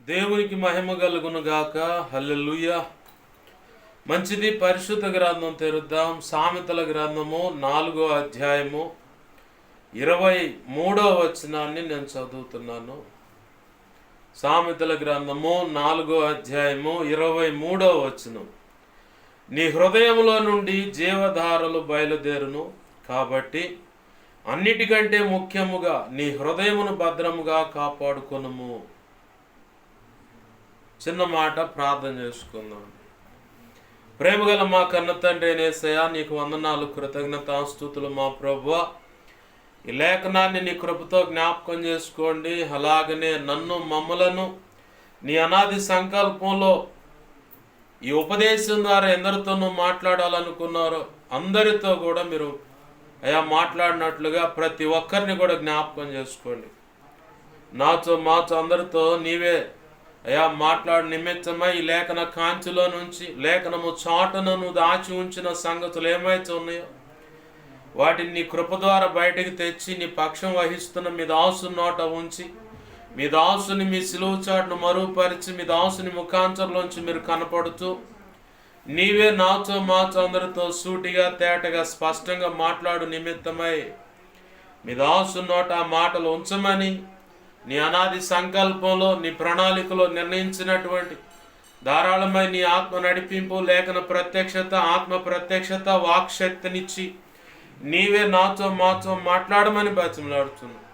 దేవునికి మహిమ కలుగును గాక. హల్లెలూయా. మంచిది. పరిశుద్ధ గ్రంథం తెరుద్దాం. సామెతల గ్రంథము 4వ అధ్యాయము 23వ వచనాన్ని నేను చదువుతున్నాను. సామెతల గ్రంథము 4వ అధ్యాయము 23వ వచనం. నీ హృదయములో నుండి జీవధారలు బయలుదేరును, కాబట్టి అన్నిటికంటే ముఖ్యముగా నీ హృదయమును భద్రముగా కాపాడుకొనుము. చిన్న మాట ప్రార్థన చేసుకుందాం. ప్రేమగల మా కన్న తండ్రి యేసయ్యా, నీకు వందనాలు, కృతజ్ఞతాస్తుతులు మా ప్రభువా. ఈ లేఖనాన్ని నీ కృపతో జ్ఞాపకం చేసుకోండి. అలాగనే మమ్మలను నీ అనాది సంకల్పంలో ఈ ఉపదేశం ద్వారా ఎందరితోనూ మాట్లాడాలనుకున్నారో అందరితో కూడా మీరు మాట్లాడినట్లుగా ప్రతి ఒక్కరిని కూడా జ్ఞాపకం చేసుకోండి. మాతో అందరితో నీవే మాట్లాడు నిమిత్తమై ఈ లేఖన కాంతిలో నుంచి లేఖనము చాటును దాచి ఉంచిన సంగతులు ఏమైతే ఉన్నాయో వాటిని నీ కృప ద్వారా బయటకు తెచ్చి నీ పక్షం వహిస్తున్న మీ దాసు నోట ఉంచి మీ దాసుని మీ సిలువ చాటును మరుగుపరిచి మీ దాసుని ముఖాంతరంలోంచి మీరు కనపడుతూ నీవే మాతో అందరితో సూటిగా తేటగా స్పష్టంగా మాట్లాడు నిమిత్తమై మీ దాసు నోట ఆ మాటలు ఉంచమని నీ అనాది సంకల్పంలో నీ ప్రణాళికలో నిర్ణయించినటువంటి ధారాళమైన నీ ఆత్మ నడిపింపు, లేఖన ప్రత్యక్షత, ఆత్మ ప్రత్యక్షత, వాక్శక్తినిచ్చి నీవే నాతో మాట్లాడమని బతిమలాడుతున్నాను.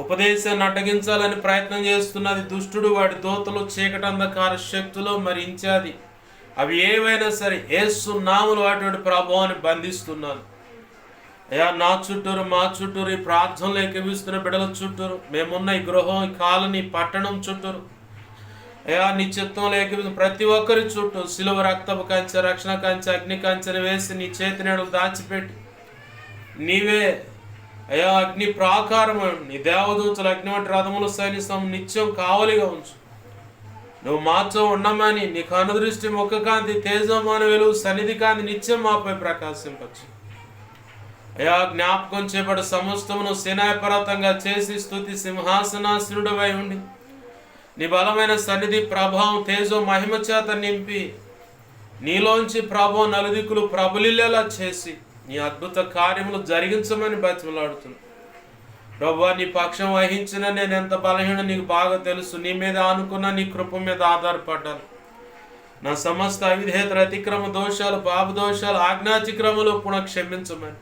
ఉపదేశాన్ని అడ్డగించాలని ప్రయత్నం చేస్తున్నది దుష్టుడు, వాడి దూతలు, చీకటి అంధకార శక్తులు, మరి ఇంచాది అవి ఏవైనా సరే యేసు నామములో వాటి ప్రభావాన్ని బంధిస్తున్నాను. నా చుట్టూరు మా చుట్టూరు ఈ ప్రార్థనలు ఎక్కిస్తున్న బిడ్డల చుట్టూరు మేమున్న ఈ గృహం, ఈ కాలనీ, పట్టణం చుట్టూరు నీ చిత్తంలో ఎక్కిస్తున్న ప్రతి ఒక్కరి చుట్టూ సిలువ రక్తపు కంచె, రక్షణ కంచె, అగ్ని కంచెను వేసి నీ చేతి నీడలు దాచిపెట్టి నీవే అగ్ని ప్రాకారం నీ దేవదూతలు అగ్ని వంటి రథములు సైనిస్తాం నిత్యం కావలిగా ఉంచు. నువ్వు మాతో ఉండమని నీ కనుదృష్టి ముఖకాంతి, తేజమాన వెలుగు, సన్నిధి కాంతి నిత్యం మాపై ప్రకాశింపచ్చు. జ్ఞాపకం చేపడు సమస్తమును సినాయి పర్వతంగా చేసి స్తుతి సింహాసనాసీనుడవై ఉండి నీ బలమైన సన్నిధి, ప్రభావం, తేజో, మహిమ చేత నింపి నీలోంచి ప్రభావం నలుదిక్కులు ప్రబలిల్లేలా చేసి నీ అద్భుత కార్యములు జరిగించమని బతిమలాడుతున్నా. ప్రభువా, నీ పక్షం వహించిన నేను ఎంత బలహీన నీకు బాగా తెలుసు. నీ మీద ఆనుకున్న నీ కృప మీద ఆధారపడ్డాను. నా సమస్త అవిధేయత, అతిక్రమ దోషాలు, పాప దోషాలు, ఆజ్ఞాతిక్రమలు పునః క్షమించమని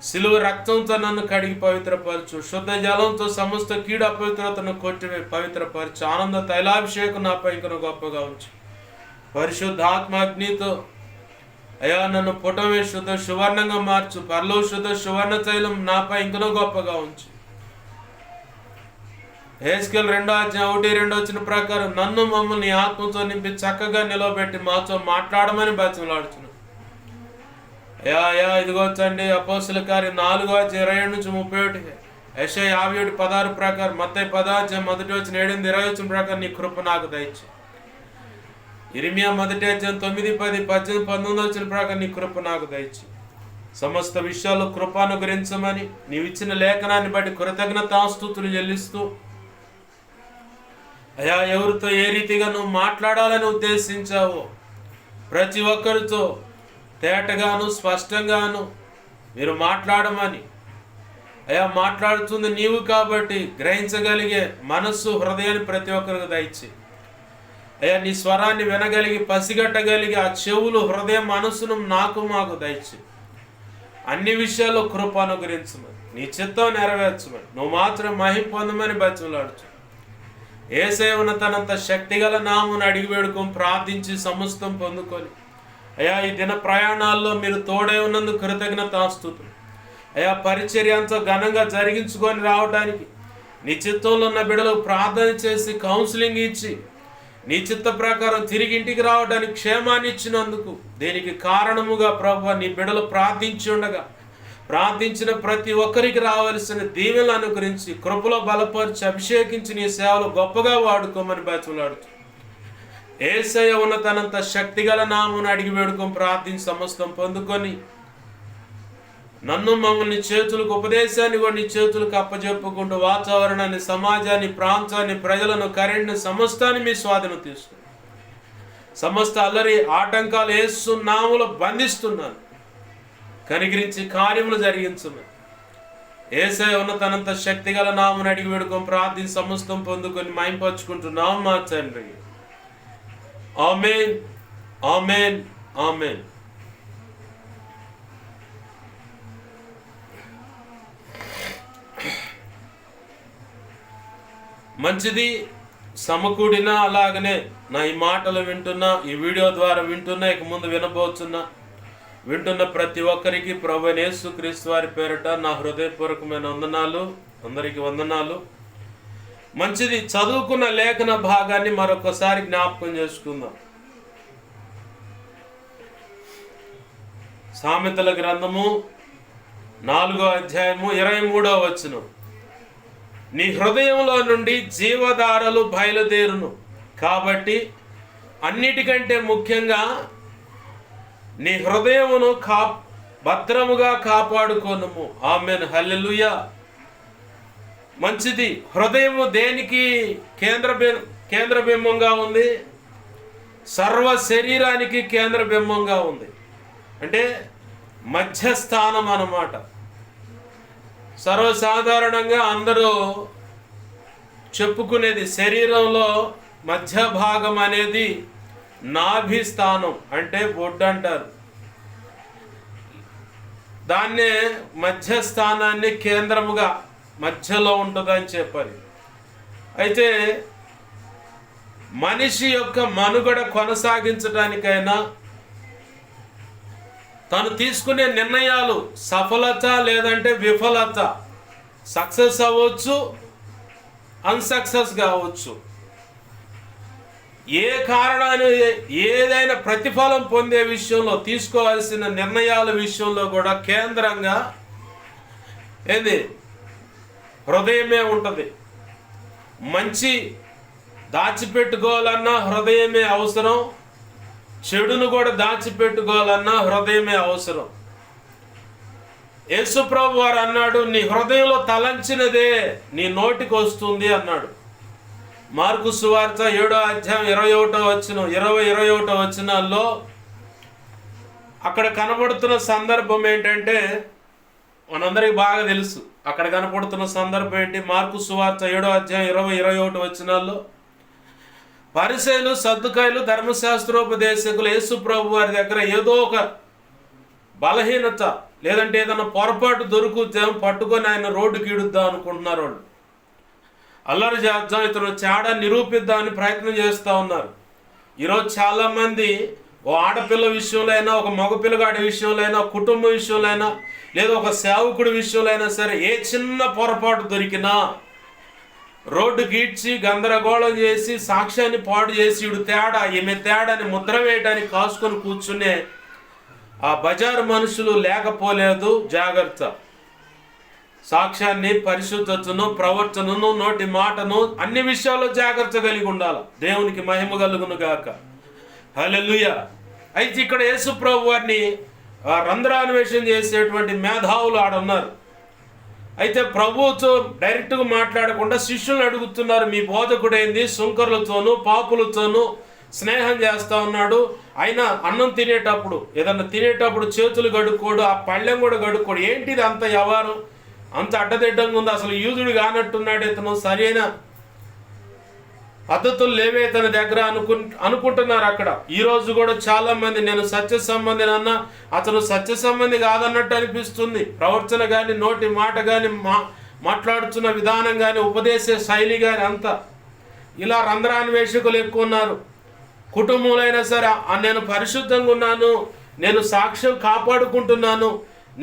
సిలువ రక్తంతో నన్ను కడిగి పవిత్రపరచు. శుద్ధ జలంతో సమస్త కీడు అపవిత్రతను కొట్టివే పవిత్రపరచు. ఆనంద తైలాభిషేకం నాపై ఇంకను గొప్పగా ఉంచు. పరిశుద్ధాత్మాగ్నితో నన్ను పుటమే శుద్ధ సువర్ణంగా మార్చు. పరలో శుద్ధ సువర్ణ తైలం నాపై ఇంకనూ గొప్పగా ఉంచు. హెస్కేలు 2:1-2 వచ్చిన ప్రకారం మమ్మల్ని ఆత్మతో నింపి చక్కగా నిలవబెట్టి మాతో మాట్లాడమని బతిమలాడుచున్నాను. ఇదిగోచ్చండి అపోస్తుల కార్యం 4:27-31, యెషయా 57:16 ప్రకారం, మత్తయి 10:1-7-20 ప్రకారం నీ కృప నాకు దయచు. ఇర్మియా 1:9-10-18 వచ్చిన ప్రకారం నీ కృప నాకు దయచు. సమస్త విషయాల్లో కృపను గురించమని నీవిచ్చిన లేఖనాన్ని బట్టి కృతజ్ఞతాస్తుతులు చెల్లిస్తూ ఎవరితో ఏ రీతిగా నువ్వు మాట్లాడాలని ఉద్దేశించావో ప్రతి ఒక్కరితో తేటగాను స్పష్టంగాను మీరు మాట్లాడమని మాట్లాడుతుంది నీవు కాబట్టి గ్రహించగలిగే మనస్సు, హృదయాన్ని ప్రతి ఒక్కరికి దయచి నీ స్వరాన్ని వినగలిగి పసిగట్టగలిగి ఆ చెవులు, హృదయం, మనస్సును మాకు దయచి అన్ని విషయాల్లో కృప అనుగ్రహించమని నీ చిత్తం నెరవేర్చమని నువ్వు మాత్రం మహిమ పొందమని బతిమలాడుచు. యేసయ్య ఉన్నతనంత శక్తిగల నామమును అడిగి వేడుకొని ప్రార్థించి సమస్తం పొందుకొని ఈ దిన ప్రయాణాల్లో మీరు తోడై ఉన్నందుకు కృతజ్ఞతాస్తుతులు. పరిచర్య అంతా ఘనంగా జరిగించుకొని రావడానికి నీ చిత్తంలో ఉన్న బిడ్డలకు ప్రార్థన చేసి కౌన్సిలింగ్ ఇచ్చి నీ చిత్త ప్రకారం తిరిగి ఇంటికి రావడానికి క్షేమాన్ని ఇచ్చినందుకు దీనికి కారణముగా ప్రభువా నీ బిడ్డలు ప్రార్థించి ఉండగా ప్రార్థించిన ప్రతి ఒక్కరికి రావాల్సిన దీవెనలు అనుగ్రహించి కృపలో బలపరిచి అభిషేకించి నీ సేవలు గొప్పగా వాడుకోమని బతిమలాడుతూ యేసయ్య ఉన్నతనంత శక్తిగల నామమును అడిగి వేడుకొని ప్రార్థించి సమస్తం పొందుకొని నన్ను మమ్మల్ని చేతులకు ఉపదేశాన్ని కూడా నీ చేతులకు అప్పచెప్పుకుంటూ వాతావరణాన్ని, సమాజాన్ని, ప్రాంతాన్ని, ప్రజలను, కరెంట్ని, సమస్తాన్ని మీ స్వాధీనం తీసుకుని సమస్త అల్లరి ఆటంకాలు యేసు నామములో బంధిస్తున్నాను. కనికరించి కార్యములు జరిగించమని యేసయ్య ఉన్నతనంత శక్తిగల నామమున అడిగి వేడుకొని ప్రార్థించి సమస్తం పొందుకొని మహిమపరచుకుంటున్నాం మా తండ్రి. ఆమేన్, ఆమేన్, ఆమేన్. మంచిది. సమకూడినా అలాగనే నా ఈ మాటలు వింటున్నా, ఈ వీడియో ద్వారా వింటున్నా, ఇక ముందు వింటున్న ప్రతి ఒక్కరికి ప్రభువైన యేసుక్రీస్తు వారి పేరిట నా హృదయపూర్వకమైన వందనాలు. అందరికీ వందనాలు. మంచిది. చదువుకున్న లేఖన భాగాన్ని మరొకసారి జ్ఞాపకం చేసుకుందాం. సామెతల గ్రంథము 4వ అధ్యాయము 23వ వచనం. నీ హృదయంలో నుండి జీవధారలు బయలుదేరును, కాబట్టి అన్నిటికంటే ముఖ్యంగా నీ హృదయమును భద్రముగా కాపాడుకోనుము. ఆమేన్, హల్లెలూయా. మంచిది. హృదయము దేనికి కేంద్ర బింబంగా ఉంది? సర్వ శరీరానికి కేంద్ర బింబంగా ఉంది. అంటే మధ్యస్థానం అన్నమాట. సర్వసాధారణంగా అందరూ చెప్పుకునేది శరీరంలో మధ్య భాగం అనేది నాభి స్థానం, అంటే బొడ్డు అంటారు. దాన్నే మధ్యస్థానాన్ని కేంద్రముగా మధ్యలో ఉంటుందని చెప్పారు. అయితే మనిషి యొక్క మనుగడ కొనసాగించడానికైనా తను తీసుకునే నిర్ణయాలు సఫలత లేదంటే విఫలత, సక్సెస్ అవ్వచ్చు, అన్సక్సెస్ కావచ్చు, ఏ కారణాన్ని ఏదైనా ప్రతిఫలం పొందే విషయంలో తీసుకోవాల్సిన నిర్ణయాల విషయంలో కూడా కేంద్రంగా హృదయమే ఉంటుంది. మంచి దాచిపెట్టుకోవాలన్నా హృదయమే అవసరం, చెడును కూడా దాచిపెట్టుకోవాలన్నా హృదయమే అవసరం. యేసు ప్రభు వారు అన్నాడు, నీ హృదయంలో తలంచినదే నీ నోటికి వస్తుంది అన్నాడు. మార్కు సువార్త 7వ అధ్యాయం 21వ వచనాల్లో అక్కడ కనబడుతున్న సందర్భం ఏంటంటే మనందరికి బాగా తెలుసు. అక్కడ కనపడుతున్న సందర్భం ఏంటి? మార్కు సువార్త 7వ అధ్యాయం 20-21 వచనాల్లో పరిసయ్యులు, సద్దుకాయులు, ధర్మశాస్త్రోపదేశకులు యేసు ప్రభు వారి దగ్గర ఏదో ఒక బలహీనత లేదంటే ఏదైనా పొరపాటు దొరుకుతాం పట్టుకొని ఆయన రోడ్డుకి ఇడుద్దాం అనుకుంటున్నారు. వాళ్ళు అల్లరి చేద్దాం, ఇతను తేడా నిరూపిద్దామని ప్రయత్నం చేస్తూ ఉన్నారు. ఈరోజు చాలామంది ఓ ఆడపిల్ల విషయంలో అయినా, ఒక మగపిల్లగాడి విషయంలో అయినా, కుటుంబ విషయంలో అయినా, లేదా ఒక సేవకుడి విషయంలో అయినా సరే ఏ చిన్న పొరపాటు దొరికినా రోడ్డు గీడ్చి గందరగోళం చేసి సాక్ష్యాన్ని పాడు చేసి ఇడు తేడా ఈమె తేడాని ముద్ర వేయడానికి కాసుకొని కూర్చునే ఆ బజారు మనుషులు లేకపోలేదు. జాగ్రత్త. సాక్ష్యాన్ని, పరిశుద్ధతను, ప్రవర్తనను, నోటి మాటను అన్ని విషయాల్లో జాగ్రత్త కలిగి ఉండాలి. దేవునికి మహిమ కలుగును గాక. హల్లెలూయా. అయితే ఇక్కడ యేసు ప్రభు వారిని రంధ్రాన్వేషణ చేసేటువంటి మేధావులు ఆడున్నారు. అయితే ప్రభువుతో డైరెక్ట్గా మాట్లాడకుండా శిష్యులను అడుగుతున్నారు, మీ బోధకుడైంది సుంకరులతోనూ పాపులతోనూ స్నేహం చేస్తూ ఉన్నాడు, అయినా అన్నం తినేటప్పుడు ఏదన్నా తినేటప్పుడు చేతులు గడుక్కోడు, ఆ పళ్ళెం కూడా గడుక్కోడు. ఏంటిది అంత వ్యవహారం? అంత అడ్డదిడ్డంగా ఉంది. అసలు యూదుడు కానట్టున్నాడు ఇతను, సరైన పద్ధతులు లేవే తన దగ్గర అనుకుంటున్నారు అక్కడ. ఈరోజు కూడా చాలా మంది నేను సత్య సంబంధిని అన్నా అతను సత్య సంబంధి కాదన్నట్టు అనిపిస్తుంది. ప్రవర్తన కానీ, నోటి మాట కానీ, మాట్లాడుతున్న విధానం కానీ, ఉపదేశ శైలి కానీ అంతా ఇలా రంధ్రాన్వేషకులు ఎక్కువ ఉన్నారు. కుటుంబంలో సరే నేను పరిశుద్ధంగా ఉన్నాను, నేను సాక్ష్యం కాపాడుకుంటున్నాను,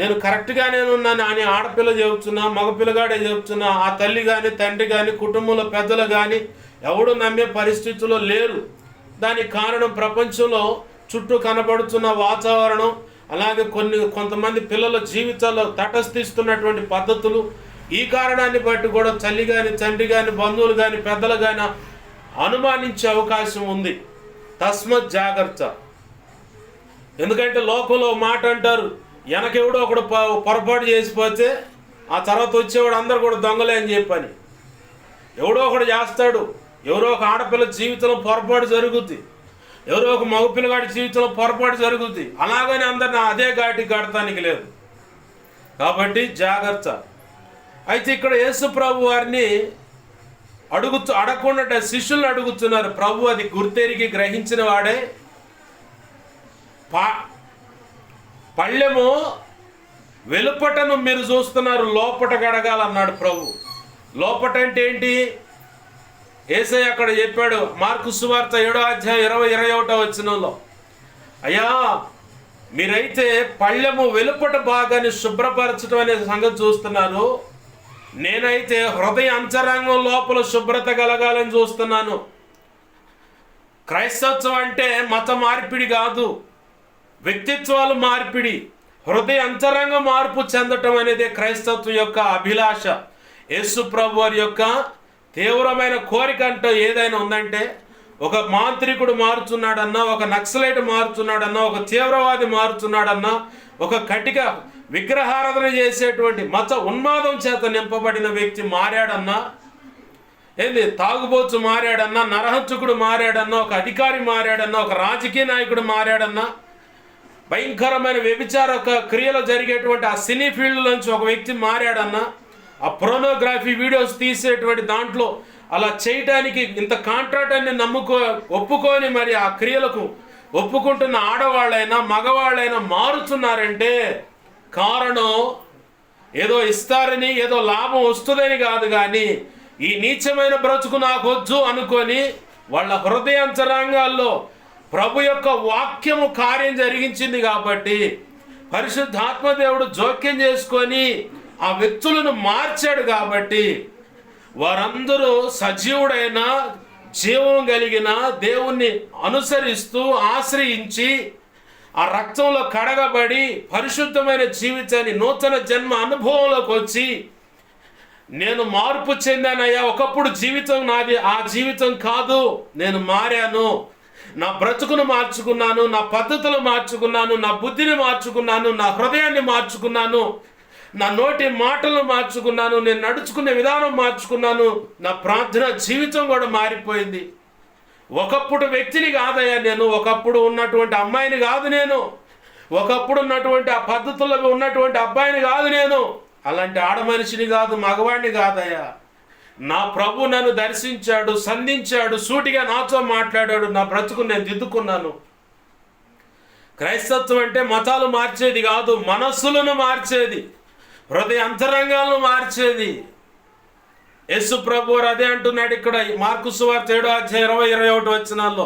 నేను కరెక్ట్గానే ఉన్నాను అని ఆడపిల్ల చెబుతున్నా, మగపిల్లగాడే చెబుతున్నా, ఆ తల్లి కానీ, తండ్రి కానీ, కుటుంబంలో పెద్దలు కానీ ఎవడు నమ్మే పరిస్థితుల్లో లేరు. దానికి కారణం ప్రపంచంలో చుట్టూ కనబడుతున్న వాతావరణం, అలాగే కొంతమంది పిల్లల జీవితాల్లో తటస్థిస్తున్నటువంటి పద్ధతులు. ఈ కారణాన్ని బట్టి కూడా తల్లి కానీ, తండ్రి కానీ, బంధువులు కానీ, పెద్దలు కానీ అనుమానించే అవకాశం ఉంది. తస్మత్ జాగ్రత్త. ఎందుకంటే లోకంలో మాట అంటారు, వెనకెవడో ఒకడు పొరపాటు చేసిపోతే ఆ తర్వాత వచ్చేవాడు అందరు కూడా దొంగలే అని చెప్పని ఎవడో ఒకడు చేస్తాడు. ఎవరో ఒక ఆడపిల్ల జీవితంలో పొరపాటు జరుగుద్ది, ఎవరో ఒక మగపిల్లగాడి జీవితంలో పొరపాటు జరుగుద్ది. అలాగని అందరిని అదే ఘాటికి కడతానికి లేదు. కాబట్టి జాగ్రత్త. అయితే ఇక్కడ యేసు ప్రభు వారిని అడగకుండా శిష్యులను అడుగుతున్నారు. ప్రభు అది గుర్తెరిగి గ్రహించిన వాడే పళ్ళెము వెలుపటను మీరు చూస్తున్నారు, లోపట గడగాలన్నాడు ప్రభు. లోపట అంటే ఏంటి? యేసయ్య అక్కడ చెప్పాడు మార్కు సువార్త 7వ అధ్యాయం 20-21 వచనంలో, అయ్యా మీరైతే పళ్ళెము వెలుపట భాగాన్ని శుభ్రపరచడం అనే సంగతి చూస్తున్నారు, నేనైతే హృదయ అంతరంగం లోపల శుభ్రత కలగాలని చూస్తున్నాను. క్రైస్తత్వం అంటే మత మార్పిడి కాదు, వ్యక్తిత్వాలు మార్పిడి, హృదయ అంతరంగ మార్పు చెందటం అనేది క్రైస్తత్వం యొక్క అభిలాష. యేసు ప్రభు వారి యొక్క తీవ్రమైన కోరిక అంటే ఏదైనా ఉందంటే, ఒక మాంత్రికుడు మారుతున్నాడన్నా, ఒక నక్సలైట్ మారుతున్నాడన్నా, ఒక తీవ్రవాది మారుతున్నాడన్నా, ఒక కటిక విగ్రహారాధన చేసేటువంటి మత ఉన్మాదం చేత నింపబడిన వ్యక్తి మారాడన్నా, తాగుబోతు మారాడన్నా, నరహంతకుడు మారాడన్నా, ఒక అధికారి మారాడన్నా, ఒక రాజకీయ నాయకుడు మారాడన్నా, భయంకరమైన వ్యభిచార క్రియలు జరిగేటువంటి ఆ సినీ ఫీల్డ్ నుంచి ఒక వ్యక్తి మారాడన్నా, ఆ పోర్నోగ్రఫీ వీడియోస్ తీసేటువంటి దాంట్లో అలా చేయటానికి ఇంత కాంట్రాక్ట్ అని ఒప్పుకొని మరి ఆ క్రియలకు ఒప్పుకుంటున్న ఆడవాళ్ళైనా మగవాళ్ళైనా మారుతున్నారంటే కారణం ఏదో ఇస్తారని, ఏదో లాభం వస్తుందని కాదు, కానీ ఈ నీచమైన బ్రతుకు నాకు వద్దు అనుకొని వాళ్ళ హృదయాంతరంగాల్లో ప్రభు యొక్క వాక్యము కార్యం జరిగించింది. కాబట్టి పరిశుద్ధాత్మ దేవుడు జోక్యం చేసుకొని ఆ వ్యక్తులను మార్చాడు. కాబట్టి వారందరూ సజీవుడైన జీవం కలిగిన దేవుణ్ణి అనుసరిస్తూ ఆశ్రయించి ఆ రక్తంలో కడగబడి పరిశుద్ధమైన జీవితాన్ని నూతన జన్మ అనుభవంలోకి వచ్చి, నేను మార్పు చెందానయ్యా, ఒకప్పుడు జీవితం నాది, ఆ జీవితం కాదు, నేను మారాను, నా బ్రతుకును మార్చుకున్నాను, నా పద్ధతులు మార్చుకున్నాను, నా బుద్ధిని మార్చుకున్నాను, నా హృదయాన్ని మార్చుకున్నాను, నా నోటి మాటలను మార్చుకున్నాను, నేను నడుచుకునే విధానం మార్చుకున్నాను, నా ప్రార్థన జీవితం కూడా మారిపోయింది. ఒకప్పుడు వ్యక్తిని కాదయ్యా నేను, ఒకప్పుడు ఉన్నటువంటి అమ్మాయిని కాదు నేను, ఒకప్పుడు ఉన్నటువంటి ఆ పద్ధతుల్లో ఉన్నటువంటి అబ్బాయిని కాదు నేను, అలాంటి ఆడ మనిషిని కాదు, మగవాడిని కాదయ్యా. నా ప్రభు నన్ను దర్శించాడు, సంధించాడు, సూటిగా నాతో మాట్లాడాడు, నా బ్రతుకుని నేను దిద్దుకున్నాను. క్రైస్తత్వం అంటే మతాలు మార్చేది కాదు, మనస్సులను మార్చేది, హృదయ అంతరంగాలను మార్చేది. యేసు ప్రభు అదే అంటున్నాడు ఇక్కడ మార్కు సువార్త 7వ అధ్యాయం 20-21 వచనాల్లో,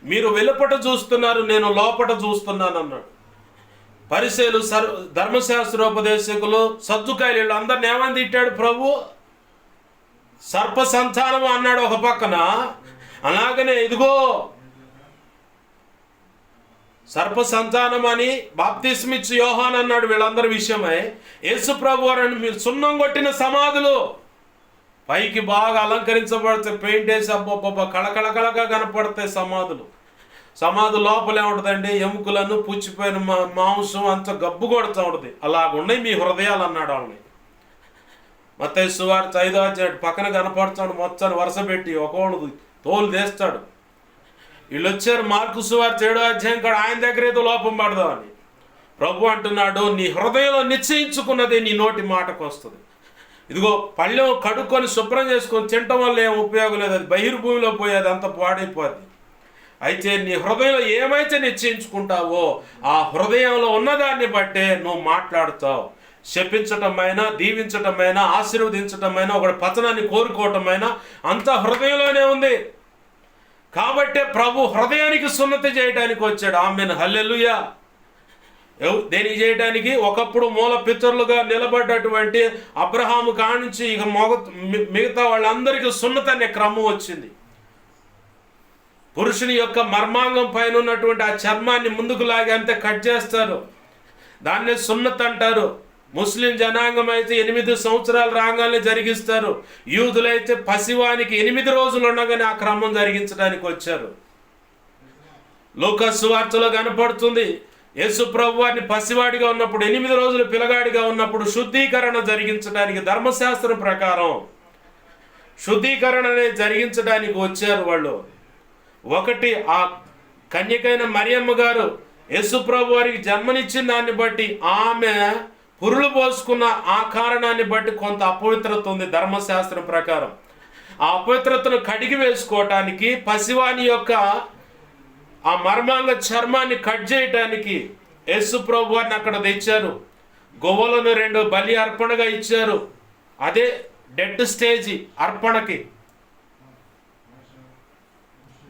మీరు వెలుపట చూస్తున్నారు, నేను లోపట చూస్తున్నాను అన్నాడు. పరిసయ్యులు, ధర్మశాస్త్రోపదేశకులు, సద్దుకాయలు వీళ్ళందరిని ఏమని తిట్టాడు ప్రభు? సర్ప సంతానం అన్నాడు ఒక పక్కన. అలాగనే ఇదిగో సర్ప సంతానం అని బాప్తిస్మిచ్చు యోహాన్ అన్నాడు వీళ్ళందరి విషయమై. యేసు ప్రభు వారిని మీరు సున్నం కొట్టిన సమాధులు, పైకి బాగా అలంకరించబడతాయి, పెయింట్ వేసి అబ్బబ్బబ్బ కళకళకళగా కనపడతాయి సమాధులు. సమాధి లోపలే ఉంటుందండి, ఎముకలను పుచ్చిపోయిన మాంసం అంతా గబ్బు కొడుతూ ఉంటుంది. అలాగున్నాయి మీ హృదయాలు అన్నాడు వాళ్ళని. మత్తయి సువార్త 5వ అధ్యాయం పక్కన కనపడుతాడు, మొత్తాన్ని వరుస పెట్టి ఒకడు తోలు తీస్తాడు. వీళ్ళు వచ్చారు మార్కు సువార్త 7వ అధ్యాయం కాడ ఆయన దగ్గర ఏదో లోపం పడదామని. ప్రభు అంటున్నాడు, నీ హృదయంలో నిశ్చయించుకున్నది నీ నోటి మాటకు వస్తుంది. ఇదిగో పళ్ళెం కడుక్కొని శుభ్రం చేసుకొని తినటం వల్ల ఏం ఉపయోగం లేదు, అది బహిర్భూమిలో పోయేది, అంత పాడైపోద్ది. అయితే నీ హృదయంలో ఏమైతే నిశ్చయించుకుంటావో ఆ హృదయంలో ఉన్నదాన్ని బట్టే నువ్వు మాట్లాడుతావు. శపించటమైనా, దీవించటమైనా, ఆశీర్వదించటమైనా, ఒకటి పతనాన్ని కోరుకోవటమైనా అంతా హృదయంలోనే ఉంది. కాబట్టే ప్రభు హృదయానికి సున్నతి చేయడానికి వచ్చాడు. ఆమేన్, హల్లెలూయా. దేనికి చేయడానికి? ఒకప్పుడు మూల పితరులుగా నిలబడ్డటువంటి అబ్రహాము కానుంచి ఇక మిగతా వాళ్ళందరికీ సున్నతి అనే క్రమం వచ్చింది. పురుషుని యొక్క మర్మాంగం పైన ఉన్నటువంటి ఆ చర్మాన్ని ముందుకు లాగి అంతే కట్ చేస్తారు, దాన్నే సున్నత్ అంటారు. ముస్లిం జనాంగం అయితే 8 సంవత్సరాలు రాగానే జరిగిస్తారు. యూదులైతే పసివానికి 8 రోజులు ఉండగానే ఆ క్రమం జరిగించడానికి వచ్చారు. లూకా సువార్తలో కనపడుతుంది, యేసు ప్రభువారిని పసివాడిగా ఉన్నప్పుడు 8 రోజులు పిల్లగాడిగా ఉన్నప్పుడు శుద్ధీకరణ జరిగించడానికి ధర్మశాస్త్రం ప్రకారం శుద్ధీకరణ అనేది జరిగించడానికి వచ్చారు వాళ్ళు. ఒకటి, ఆ కన్యకైన మరియమ్మ గారు యేసు ప్రభు వారికి జన్మనిచ్చిన దాన్ని బట్టి ఆమె పురులు పోసుకున్న ఆ కారణాన్ని బట్టి కొంత అపవిత్రత ఉంది ధర్మశాస్త్రం ప్రకారం. ఆ అపవిత్రతను కడిగి వేసుకోవటానికి పసివాని యొక్క ఆ మర్మాంగ చర్మాన్ని కట్ చేయటానికి యేసు ప్రభు వారిని అక్కడ తెచ్చారు. గొవ్వలను 2 బలి అర్పణగా ఇచ్చారు. అదే డెడ్ స్టేజ్ అర్పణకి,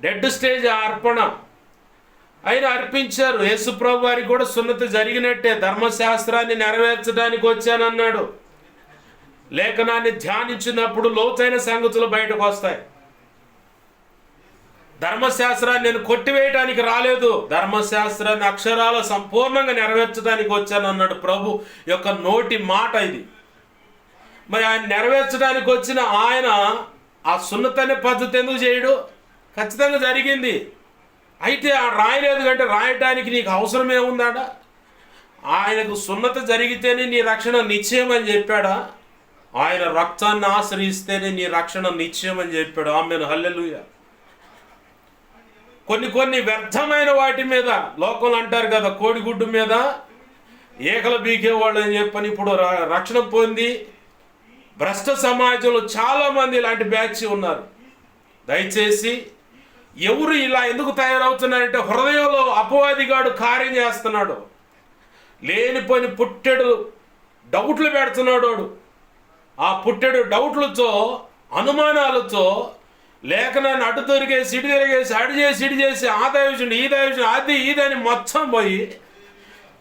డెడ్ స్టేజ్ అర్పణ ఆయన అర్పించారు. యేసు ప్రభు వారికి కూడా సున్నతి జరిగినట్టే. ధర్మశాస్త్రాన్ని నెరవేర్చడానికి వచ్చానన్నాడు. లేఖనాన్ని ధ్యానించినప్పుడు లోతైన సంగతులు బయటకు వస్తాయి. ధర్మశాస్త్రాన్ని నేను కొట్టివేయడానికి రాలేదు, ధర్మశాస్త్రాన్ని అక్షరాల సంపూర్ణంగా నెరవేర్చడానికి వచ్చానన్నాడు ప్రభు యొక్క నోటి మాట ఇది. మరి ఆయన నెరవేర్చడానికి వచ్చిన ఆయన ఆ సున్నతి అనే పద్ధతి ఎందుకు చేయడు? ఖచ్చితంగా జరిగింది. అయితే రాయలేదు కంటే రాయటానికి నీకు అవసరం ఏముందాడా? ఆయనకు సున్నతి జరిగితేనే నీ రక్షణ నిశ్చయం అని చెప్పాడా? ఆయన రక్తాన్ని ఆశ్రయిస్తేనే నీ రక్షణ నిశ్చయం అని చెప్పాడు. ఆమేన్, హల్లెలూయా. కొన్ని వ్యర్థమైన వాటి మీద లోకంలో అంటారు కదా, కోడిగుడ్డు మీద ఏకలు బీకేవాళ్ళు అని చెప్పని ఇప్పుడు రక్షణ పొంది భ్రష్ట సమాజంలో చాలామంది ఇలాంటి బ్యాచ్ ఉన్నారు. దయచేసి ఎవరు ఇలా ఎందుకు తయారవుతున్నారంటే హృదయంలో అపవాదిగాడు కార్యం చేస్తున్నాడు. లేనిపోయిన పుట్టెడు డౌట్లు పెడుతున్నాడు. ఆ పుట్టెడు డౌట్లతో అనుమానాలతో లేఖనాన్ని అడ్డు తిరిగేసి ఇటు తిరిగేసి ఇటు చేసి ఆ దైవజనుడు ఈ దైవజనుడు అది ఇదని మొత్తం పోయి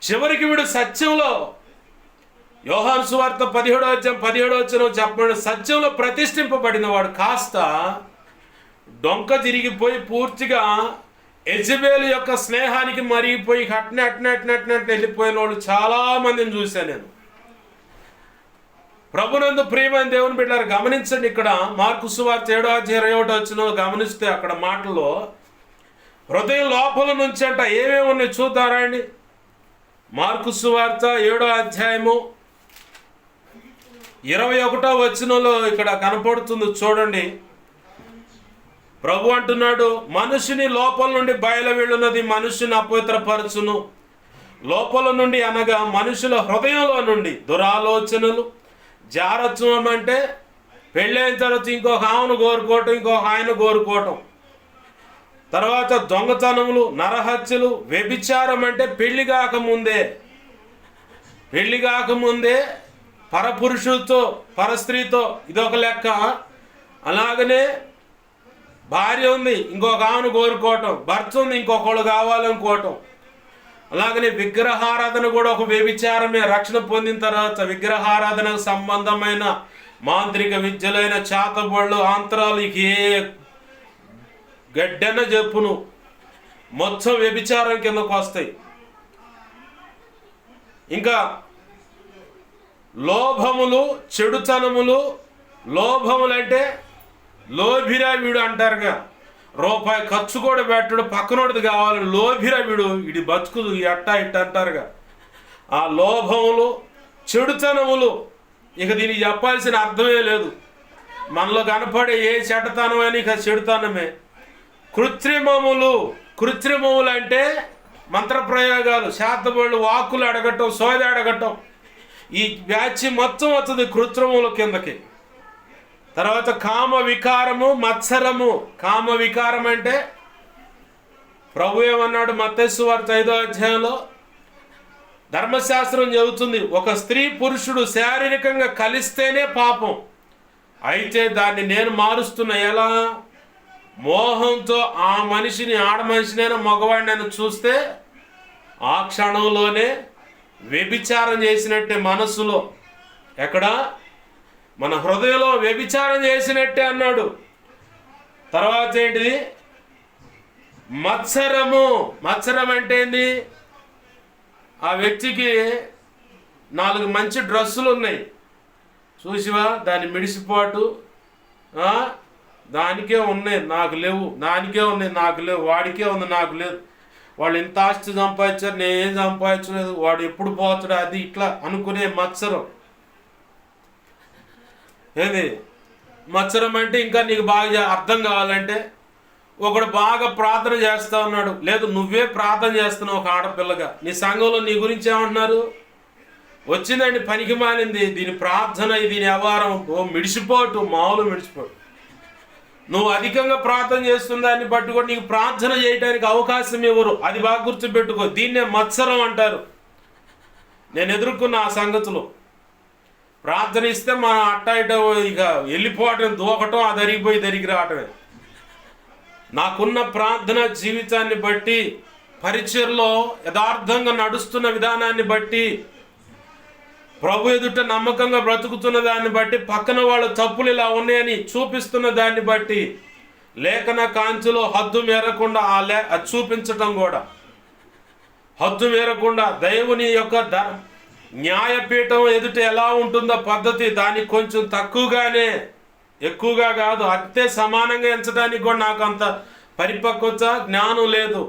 చివరికి వీడు సత్యంలో యోహాను సువార్త 17వ చెప్పండి, సత్యంలో ప్రతిష్ఠింపబడిన వాడు కాస్త డొంక తిరిగిపోయి పూర్తిగా యెజబెలు యొక్క స్నేహానికి మరిగిపోయి అట్నే వెళ్ళిపోయిన వాళ్ళు చాలా మందిని చూశాను నేను. ప్రభునందు ప్రియమైన దేవుని బిడ్డలారా, గమనించండి. ఇక్కడ మార్కు సువార్త 7:21 గమనిస్తే అక్కడ మాటల్లో హృదయం లోపల నుంచి అంట ఏమేమి ఉన్నాయి చూద్దారా అండి. మార్కు సువార్త 7:21 ఇక్కడ కనపడుతుంది చూడండి. ప్రభు అంటున్నాడు, మనుషుని లోపల నుండి బయలు వెళ్ళున్నది మనుషుని అపవిత్రపరచును. లోపల నుండి అనగా మనుషుల హృదయంలో నుండి దురాలోచనలు, జారత్వం అంటే పెళ్ళైన తర్వాత ఇంకొక ఆమెను కోరుకోవటం, ఇంకొక ఆయన కోరుకోవటం, తర్వాత దొంగతనములు, నరహత్యలు, వ్యభిచారం అంటే పెళ్లి కాకముందే పరపురుషులతో పరస్త్రీతో ఇదొక లెక్క. అలాగనే భార్య ఉంది, ఇంకొక ఆమెను కోరుకోవటం, భర్త ఉంది, ఇంకొకళ్ళు కావాలనుకోవటం. అలాగనే విగ్రహారాధన కూడా ఒక వ్యభిచారమే. రక్షణ పొందిన తర్వాత విగ్రహారాధనకు సంబంధమైన మాంత్రిక విద్యలైన చాతబళ్ళు, ఆంతరాలు ఏ గడ్డన చెప్పును మొత్తం వ్యభిచారం కిందకు వస్తాయి. ఇంకా లోభములు, చెడుతనములు. లోభములు అంటే లోభిరా వీడు అంటారుగా, రూపాయి ఖర్చు కూడా పెట్టడు, పక్కనోడిది కావాలని లోభిరా వీడు, ఇది బతుకులు ఇట్ట అంటారుగా. ఆ లోభములు, చెడుతనములు, ఇక దీనికి చెప్పాల్సిన అర్థమే లేదు. మనలో కనపడే ఏ చెడ్డతనం అని ఇక చెడుతనమే. కృత్రిమములు అంటే మంత్రప్రయోగాలు, శాతబళ్ళు, వాక్కులు అడగటం, సోది అడగటం. ఈ బ్యాచ్ మొత్తం వస్తుంది కృత్రిమముల కిందకి. తర్వాత కామ వికారము, మత్సరము. కామ వికారం అంటే ప్రభు ఏమన్నాడు మత్తయి సువార్త 5వ ధర్మశాస్త్రం చెబుతుంది, ఒక స్త్రీ పురుషుడు శారీరకంగా కలిస్తేనే పాపం. అయితే దాన్ని నేను మారుస్తున్నా. ఎలా? మోహంతో ఆ మనిషిని, ఆడ మనిషినైనా మగవాడినైనా చూస్తే ఆ క్షణంలోనే వ్యభిచారం చేసినట్టే మనస్సులో. ఎక్కడ? మన హృదయంలో వ్యభిచారం చేసినట్టే అన్నాడు. తర్వాత ఏంటిది? మత్సరం అంటే ఏంది? ఆ వ్యక్తికి 4 మంచి డ్రెస్సులు ఉన్నాయి, చూసివా, దాని మిడిసిపాటు దానికే ఉన్నాయి నాకు లేవు, దానికే ఉన్నాయి నాకు లేవు, వాడికే ఉంది నాకు లేదు. వాళ్ళు ఇంత ఆస్తి సంపాదించారు, నేనేం సంపాదించలేదు, వాడు ఎప్పుడు పోతాడు, అది ఇట్లా అనుకునే మత్సరం. ఏది మత్సరం అంటే ఇంకా నీకు బాగా అర్థం కావాలంటే, ఒకడు బాగా ప్రార్థన చేస్తా ఉన్నాడు, లేదు నువ్వే ప్రార్థన చేస్తున్నావు ఒక ఆడపిల్లగా, నీ సంఘంలో నీ గురించి ఏమంటున్నారు? వచ్చిందండి పనికి మాలింది, దీని ప్రార్థన, దీని వ్యవహారం మిడిసిపోటు, మామూలు మిడిసిపోటు. నువ్వు అధికంగా ప్రార్థన చేస్తున్న దాన్ని బట్టి కూడా నీకు ప్రార్థన చేయడానికి అవకాశం ఇవ్వరు. అది బాగా గుర్తుపెట్టుకో. దీన్నే మత్సరం అంటారు. నేను ఎదుర్కొన్న ఆ సంగతులు. ప్రార్థన ఇస్తే మనం అట్ట ఇట ఇక వెళ్ళిపోవటం, దూకటం, అది అరిగిపోయి తిరిగి రావటమే. నాకున్న ప్రార్థన జీవితాన్ని బట్టి, పరిచర్లో యథార్థంగా నడుస్తున్న విధానాన్ని బట్టి, ప్రభు ఎదుట నమ్మకంగా బ్రతుకుతున్న దాన్ని బట్టి, పక్కన వాళ్ళ తప్పులు ఇలా ఉన్నాయని చూపిస్తున్న దాన్ని బట్టి, లేఖన కాంతిలో హద్దు మేరకుండా అది చూపించటం కూడా, హద్దు మేరకుండా దేవుని యొక్క న్యాయపీఠం ఎదుట ఎలా ఉంటుందో పద్ధతి, దానికి కొంచెం తక్కువగానే, ఎక్కువగా కాదు, అంతే సమానంగా ఎంచడానికి కూడా నాకు అంత పరిపక్వత, జ్ఞానం లేదు.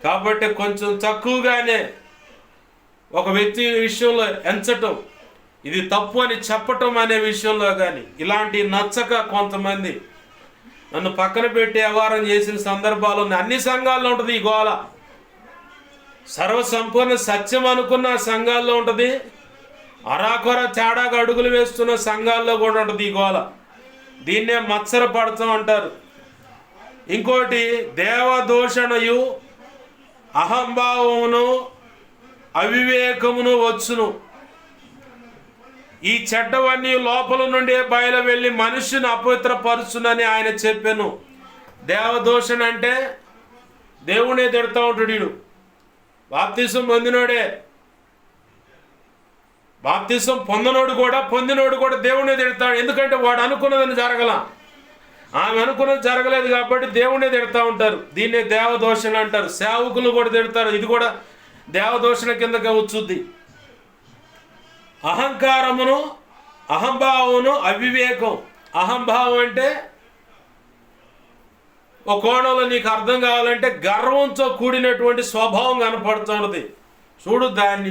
కాబట్టి కొంచెం తక్కువగానే ఒక వ్యక్తి విషయంలో ఎంచటం, ఇది తప్పు అని చెప్పటం అనే విషయంలో కానీ, ఇలాంటి నచ్చక కొంతమంది నన్ను పక్కన పెట్టి వ్యవహారం చేసిన సందర్భాలు అన్ని సంఘాల్లో ఉంటుంది ఈ గోల. సర్వసంపూర్ణ సత్యం అనుకున్న సంఘాల్లో ఉంటుంది, అరాకొర తేడాగా అడుగులు వేస్తున్న సంఘాల్లో కూడా ఉంటుంది ఈ గోల. దీన్నే మత్సరపడతాం అంటారు. ఇంకోటి దేవదూషణయు అహంభావమును అవివేకమును వచ్చును. ఈ చెడ్డవన్నీ లోపల నుండే బయలు వెళ్ళి మనుష్యుని అపవిత్రపరుచునని ఆయన చెప్పాను. దేవదూషణ అంటే దేవుడే తిడతా ఉంటాడు. వీడు బాప్తిసం పొందినోడే, బాప్తిసం పొందినోడు కూడా దేవుడే తిడతాడు. ఎందుకంటే వాడు అనుకున్నదని జరగల, ఆమె అనుకున్నది జరగలేదు కాబట్టి దేవుడే తిడతా ఉంటారు. దీన్నే దేవదూషణ అంటారు. సేవకులు కూడా తిడతారు. ఇది కూడా దేవదూషణ కిందగా వచ్చుద్ది. అహంకారమును అహంభావమును అవివేకం. అహంభావం అంటే ఒక కోణంలో నీకు అర్థం కావాలంటే గర్వంతో కూడినటువంటి స్వభావం కనపడుతున్నది. చూడు దాన్ని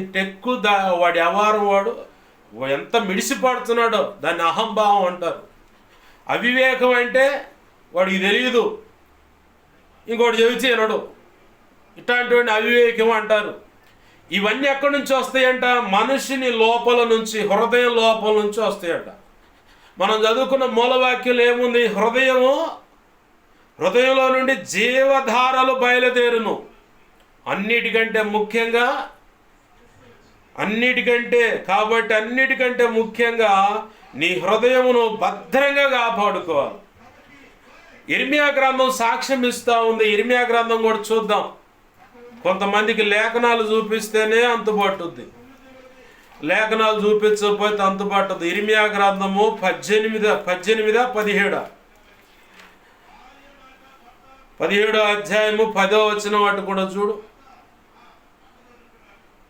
వాడి వ్యవహారం, వాడు ఎంత మిడిసిపడుతున్నాడో దాన్ని అహంభావం అంటారు. అవివేకం అంటే వాడికి తెలియదు, ఇంకోటి చెబితే వినడు, ఇట్లాంటివన్నీ అవివేకం అంటారు. ఇవన్నీ ఎక్కడి నుంచి వస్తాయంట? మనిషిని లోపల నుంచి, హృదయం లోపల నుంచి వస్తాయంట. మనం చదువుకున్న మూలవాక్యం ఏముంది? హృదయంలో నుండి జీవధారలు బయలుదేరును. అన్నిటికంటే ముఖ్యంగా నీ హృదయమును భద్రంగా కాపాడుకోవాలి. ఇర్మియా గ్రంథం సాక్ష్యం ఇస్తూ ఉంది. ఇర్మియా గ్రంథం కూడా చూద్దాం. కొంతమందికి లేఖనాలు చూపిస్తేనే అంతుపట్టుద్ది, లేఖనాలు చూపించకపోతే అంతుపట్టదు. ఇర్మియా గ్రంథము 17 అధ్యాయము 10వ వచనం అటు కూడా చూడు.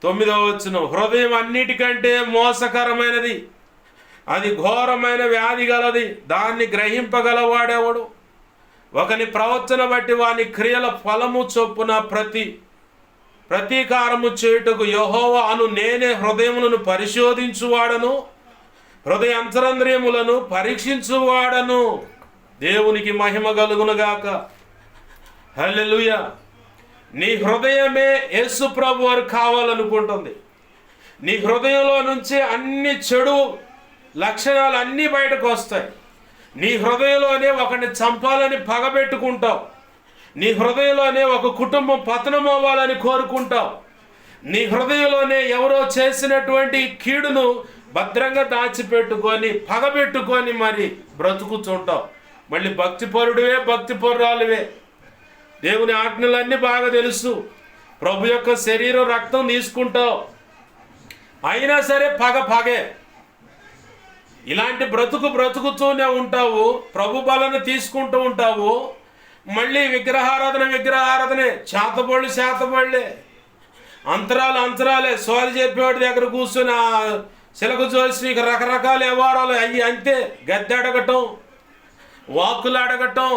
9వ వచనం, హృదయం అన్నిటికంటే మోసకరమైనది, అది ఘోరమైన వ్యాధి గలది, దాన్ని గ్రహింపగలవాడేవాడు. ఒకని ప్రవర్తన బట్టి వాని క్రియల ఫలము చొప్పున ప్రతీకారము చేయుటకు యెహోవా అను నేనే హృదయములను పరిశోధించువాడను, హృదయ అంతరంద్రియములను పరీక్షించువాడను. దేవునికి మహిమ కలుగునుగాక. హల్లెలూయా. నీ హృదయమే యేసు ప్రభు వారు కావాలనుకుంటుంది. నీ హృదయంలో నుంచి అన్ని చెడు లక్షణాలు అన్నీ బయటకు వస్తాయి. నీ హృదయంలోనే ఒకరిని చంపాలని పగబెట్టుకుంటావు. నీ హృదయంలోనే ఒక కుటుంబం పతనం అవ్వాలని కోరుకుంటావు. నీ హృదయంలోనే ఎవరో చేసినటువంటి కీడును భద్రంగా దాచిపెట్టుకొని పగబెట్టుకొని మరి బ్రతుకుతుంటావు. మళ్ళీ భక్తిపరుడివే, భక్తిపరురాలువే. దేవుని ఆజ్ఞలన్నీ బాగా తెలుసు. ప్రభు యొక్క శరీరం రక్తం తీసుకుంటావు, అయినా సరే పగే. ఇలాంటి బ్రతుకుతూనే ఉంటావు. ప్రభు బలను తీసుకుంటూ ఉంటావు. మళ్ళీ విగ్రహారాధనే, చేతబళ్ళే, అంతరాలే. సోది చెప్పేవాడి దగ్గర కూర్చొని ఆ చిలక జోసి రకరకాల వ్యవహారాలు అయ్యి అంతే. గద్దె అడగటం, వాక్కులు అడగటం,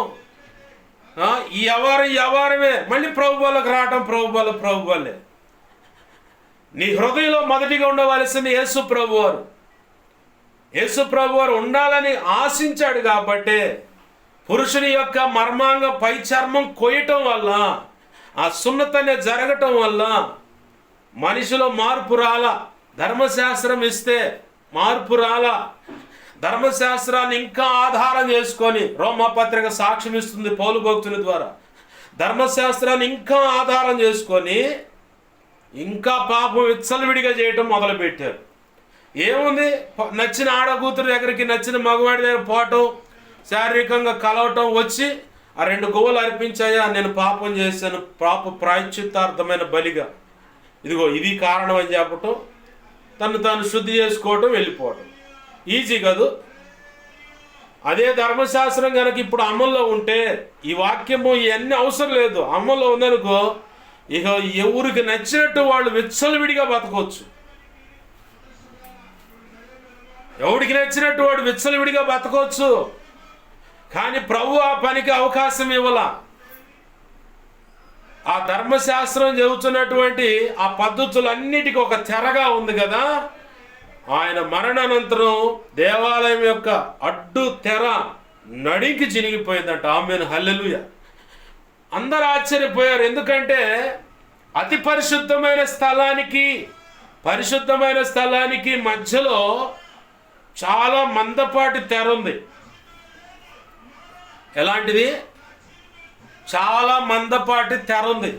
ఈ వ్యవహారమే మళ్ళీ ప్రభువులకు రావటం, ప్రభువులే. నీ హృదయంలో మొదటిగా ఉండవలసింది యేసు ప్రభువారు. యేసు ప్రభువారు ఉండాలని ఆశించాడు కాబట్టి పురుషుని యొక్క మర్మాంగ పై చర్మం కొయ్యటం వల్ల, ఆ సున్నతనే జరగటం వల్ల మనిషిలో మార్పు రాలా. ధర్మశాస్త్రం ఇస్తే మార్పు రాలా. ధర్మశాస్త్రాన్ని ఇంకా ఆధారం చేసుకొని రోమాపత్రిక సాక్ష్యం ఇస్తుంది పౌలు భక్తుని ద్వారా. ధర్మశాస్త్రాన్ని ఇంకా ఆధారం చేసుకొని ఇంకా పాపం విచ్చలవిడిగా చేయటం మొదలుపెట్టారు. ఏముంది, నచ్చిన ఆడకూతురు దగ్గరికి, నచ్చిన మగవాడి దగ్గర పోవటం, శారీరకంగా కలవటం, వచ్చి ఆ 2 గోవులు అర్పించాయా, నేను పాపం చేశాను, పాప ప్రాయశ్చిత్తార్థమైన బలిగా, ఇదిగో ఇది కారణం అని చెప్పటం, తను తాను శుద్ధి చేసుకోవటం, వెళ్ళిపోవటం. ఈజీ కాదు. అదే ధర్మశాస్త్రం కనుక ఇప్పుడు అమల్లో ఉంటే ఈ వాక్యము ఇవన్నీ అవసరం లేదు. అమల్లో ఉందనుకో, ఇక ఎవరికి నచ్చినట్టు వాళ్ళు విచ్చలవిడిగా బతకవచ్చు. ఎవడికి నచ్చినట్టు వాడు విచ్చలవిడిగా బతకవచ్చు. కానీ ప్రభు ఆ పనికి అవకాశం ఇవ్వాల. ఆ ధర్మశాస్త్రం చెబుతున్నటువంటి ఆ పద్ధతులన్నిటికీ ఒక తెరగా ఉంది కదా. ఆయన మరణానంతరం దేవాలయం యొక్క అడ్డు తెర నడికి చినిగిపోయిందంట. ఆమేన్, హల్లెలూయా. అందరూ ఆశ్చర్యపోయారు. ఎందుకంటే అతి పరిశుద్ధమైన స్థలానికి మధ్యలో చాలా మందపాటి తెర ఉంది. ఎలాంటిది? చాలా మందపాటి తెర ఉంది.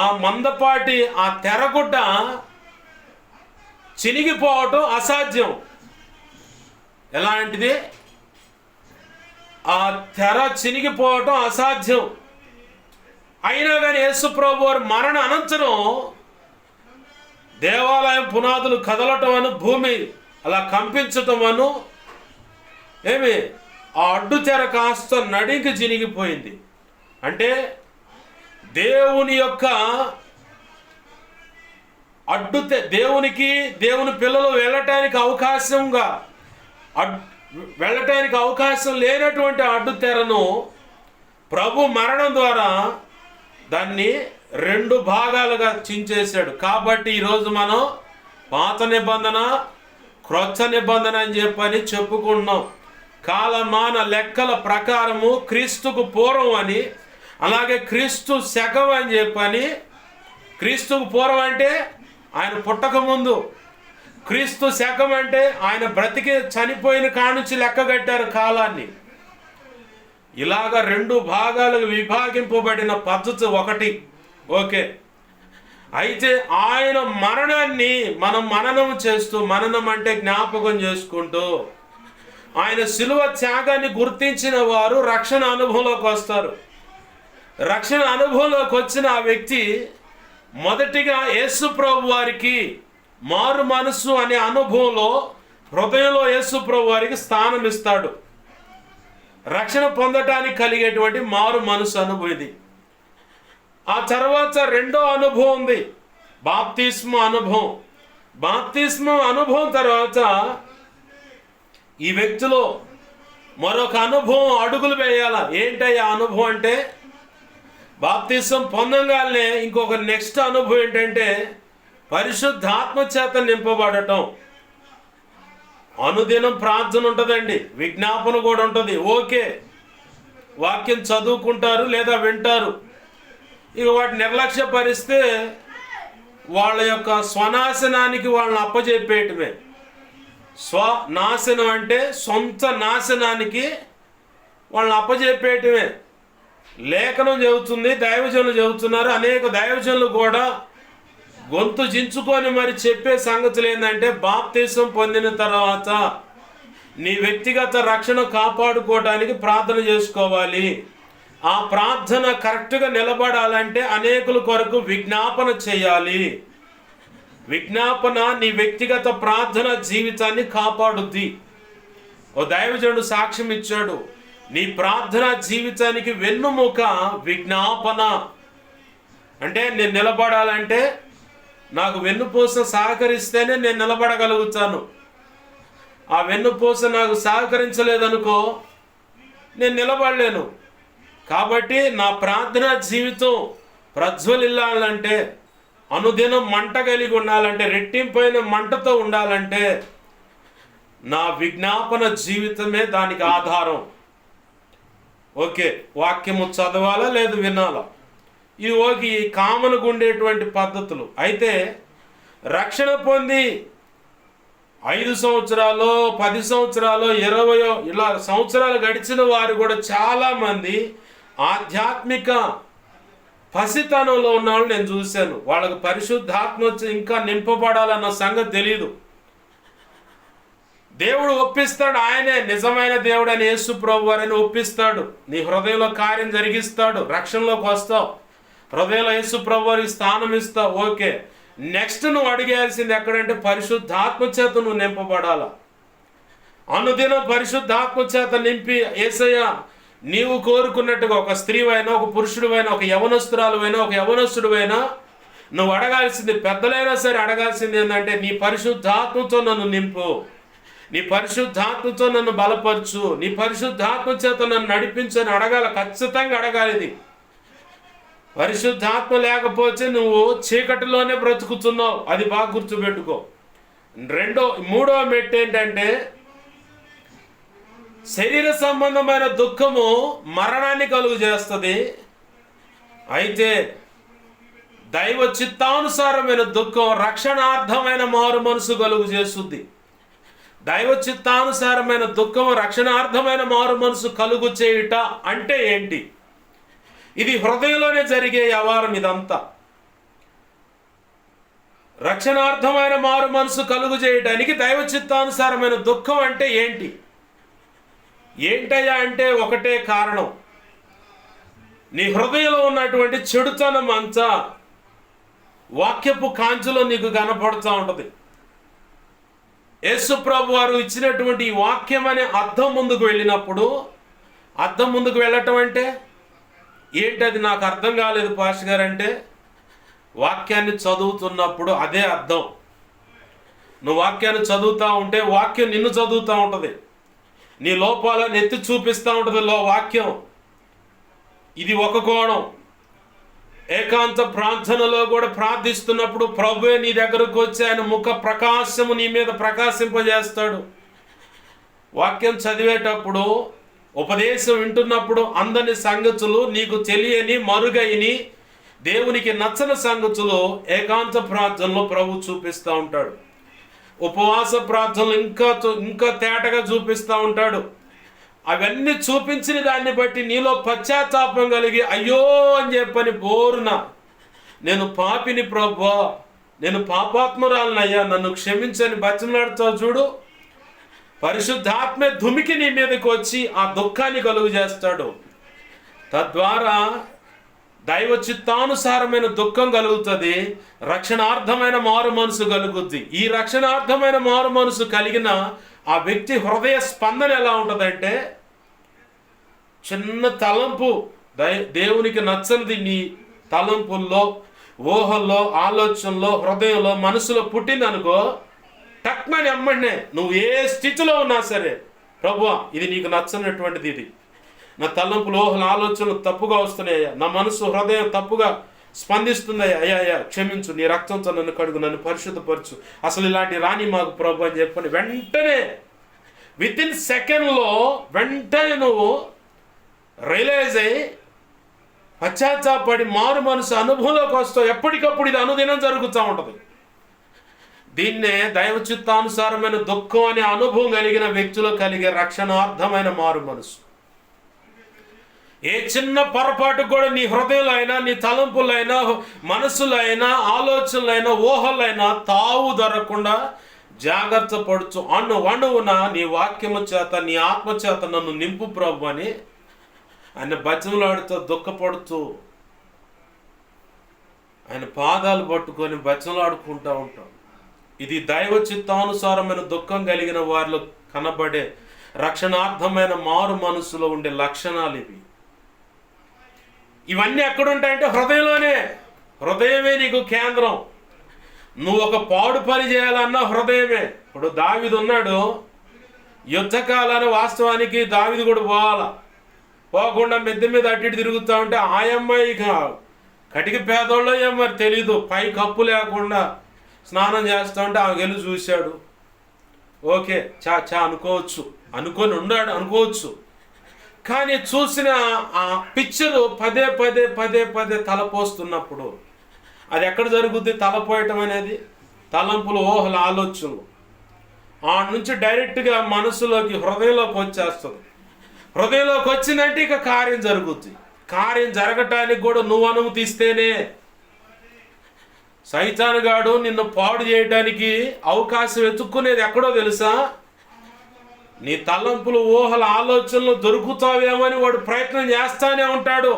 ఆ మందపాటి ఆ తెరగుడ్డ చినిగిపోవటం అసాధ్యం. ఎలాంటిది? ఆ తెర చినిగిపోవటం అసాధ్యం. అయినా కానీ యేసు ప్రభువు వారి మరణ అనంతరం దేవాలయం పునాదులు కదలటం అను, భూమి అలా కంపించటం అను, ఆ అడ్డు తెర కాస్త నడికి చినిగిపోయింది. అంటే దేవుని యొక్క దేవుని పిల్లలు వెళ్ళటానికి అవకాశం లేనటువంటి అడ్డు తెరను ప్రభు మరణం ద్వారా దాన్ని 2 భాగాలుగా చించేశాడు. కాబట్టి ఈరోజు మనం పాత నిబంధన, క్రొత్త నిబంధన అని చెప్పని చెప్పుకుంటున్నాం. కాలమాన లెక్కల ప్రకారము క్రీస్తుకు పూర్వం అని, అలాగే క్రీస్తు శకం అని చెప్పని. క్రీస్తుకు పూర్వం అంటే ఆయన పుట్టక ముందు, క్రీస్తు శకం అంటే ఆయన బ్రతికి చనిపోయిన కానుంచి లెక్క కట్టారు కాలాన్ని. ఇలాగా 2 భాగాలకు విభాగింపబడిన పద్ధతి ఒకటి. ఓకే. అయితే ఆయన మరణాన్ని మనం మననం చేస్తూ, మననం అంటే జ్ఞాపకం చేసుకుంటూ, ఆయన శిలువ త్యాగాన్ని గుర్తించిన వారు రక్షణ అనుభవంలోకి వస్తారు. రక్షణ అనుభవంలోకి వచ్చిన ఆ వ్యక్తి మొదటిగా యేసు ప్రభు వారికి మారు మనసు అనే అనుభవంలో హృదయంలో యేసు ప్రభు వారికి స్థానం ఇస్తాడు. రక్షణ పొందటానికి కలిగేటువంటి మారు మనసు అనుభవం ఇది. ఆ తర్వాత 2వ అనుభవం ఉంది, బాప్తిస్మ అనుభవం. బాప్తిస్మ అనుభవం తర్వాత ఈ వ్యక్తిలో మరొక అనుభవం అడుగులు వేయాల. ఏంటయ్యా అనుభవం అంటే, బాప్తిసం పొందంగానే ఇంకొక నెక్స్ట్ అనుభవం ఏంటంటే పరిశుద్ధాత్మ చేత నింపబడటం. అనుదినం ప్రార్థన ఉంటుందండి, విజ్ఞాపన కూడా ఉంటుంది. ఓకే, వాక్యం చదువుకుంటారు లేదా వింటారు. ఇక వాటి నిర్లక్ష్యపరిస్తే వాళ్ళ యొక్క స్వనాశనానికి వాళ్ళని అప్పచెప్పేయటమే. స్వనాశనం అంటే సొంత నాశనానికి వాళ్ళని అప్పచెప్పేయటమే. లేఖనం చెబుతుంది, దైవజనులు చెబుతున్నారు. అనేక దైవజనులు కూడా గొంతు చించుకొని మరి చెప్పే సంగతులు ఏంటంటే, బాప్తిసం పొందిన తర్వాత నీ వ్యక్తిగత రక్షణ కాపాడుకోవడానికి ప్రార్థన చేసుకోవాలి. ఆ ప్రార్థన కరెక్ట్గా నిలబడాలంటే అనేకుల కొరకు విజ్ఞాపన చేయాలి. విజ్ఞాపన నీ వ్యక్తిగత ప్రార్థన జీవితాన్ని కాపాడుద్ది. ఓ దైవజనుడు సాక్ష్యం ఇచ్చాడు, నీ ప్రార్థన జీవితానికి వెన్నుముక విజ్ఞాపన. అంటే నేను నిలబడాలంటే నాకు వెన్నుపూస సహకరిస్తేనే నేను నిలబడగలుగుతాను. ఆ వెన్నుపూస నాకు సహకరించలేదనుకో నేను నిలబడలేను. కాబట్టి నా ప్రార్థనా జీవితం ప్రజ్వలిల్లాలంటే, అనుదినం మంట కలిగి ఉండాలంటే, రెట్టింపైన మంటతో ఉండాలంటే నా విజ్ఞాపన జీవితమే దానికి ఆధారం. ఓకే, వాక్యము చదవాలా లేదు వినాలా, ఇది ఓకే, కామన్గా ఉండేటువంటి పద్ధతులు. అయితే రక్షణ పొంది 5 సంవత్సరాలు 10 సంవత్సరాలు 20 ఇలా సంవత్సరాలు గడిచిన వారు కూడా చాలామంది ఆధ్యాత్మిక పసితనంలో ఉన్న వాళ్ళు నేను చూశాను. వాళ్ళకు పరిశుద్ధాత్మ వచ్చి ఇంకా నింపబడాలన్న సంగతి తెలియదు. దేవుడు ఒప్పిస్తాడు, ఆయనే నిజమైన దేవుడు అని యేసు ప్రభు వారిని ఒప్పిస్తాడు. నీ హృదయంలో కార్యం జరిగిస్తాడు, రక్షణలోకి వస్తావు, హృదయంలో యేసు ప్రభు వారికి స్థానం ఇస్తావు. ఓకే, నెక్స్ట్ నువ్వు అడిగేయాల్సింది ఎక్కడంటే పరిశుద్ధాత్మ చేత నువ్వు నింపబడాల. అనుదినం పరిశుద్ధాత్మ చేత నింపి యేసయ్య నీవు కోరుకున్నట్టుగా ఒక స్త్రీవైనా, ఒక పురుషుడివైనా, ఒక యవనస్తురాలువైనా, ఒక యవనస్తుడివైనా నువ్వు అడగాల్సింది, పెద్దలైనా సరే అడగాల్సింది ఏంటంటే నీ పరిశుద్ధాత్మతో నన్ను నింపు, నీ పరిశుద్ధాత్మతో నన్ను బలపరచు, నీ పరిశుద్ధాత్మ చేత నన్ను నడిపించని అడగాల, ఖచ్చితంగా అడగాలి. ఇది పరిశుద్ధాత్మ లేకపోతే నువ్వు చీకటిలోనే బ్రతుకుతున్నావు, అది బాగా గుర్తుపెట్టుకో. మూడో మెట్టు ఏంటంటే శరీర సంబంధమైన దుఃఖము మరణాన్ని కలుగు చేస్తుంది. అయితే దైవ చిత్తానుసారమైన దుఃఖం రక్షణార్థమైన మారు మనసు కలుగు చేస్తుంది. దైవ చిత్తానుసారమైన దుఃఖం రక్షణార్థమైన మారు మనసు కలుగు చేయుట అంటే ఏంటి? ఇది హృదయంలోనే జరిగే వ్యవహారం. ఇదంతా రక్షణార్థమైన మారు మనసు కలుగు చేయడానికి దైవ చిత్తానుసారమైన దుఃఖం అంటే ఏంటి? ఏంటయ్యా అంటే ఒకటే కారణం, నీ హృదయంలో ఉన్నటువంటి చెడుతనం అంతా వాక్యపు కాంచులో నీకు కనపడుతూ ఉంటుంది. యేసు ప్రభు వారు ఇచ్చినటువంటి ఈ వాక్యం అనే అద్దం ముందుకు వెళ్ళినప్పుడు, అద్దం ముందుకు వెళ్ళటం అంటే ఏంటి? అది నాకు అర్థం కాలేదు పాస్టర్ గారు అంటే, వాక్యాన్ని చదువుతున్నప్పుడు అదే అర్థం. నువ్వు వాక్యాన్ని చదువుతూ ఉంటే వాక్యం నిన్ను చదువుతూ ఉంటుంది, నీ లోపాలను ఎత్తి చూపిస్తూ ఉంటుంది వాక్యం. ఇది ఒక కోణం. ఏకాంత ప్రార్థనలో కూడా ప్రార్థిస్తున్నప్పుడు ప్రభువే నీ దగ్గరకు వచ్చి ఆయన ముఖ ప్రకాశము నీ మీద ప్రకాశింపజేస్తాడు. వాక్యం చదివేటప్పుడు, ఉపదేశం వింటున్నప్పుడు అందని సంగతులు, నీకు తెలియని మరుగైని దేవునికి నచ్చని సంగతులు ఏకాంత ప్రార్థనలో ప్రభు చూపిస్తూ ఉంటాడు. ఉపవాస ప్రార్థనలు ఇంకా తేటగా చూపిస్తూ ఉంటాడు. అవన్నీ చూపించిన దాన్ని బట్టి నీలో పశ్చాత్తాపం కలిగి అయ్యో అని చెప్పని బోరున, నేను పాపిని ప్రభువా, నేను పాపాత్మురాలనయ్యా, నన్ను క్షమించని బతిమలాడుతావు చూడు. పరిశుద్ధాత్మే దుమికి నీ మీదకి వచ్చి ఆ దుఃఖాన్ని కలుగు చేస్తాడు. తద్వారా దైవ చిత్తానుసారమైన దుఃఖం కలుగుతుంది, రక్షణార్థమైన మారు మనసు కలుగుద్ది. ఈ రక్షణార్థమైన మారు మనసు కలిగిన ఆ వ్యక్తి హృదయ స్పందన ఎలా ఉంటుందంటే, చిన్న తలంపు దేవునికి నచ్చనిది నీ తలంపుల్లో, ఊహల్లో, ఆలోచనలో, హృదయంలో, మనసులో పుట్టిందనుకో, టక్మని అమ్మడినే నువ్వు ఏ స్థితిలో ఉన్నా సరే, ప్రభువా ఇది నీకు నచ్చనటువంటిది, ఇది నా తలంపులు, ఊహలు, ఆలోచనలు తప్పుగా వస్తున్నాయ్యా, నా మనసు హృదయం తప్పుగా స్పందిస్తున్నాయి, అయ్యా క్షమించు, నీ రక్తంతో నన్ను కడుగు, నన్ను పరిశుద్ధపరచు, అసలు ఇలాంటి రాని మాకు ప్రభు అని చెప్పని వెంటనే వితిన్ సెకండ్లో వెంటనే నువ్వు రియలైజ్ అయ్యి పశ్చాత్తాపడి మారు మనసు అనుభవంలోకి వస్తావు. ఎప్పటికప్పుడు ఇది అనుదినం జరుగుతూ ఉంటుంది. దీన్నే దైవ చిత్తానుసారమైన దుఃఖం అనే అనుభవం కలిగిన వ్యక్తులు కలిగే రక్షణార్థమైన మారు మనసు. ఏ చిన్న పొరపాటు కూడా నీ హృదయంలో అయినా, నీ తలంపులైనా, మనసులైనా, ఆలోచనలైనా, ఊహలైనా తావు దొరకకుండా జాగ్రత్త పడుచు. అణువున నీ వాక్యము చేత, నీ ఆత్మ చేత నన్ను నింపు ప్రభు అని ఆయన బచ్చములాడుతూ దుఃఖపడుతూ ఆయన పాదాలు పట్టుకొని బచ్చములాడుకుంటూ ఉంటాం. ఇది దైవ చిత్తానుసారమైన దుఃఖం కలిగిన వారిలో కనబడే రక్షణార్థమైన మారు మనసులో ఉండే లక్షణాలు ఇవి. ఇవన్నీ ఎక్కడుంటాయంటే హృదయంలోనే. హృదయమే నీకు కేంద్రం. నువ్వు ఒక పాడు పని చేయాలన్నా హృదయమే. ఇప్పుడు దావీదు ఉన్నాడు, యుద్ధకాలాన్ని వాస్తవానికి దావీదు కూడా పోవాల. పోకుండా మిద్దె మీద అటు ఇటు తిరుగుతూ ఉంటే ఆ అమ్మాయి ఇక కటికి పేదోళ్ళో ఏమో మరి తెలీదు, పై కప్పు లేకుండా స్నానం చేస్తూ ఉంటే ఆమె వెళ్ళి చూశాడు. ఓకే, చా అనుకోవచ్చు, అనుకొని ఉన్నాడు అనుకోవచ్చు. కానీ చూసిన ఆ పిక్చరు పదే పదే పదే పదే తలపోస్తున్నప్పుడు అది ఎక్కడ జరుగుద్ది? తలపోయటం అనేది తలంపులు, ఊహల, ఆలోచనలు ఆ నుంచి డైరెక్ట్గా మనసులోకి, హృదయంలోకి వచ్చేస్తుంది. హృదయంలోకి వచ్చిందంటే ఇక కార్యం జరుగుద్ది. కార్యం జరగటానికి కూడా నువ్వు అనుమతిస్తేనే. సైతానుగాడు నిన్ను పాడు చేయడానికి అవకాశం వెతుక్కునేది ఎక్కడో తెలుసా? నీ తలంపులు, ఊహల, ఆలోచనలు దొరుకుతావేమని వాడు ప్రయత్నం చేస్తానే ఉంటాడు.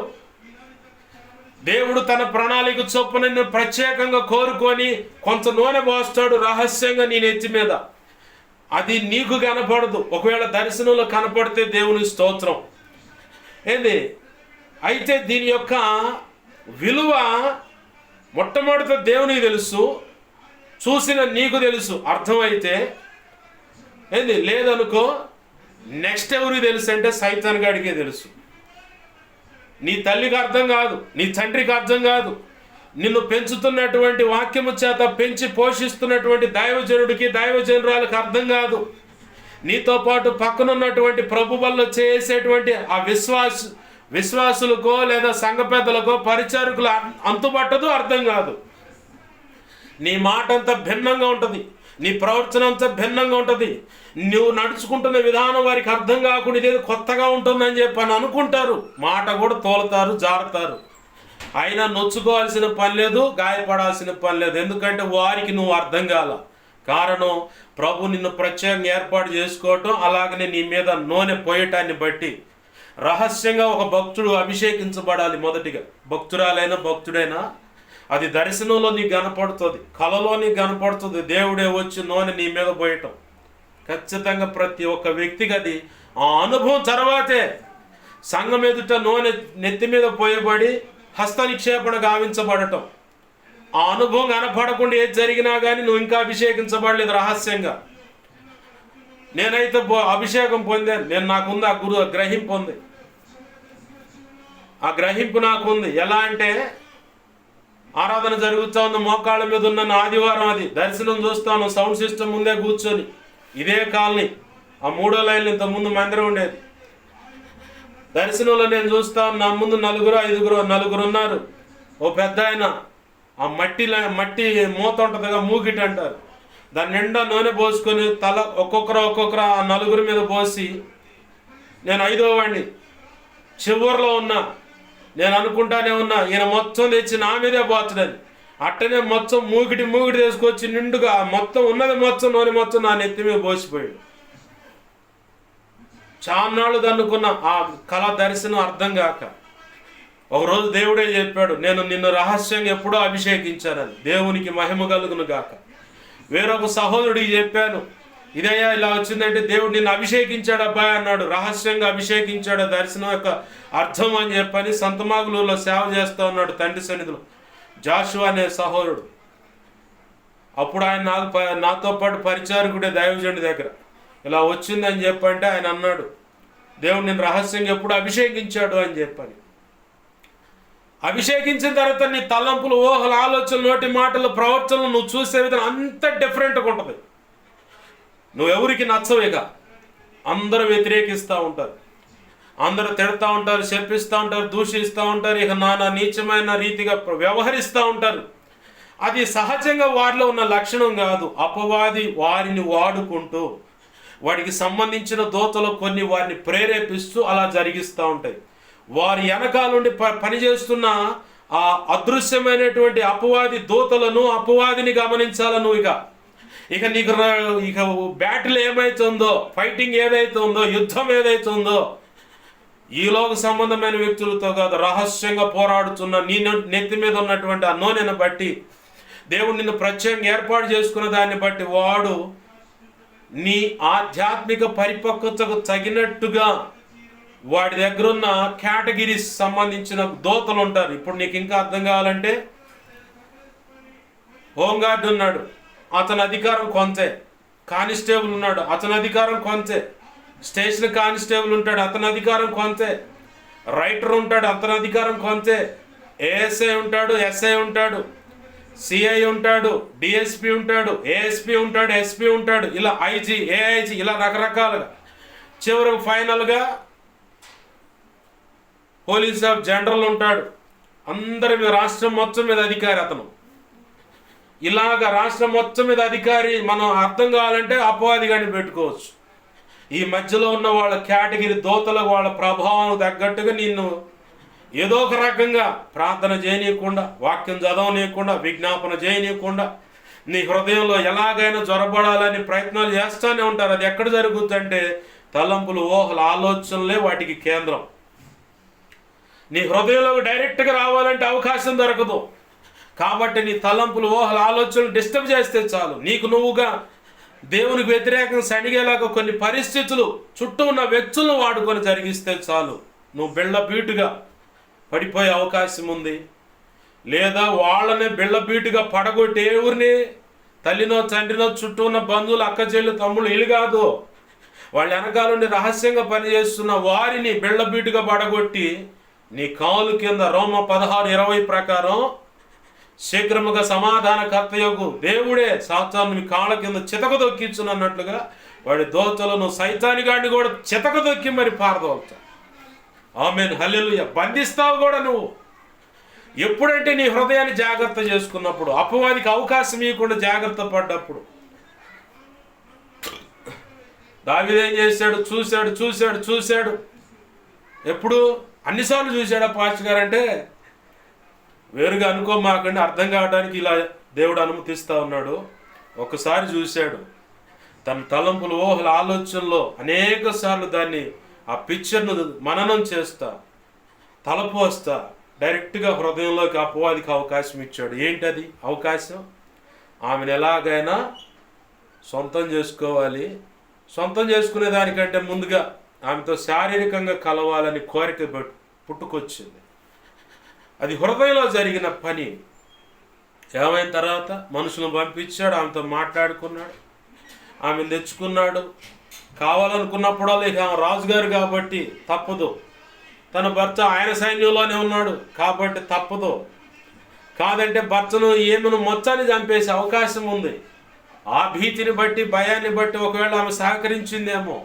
దేవుడు తన ప్రణాళిక చొప్పున నిన్ను ప్రత్యేకంగా కోరుకొని కొంత నూనె పోస్తాడు రహస్యంగా నీ నెత్తి మీద. అది నీకు కనపడదు. ఒకవేళ దర్శనంలో కనపడితే దేవుని స్తోత్రం. ఏంది అయితే దీని యొక్క విలువ మొట్టమొదట దేవునికి తెలుసు, చూసిన నీకు తెలుసు. అర్థమైతే ఏంది లేదనుకో, నెక్స్ట్ ఎవరికి తెలుసు అంటే సైతాన్ గాడికే తెలుసు. నీ తల్లికి అర్థం కాదు, నీ తండ్రికి అర్థం కాదు, నిన్ను పెంచుతున్నటువంటి వాక్యము చేత పెంచి పోషిస్తున్నటువంటి దైవజనుడికి, దైవజనురాలకు అర్థం కాదు. నీతో పాటు పక్కనున్నటువంటి ప్రభు వల్ల చేసేటువంటి ఆ విశ్వాసులకో లేదా సంఘ పెద్దలకో పరిచారకులు అంతుపట్టదు, అర్థం కాదు. నీ మాట అంతా భిన్నంగా ఉంటుంది, నీ ప్రవర్తన అంతా భిన్నంగా ఉంటుంది. నువ్వు నడుచుకుంటున్న విధానం వారికి అర్థం కాకుండా ఇదేదో కొత్తగా ఉంటుందని చెప్పి అనుకుంటారు. మాట కూడా తోలుతారు, జారుతారు. అయినా నొచ్చుకోవాల్సిన పని లేదు, గాయపడాల్సిన పని లేదు. ఎందుకంటే వారికి నువ్వు అర్థం కాల. కారణం ప్రభు నిన్ను ప్రత్యేకంగా ఏర్పాటు చేసుకోవటం, అలాగనే నీ మీద నూనె పోయటాన్ని బట్టి రహస్యంగా ఒక భక్తుడు అభిషేకించబడాలి. మొదటిగా భక్తురాలైనా భక్తుడైనా అది దర్శనంలో నీకు కనపడుతుంది, కళలో నీకు కనపడుతుంది. దేవుడే వచ్చి నూనె నీ మీద పోయటం ఖచ్చితంగా ప్రతి ఒక్క వ్యక్తికి అది ఆ అనుభవం తర్వాతే సంఘం ఎదుట నూనె నెత్తి మీద పోయబడి హస్త నిక్షేపణ గావించబడటం. ఆ అనుభవం కనపడకుండా ఏది జరిగినా కానీ నువ్వు ఇంకా అభిషేకించబడలేదు రహస్యంగా. నేనైతే అభిషేకం పొందాను, నేను నాకుంది ఆ గ్రహింపు ఉంది. ఆ గ్రహింపు నాకుంది. ఎలా అంటే ఆరాధన జరుగుతూ ఉంది, మోకాళ్ళ మీద ఉన్న ఆదివారం అది దర్శనం చూస్తాను, సౌండ్ సిస్టమ్ ముందే కూర్చొని. ఇదే కాలనీ, ఆ 3వ లైన్లో ఇంతకుముందు మందిరం ఉండేది. దర్శనంలో నేను చూస్తాను, నా ముందు 4 ఉన్నారు. ఓ పెద్ద ఆయన ఆ మట్టి మూత ఉంటుందిగా, మూగిటి అంటారు, దాని నిండా నూనె పోసుకొని తల ఒక్కొక్కరు ఆ 4 మీద పోసి, నేను 5వ వాడిని చివరిలో ఉన్నా. నేను అనుకుంటానే ఉన్నా ఈయన మొత్తం తెచ్చి నా మీదే పోతుందని. అట్టనే మొత్తం మూగిటి తీసుకొచ్చి నిండుగా మొత్తం ఉన్నది మొత్తం నూనె మొత్తం నా నెత్తి మీద పోసిపోయాడు. చాన్నాళ్ళు దన్నుకున్న ఆ కళ దర్శనం అర్థం కాక ఒకరోజు దేవుడే చెప్పాడు, నేను నిన్ను రహస్యంగా ఎప్పుడో అభిషేకించానని. దేవునికి మహిమ కలుగును గాక. వేరొక సహోదరుడికి చెప్పాను, ఇదయ్యా ఇలా వచ్చిందంటే దేవుడు నిన్ను అభిషేకించాడు అబ్బాయి అన్నాడు. రహస్యంగా అభిషేకించాడు, దర్శనం యొక్క అర్థం అని చెప్పని సంతమాగులూరులో సేవ చేస్తూ ఉన్నాడు తండ్రి సన్నిధిలో జాషువా అనే సహోదరుడు. అప్పుడు ఆయన నాతో పాటు పరిచారకుడే దైవజనుడి దగ్గర ఇలా వచ్చిందని చెప్పంటే ఆయన అన్నాడు, దేవుడు నిన్ను రహస్యంగా ఎప్పుడు అభిషేకించాడు అని చెప్పని. అభిషేకించిన తర్వాత నీ తలంపులు, ఊహలు, ఆలోచనలు, నోటి మాటలు, ప్రవర్తనలు నువ్వు చూసే విధానం అంత డిఫరెంట్గా ఉంటుంది. నువ్వెవరికి నచ్చవు. ఇక అందరూ వ్యతిరేకిస్తూ ఉంటారు, అందరూ తిడతా ఉంటారు, శపిస్తూ ఉంటారు, దూషిస్తూ ఉంటారు, ఇక నానా నీచమైన రీతిగా వ్యవహరిస్తూ ఉంటారు. అది సహజంగా వారిలో ఉన్న లక్షణం కాదు. అపవాది వారిని వాడుకుంటూ వాడికి సంబంధించిన దూతలు కొన్ని వారిని ప్రేరేపిస్తూ అలా జరిగిస్తూ ఉంటాయి. వారి వెనకాలండి పనిచేస్తున్న ఆ అదృశ్యమైనటువంటి అపవాది దూతలను, అపవాదిని గమనించాలను. ఇక నీకు బ్యాటిల్ ఏమైతుందో, ఫైటింగ్ ఏదైతే ఉందో, యుద్ధం ఏదైతే ఉందో, ఈ లోక సంబంధమైన వ్యక్తులతో కాదు, రహస్యంగా పోరాడుతున్న నీ నెత్తి మీద ఉన్నటువంటి ఆ నూనెను బట్టి, దేవుడు నిన్ను ప్రత్యేకంగా ఏర్పాటు చేసుకున్న దాన్ని బట్టి వాడు నీ ఆధ్యాత్మిక పరిపక్వతకు తగినట్టుగా వాడి దగ్గర ఉన్న కేటగిరీస్ సంబంధించిన దూతలు ఉంటారు. ఇప్పుడు నీకు ఇంకా అర్థం కావాలంటే హోంగార్డ్ ఉన్నాడు, అతని అధికారం కొంతే. కానిస్టేబుల్ ఉన్నాడు, అతని అధికారం కొంతే. స్టేషన్ కానిస్టేబుల్ ఉంటాడు, అతని అధికారం కొంతే. రైటర్ ఉంటాడు, అతని అధికారం కొంతే. ఏఎస్ఐ ఉంటాడు, ఎస్ఐ ఉంటాడు, సిఐ ఉంటాడు, డిఎస్పి ఉంటాడు, ఏఎస్పి ఉంటాడు, ఎస్పి ఉంటాడు, ఇలా ఐజీ, ఏఐజీ, ఇలా రకరకాలుగా. చివరికి ఫైనల్గా పోలీస్ ఆఫ్ జనరల్ ఉంటాడు. అందరి మీద, రాష్ట్రం మొత్తం మీద అధికారి అతను. ఇలాగ రాష్ట్రం మొత్తం మీద అధికారి మనం అర్థం కావాలంటే అపవాదిగాని పెట్టుకోవచ్చు. ఈ మధ్యలో ఉన్న వాళ్ళ కేటగిరీ దోతలకు వాళ్ళ ప్రభావం తగ్గట్టుగా నిన్ను ఏదో ఒక రకంగా ప్రార్థన చేయనీయకుండా, వాక్యం చదవనీయకుండా, విజ్ఞాపన చేయనీయకుండా, నీ హృదయంలో ఎలాగైనా జ్వరపడాలని ప్రయత్నాలు చేస్తూనే ఉంటారు. అది ఎక్కడ జరుగుతుందంటే తలంపులు, ఊహలు, ఆలోచనలే వాటికి కేంద్రం. నీ హృదయంలోకి డైరెక్ట్గా రావాలంటే అవకాశం దొరకదు. కాబట్టి నీ తలంపులు, ఊహలు, ఆలోచనలు డిస్టర్బ్ చేస్తే చాలు, నీకు నువ్వుగా దేవునికి వ్యతిరేకంగా సణిగేలాగా కొన్ని పరిస్థితులు, చుట్టూ ఉన్న వ్యక్తులను వాడుకొని జరిగిస్తే చాలు, నువ్వు బిళ్ళబీటుగా పడిపోయే అవకాశం ఉంది. లేదా వాళ్ళని బిళ్ళబీటుగా పడగొట్టి, ఎవరిని, తల్లినో తండ్రినో, చుట్టూ ఉన్న బంధువులు, అక్క చెల్లి, తమ్ముళ్ళు, ఇల్లు కాదు, వాళ్ళ వెనకాలండి రహస్యంగా పనిచేస్తున్న వారిని బిళ్ళబీటుగా పడగొట్టి నీ కాలు కింద రోమ 16:20 ప్రకారం శీఘ్రముగా సమాధానకర్తయగు దేవుడే సాతాను మీ కాళ్ళ కింద చితకదొక్కించునన్నట్లుగా వాడి దోతలను, సైతానిగాడిని కూడా చితకదొక్కి మరి పారదోలుతావు. ఆమేన్, హల్లెలూయా. బంధిస్తావు కూడా నువ్వు. ఎప్పుడంటే నీ హృదయాన్ని జాగ్రత్త చేసుకున్నప్పుడు, అపవాదికి అవకాశం ఇవ్వకుండా జాగ్రత్త పడ్డప్పుడు. దావీదు ఏం చేశాడు? చూశాడు. ఎప్పుడు? అన్నిసార్లు చూశాడా పాస్టర్ గారు అంటే వేరుగా అనుకోమాకండి, అర్థం కావడానికి ఇలా దేవుడు అనుమతిస్తూ ఉన్నాడు. ఒకసారి చూశాడు, తన తలంపులు, ఊహల, ఆలోచనలో అనేక సార్లు దాన్ని, ఆ పిక్చర్ను మననం చేస్తా, తలపోస్తా డైరెక్ట్గా హృదయంలోకి అపవాదికి అవకాశం ఇచ్చాడు. ఏంటది అవకాశం? ఆమెను ఎలాగైనా సొంతం చేసుకోవాలి. సొంతం చేసుకునే దానికంటే ముందుగా ఆమెతో శారీరకంగా కలవాలని కోరిక పుట్టుకొచ్చింది. అది హృదయంలో జరిగిన పని. ఏమైన తర్వాత మనుషులను పంపించాడు, ఆమెతో మాట్లాడుకున్నాడు, ఆమెను తెచ్చుకున్నాడు. కావాలనుకున్నప్పుడల్లా ఇక ఆమె రాజుగారు కాబట్టి తప్పదు, తన భర్త ఆయన సైన్యంలోనే ఉన్నాడు కాబట్టి తప్పదు, కాదంటే భర్తను ఏమను మొత్తాన్ని చంపేసే అవకాశం ఉంది. ఆ భీతిని బట్టి, భయాన్ని బట్టి ఒకవేళ ఆమె సహకరించిందేమో.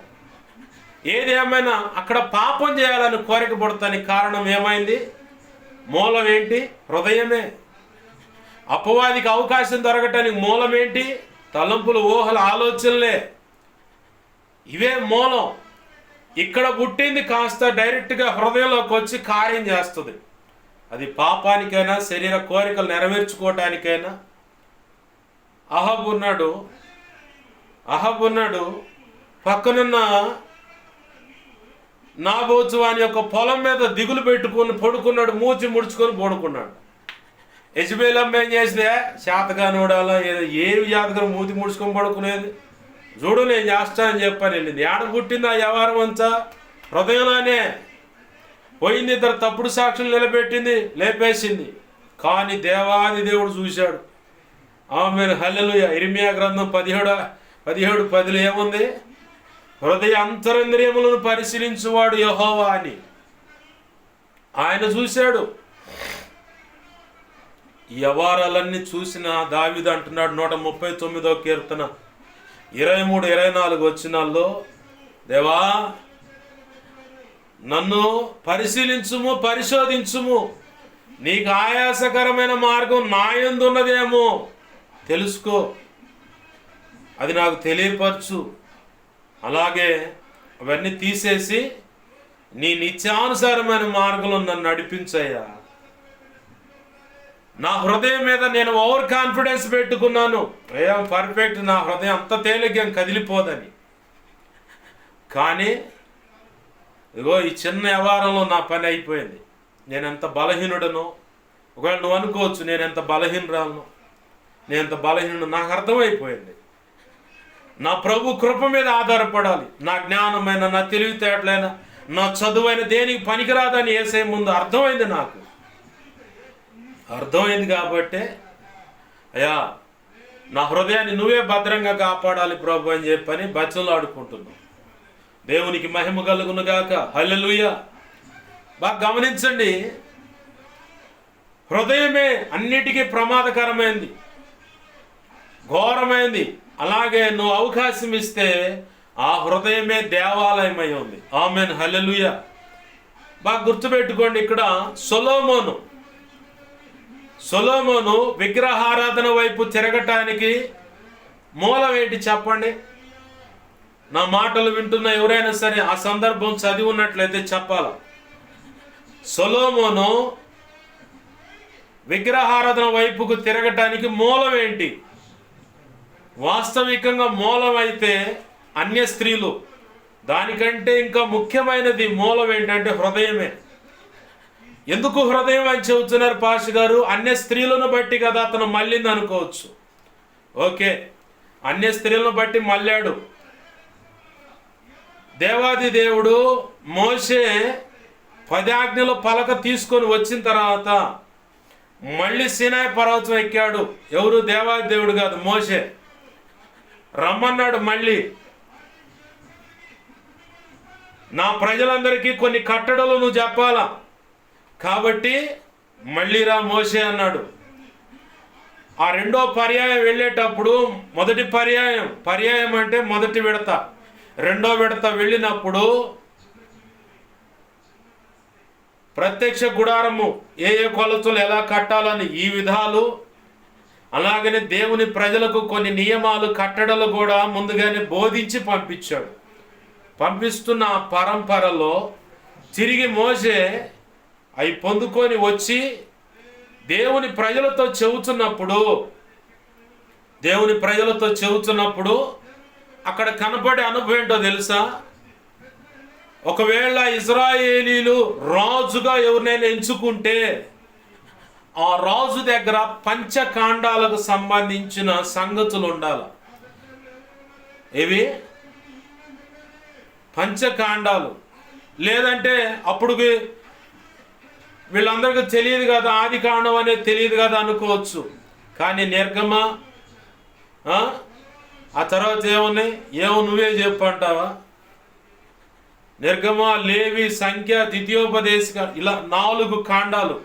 ఏది ఏమైనా అక్కడ పాపం చేయాలని కోరిక పడతానికి కారణం ఏమైంది? మూలం ఏంటి? హృదయమే. అపవాదికి అవకాశం దొరకటానికి మూలం ఏంటి? తలంపులు, ఊహల, ఆలోచనలే. ఇవే మూలం. ఇక్కడ పుట్టింది కాస్త డైరెక్ట్గా హృదయంలోకి వచ్చి కార్యం చేస్తుంది. అది పాపానికైనా, శరీర కోరికలు నెరవేర్చుకోవటానికైనా. అహాబు ఉన్నాడు, పక్కనున్న నాబోతు వాని యొక్క పొలం మీద దిగులు పెట్టుకుని పడుకున్నాడు, మూచి ముడుచుకొని పడుకున్నాడు. యెజబెలమ్మ ఏం చేసిందే? శాతగానోడాలో ఏమి జాతకం మూతి ముడుచుకొని పడుకునేది, చూడు నేను చేస్తానని చెప్పని వెళ్ళింది. ఏడ పుట్టింది ఆ వ్యవహారం అంతా? హృదయంలోనే పోయింది. ఇద్దరు తప్పుడు సాక్షులు నిలబెట్టింది, లేపేసింది. కానీ దేవాది దేవుడు చూశాడు. ఆమేన్, హల్లెలూయా. ఇర్మియా గ్రంథం 17:10 ఏముంది? హృదయ అంతరంద్రియములను పరిశీలించువాడు యెహోవా అని ఆయన చూశాడు. ఈ వ్యవహారాలన్నీ చూసిన దావీదు అంటున్నాడు 139వ కీర్తన 23-24 వచనాల్లో, దేవా నన్ను పరిశీలించుము, పరిశోధించుము, నీకు ఆయాసకరమైన మార్గం నా యందు ఉన్నదేమో తెలుసుకో, అది నాకు తెలియపరచు. అలాగే అవన్నీ తీసేసి నీ నిత్యానుసారమైన మార్గంలో నన్ను నడిపించయ్యా. నా హృదయం మీద నేను ఓవర్ కాన్ఫిడెన్స్ పెట్టుకున్నాను, ఏం పర్ఫెక్ట్, నా హృదయం అంత తేలిగ్గా కదిలిపోదని. కానీ ఇగో ఈ చిన్న వ్యవహారంలో నా పని అయిపోయింది. నేను ఎంత బలహీనుడనో, ఒకవేళ నువ్వు అనుకోవచ్చు నేను ఎంత బలహీనురాలను, నేను ఎంత బలహీనుడు, నాకు అర్థమైపోయింది. నా ప్రభు కృప మీద ఆధారపడాలి. నా జ్ఞానమైన, నా తెలివితేటలైన, నా చదువైన దేనికి పనికిరాదని యేసే ముందు అర్థమైంది. నాకు అర్థమైంది కాబట్టే అయ్యా నా హృదయాన్ని నువ్వే భద్రంగా కాపాడాలి ప్రభు అని చెప్పని బచ్చలు ఆడుకుంటున్నావు. దేవునికి మహిమ కలుగును గాక, హల్లెలూయా. బాగా గమనించండి, హృదయమే అన్నిటికీ ప్రమాదకరమైంది, ఘోరమైంది. అలాగే నువ్వు అవకాశం ఇస్తే ఆ హృదయమే దేవాలయమై ఉంది. ఆమేన్, హల్లెలూయా. బాగా గుర్తుపెట్టుకోండి, ఇక్కడ సొలొమోను విగ్రహారాధన వైపు తిరగటానికి మూలం ఏంటి చెప్పండి? నా మాటలు వింటున్న ఎవరైనా సరే ఆ సందర్భం చదివి ఉన్నట్లయితే చెప్పాల. సొలొమోను విగ్రహారాధన వైపుకు తిరగటానికి మూలం ఏంటి? వాస్తవికంగా మూలం అయితే అన్య స్త్రీలు, దానికంటే ఇంకా ముఖ్యమైనది మూలం ఏంటంటే హృదయమే. ఎందుకు హృదయం అని చెబుతున్నారు పాష గారు? అన్య స్త్రీలను బట్టి కదా అతను మళ్ళింది అనుకోవచ్చు. ఓకే, అన్య స్త్రీలను బట్టి మళ్ళాడు. దేవాది దేవుడు మోషే 10 ఆజ్ఞల పలక తీసుకొని వచ్చిన తర్వాత మళ్ళీ సీనాయి పర్వతం ఎక్కాడు. ఎవరు? దేవాది దేవుడు కాదు, మోషే. రమ్మన్నాడు మళ్ళీ, నా ప్రజలందరికీ కొన్ని కట్టడలు నువ్వు చెప్పాలా, కాబట్టి మళ్ళీ రా మోషే అన్నాడు. ఆ రెండో పర్యాయం వెళ్ళేటప్పుడు, మొదటి పర్యాయం అంటే మొదటి విడత, రెండో విడత వెళ్ళినప్పుడు ప్రత్యక్ష గుడారము ఏ కొలతలు ఎలా కట్టాలని ఈ విధాలు, అలాగనే దేవుని ప్రజలకు కొన్ని నియమాలు కట్టడలు కూడా ముందుగానే బోధించి పంపించాడు. పంపిస్తున్న ఆ పరంపరలో తిరిగి మోషే అవి పొందుకొని వచ్చి దేవుని ప్రజలతో చెబుతున్నప్పుడు అక్కడ కనపడే అనుభవం ఏంటో తెలుసా? ఒకవేళ ఇజ్రాయేలీలు రాజుగా ఎవరినైనా ఎంచుకుంటే ఆ రాజు దగ్గర పంచకాండాలకు సంబంధించిన సంగతులు ఉండాలి. ఇవి పంచకాండాలు. లేదంటే అప్పుడు వీళ్ళందరికీ తెలియదు కదా, ఆది కాండం అనేది తెలియదు కదా అనుకోవచ్చు. కానీ నిర్గమ, ఆ తర్వాత ఏమున్నాయి, నువ్వే చెప్పంటావా? నిర్గమ, లేవి, సంఖ్య, ద్వితీయోపదేశిక, ఇలా 4 కాండాలు.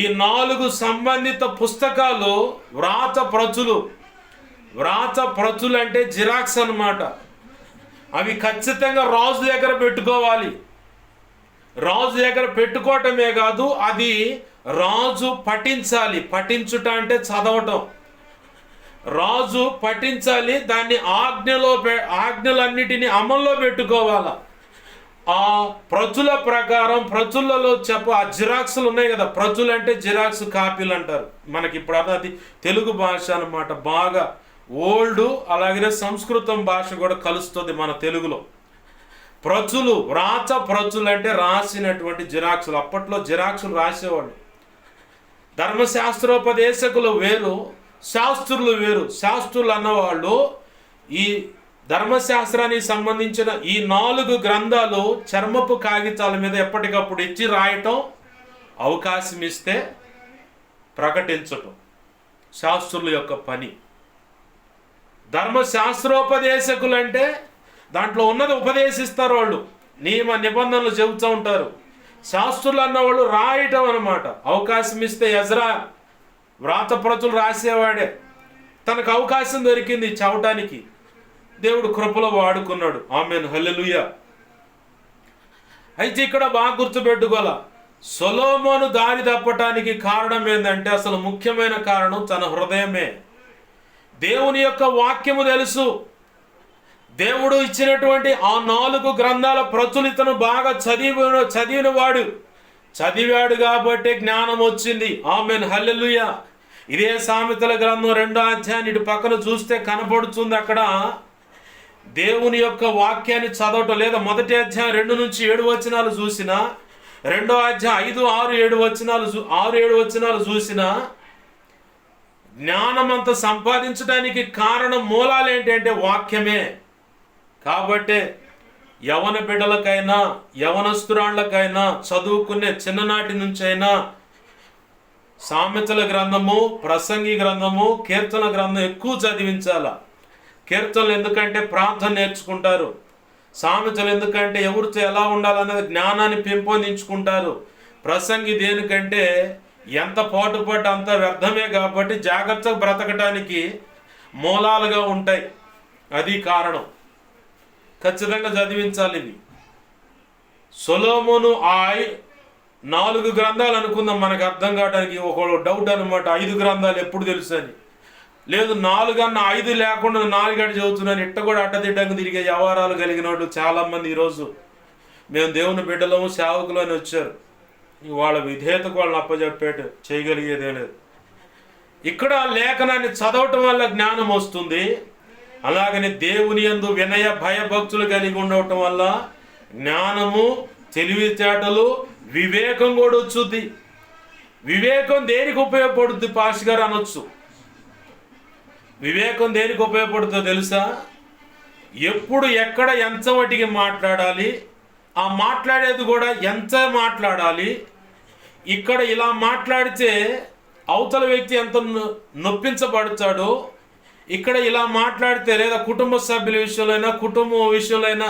ఈ 4 సంబంధిత పుస్తకాలు వ్రాత ప్రచులు అంటే జిరాక్స్ అన్నమాట. అవి ఖచ్చితంగా రాజు దగ్గర పెట్టుకోవాలి. రాజు దగ్గర పెట్టుకోవటమే కాదు, అది రాజు పఠించాలి. పఠించుట అంటే చదవటం. రాజు పఠించాలి, దాన్ని ఆజ్ఞలన్నిటినీ అమల్లో పెట్టుకోవాలా. ఆ ప్రచుల ప్రకారం, ప్రచులలో ఆ జిరాక్స్లు ఉన్నాయి కదా, ప్రచులు అంటే జిరాక్స్ కాపీలు అంటారు మనకి. ఇప్పుడు అది తెలుగు భాష అన్నమాట, బాగా ఓల్డ్. అలాగే సంస్కృతం భాష కూడా కలుస్తుంది మన తెలుగులో. ప్రచులు, వ్రాత ప్రచులు అంటే రాసినటువంటి జిరాక్సులు. అప్పట్లో జిరాక్సులు రాసేవాళ్ళు. ధర్మశాస్త్రోపదేశకులు వేరు, శాస్త్రులు వేరు. శాస్త్రులు అన్నవాళ్ళు ఈ ధర్మశాస్త్రానికి సంబంధించిన ఈ 4 గ్రంథాలు చర్మపు కాగితాల మీద ఎప్పటికప్పుడు ఇచ్చి రాయటం, అవకాశం ఇస్తే ప్రకటించటం శాస్త్రుల యొక్క పని. ధర్మశాస్త్రోపదేశకులు అంటే దాంట్లో ఉన్నది ఉపదేశిస్తారు, వాళ్ళు నియమ నిబంధనలు చెబుతూ ఉంటారు. శాస్త్రులు అన్నవాళ్ళు రాయటం అన్నమాట. అవకాశం ఇస్తే ఎజ్రా వ్రాత ప్రతులు రాసేవాడే. తనకు అవకాశం దొరికింది చదవటానికి, దేవుడు కృపలో వాడుకున్నాడు. ఆమేన్, హల్లెలూయా. అయితే ఇక్కడ బాగా గుర్తుపెట్టుకోవాలా, సొలొమోను దారి తప్పటానికి కారణం ఏంటంటే, అసలు ముఖ్యమైన కారణం తన హృదయమే. దేవుని యొక్క వాక్యము తెలుసు. దేవుడు ఇచ్చినటువంటి ఆ 4 గ్రంథాల ప్రతులు ఇతను బాగా చదివాడు కాబట్టి జ్ఞానం వచ్చింది. ఆమేన్, హల్లెలూయా. ఇదే సామెతల గ్రంథం 2వ అధ్యాయం ఇటు పక్కన చూస్తే కనపడుతుంది. అక్కడ దేవుని యొక్క వాక్యాన్ని చదవటం, లేదా 1వ అధ్యాయం 2 నుంచి 7 వచనాలు చూసినా, 2వ అధ్యాయం 5, 6, 7 వచనాలు చూసినా, జ్ఞానమంతా సంపాదించడానికి కారణం మూలాలు ఏంటంటే వాక్యమే. కాబట్టి యవన బిడ్డలకైనా యవనస్తురాళ్ళకైనా చదువుకునే చిన్ననాటి నుంచైనా సామెతల గ్రంథము, ప్రసంగి గ్రంథము, కీర్తన గ్రంథం ఎక్కువ చదివించాల. కీర్తనలు ఎందుకంటే ప్రార్థన నేర్చుకుంటారు, సామెతలు ఎందుకంటే ఎవరితో ఎలా ఉండాలనేది జ్ఞానాన్ని పెంపొందించుకుంటారు. ప్రసంగి దేనికంటే ఎంత పాటుపడ్డ అంత వ్యర్థమే కాబట్టి జాగ్రత్తగా బ్రతకడానికి మూలాలుగా ఉంటాయి. అది కారణం. ఖచ్చితంగా చదివించాలి ఇవి. సొలొమోను 4 గ్రంథాలు అనుకుందాం మనకు అర్థం కావడానికి. ఒక డౌట్ అనమాట, 5 గ్రంథాలు ఎప్పుడు తెలుసు అని. లేదు 4 అన్న 5 లేకుండా 4 అడి చదువుతున్నాను. ఇట్ట కూడా అడ్డదిడ్డంగా తిరిగే వ్యవహారాలు కలిగిన వాళ్ళు చాలామంది ఈరోజు మేము దేవుని బిడ్డలము సేవకులు అని వచ్చారు. వాళ్ళ విధేయతకు వాళ్ళని అప్పచెప్పేట చేయగలిగేదే లేదు. ఇక్కడ లేఖనాన్ని చదవటం వల్ల జ్ఞానం వస్తుంది. అలాగని దేవుని యందు వినయ భయభక్తులు కలిగి ఉండటం వల్ల జ్ఞానము, తెలివితేటలు, వివేకం కూడా వచ్చుద్ది. వివేకం దేనికి ఉపయోగపడుద్ది పాస్ గారు అనొచ్చు. వివేకం దేనికి ఉపయోగపడుతుందో తెలుసా? ఎప్పుడు ఎక్కడ ఎంత వాటికి మాట్లాడాలి, ఆ మాట్లాడేది కూడా ఎంత మాట్లాడాలి. ఇక్కడ ఇలా మాట్లాడితే అవతల వ్యక్తి ఎంత నొప్పించబడతాడో, ఇక్కడ ఇలా మాట్లాడితే లేదా కుటుంబ సభ్యుల విషయంలో అయినా, కుటుంబం విషయంలో అయినా,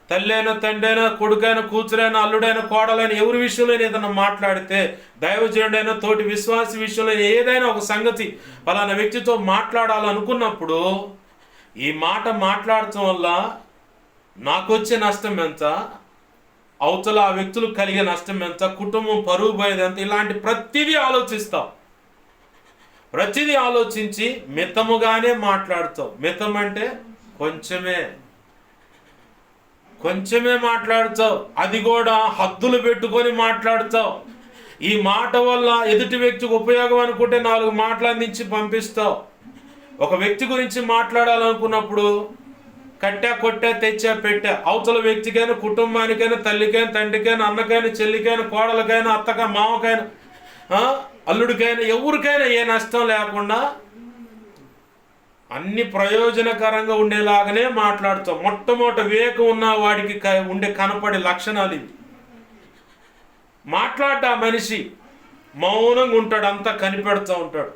తల్లి అయినా, తండ్రి అయినా, కొడుకైనా, కూతురైనా, అల్లుడైనా, కోడలైనా, ఎవరి విషయంలో ఏదైనా మాట్లాడితే, దైవజనుడైనా, తోటి విశ్వాసి విషయంలో ఏదైనా ఒక సంగతి పలానా వ్యక్తితో మాట్లాడాలనుకున్నప్పుడు ఈ మాట మాట్లాడటం వల్ల నాకు వచ్చే నష్టం ఎంత, అవతల ఆ వ్యక్తులకు కలిగే నష్టం ఎంత, కుటుంబం పరువు పోయేది ఎంత, ఇలాంటి ప్రతిదీ ఆలోచిస్తాం. ప్రతిదీ ఆలోచించి మితముగానే మాట్లాడుతావు. మితం అంటే కొంచెమే మాట్లాడుతావు. అది కూడా హద్దులు పెట్టుకొని మాట్లాడుతావు. ఈ మాట వల్ల ఎదుటి వ్యక్తికి ఉపయోగం అనుకుంటే 4 మాటలు అందించి పంపిస్తావు. ఒక వ్యక్తి గురించి మాట్లాడాలనుకున్నప్పుడు కట్టా కొట్టా తెచ్చా పెట్టా అవతల వ్యక్తికైనా, కుటుంబానికైనా, తల్లికైనా, తండ్రికైనా, అన్నకైనా, చెల్లికైనా, కోడలకైనా, అత్తగా, మామకైనా, అల్లుడికైనా, ఎవరికైనా ఏ నష్టం లేకుండా అన్ని ప్రయోజనకరంగా ఉండేలాగానే మాట్లాడుతాం. మొట్టమొదటి వివేకం ఉన్న వాడికి ఉండే కనపడే లక్షణాలు ఇవి. మాట్లాడ్డా మనిషి మౌనంగా ఉంటాడు, అంతా కనిపెడుతూ ఉంటాడు.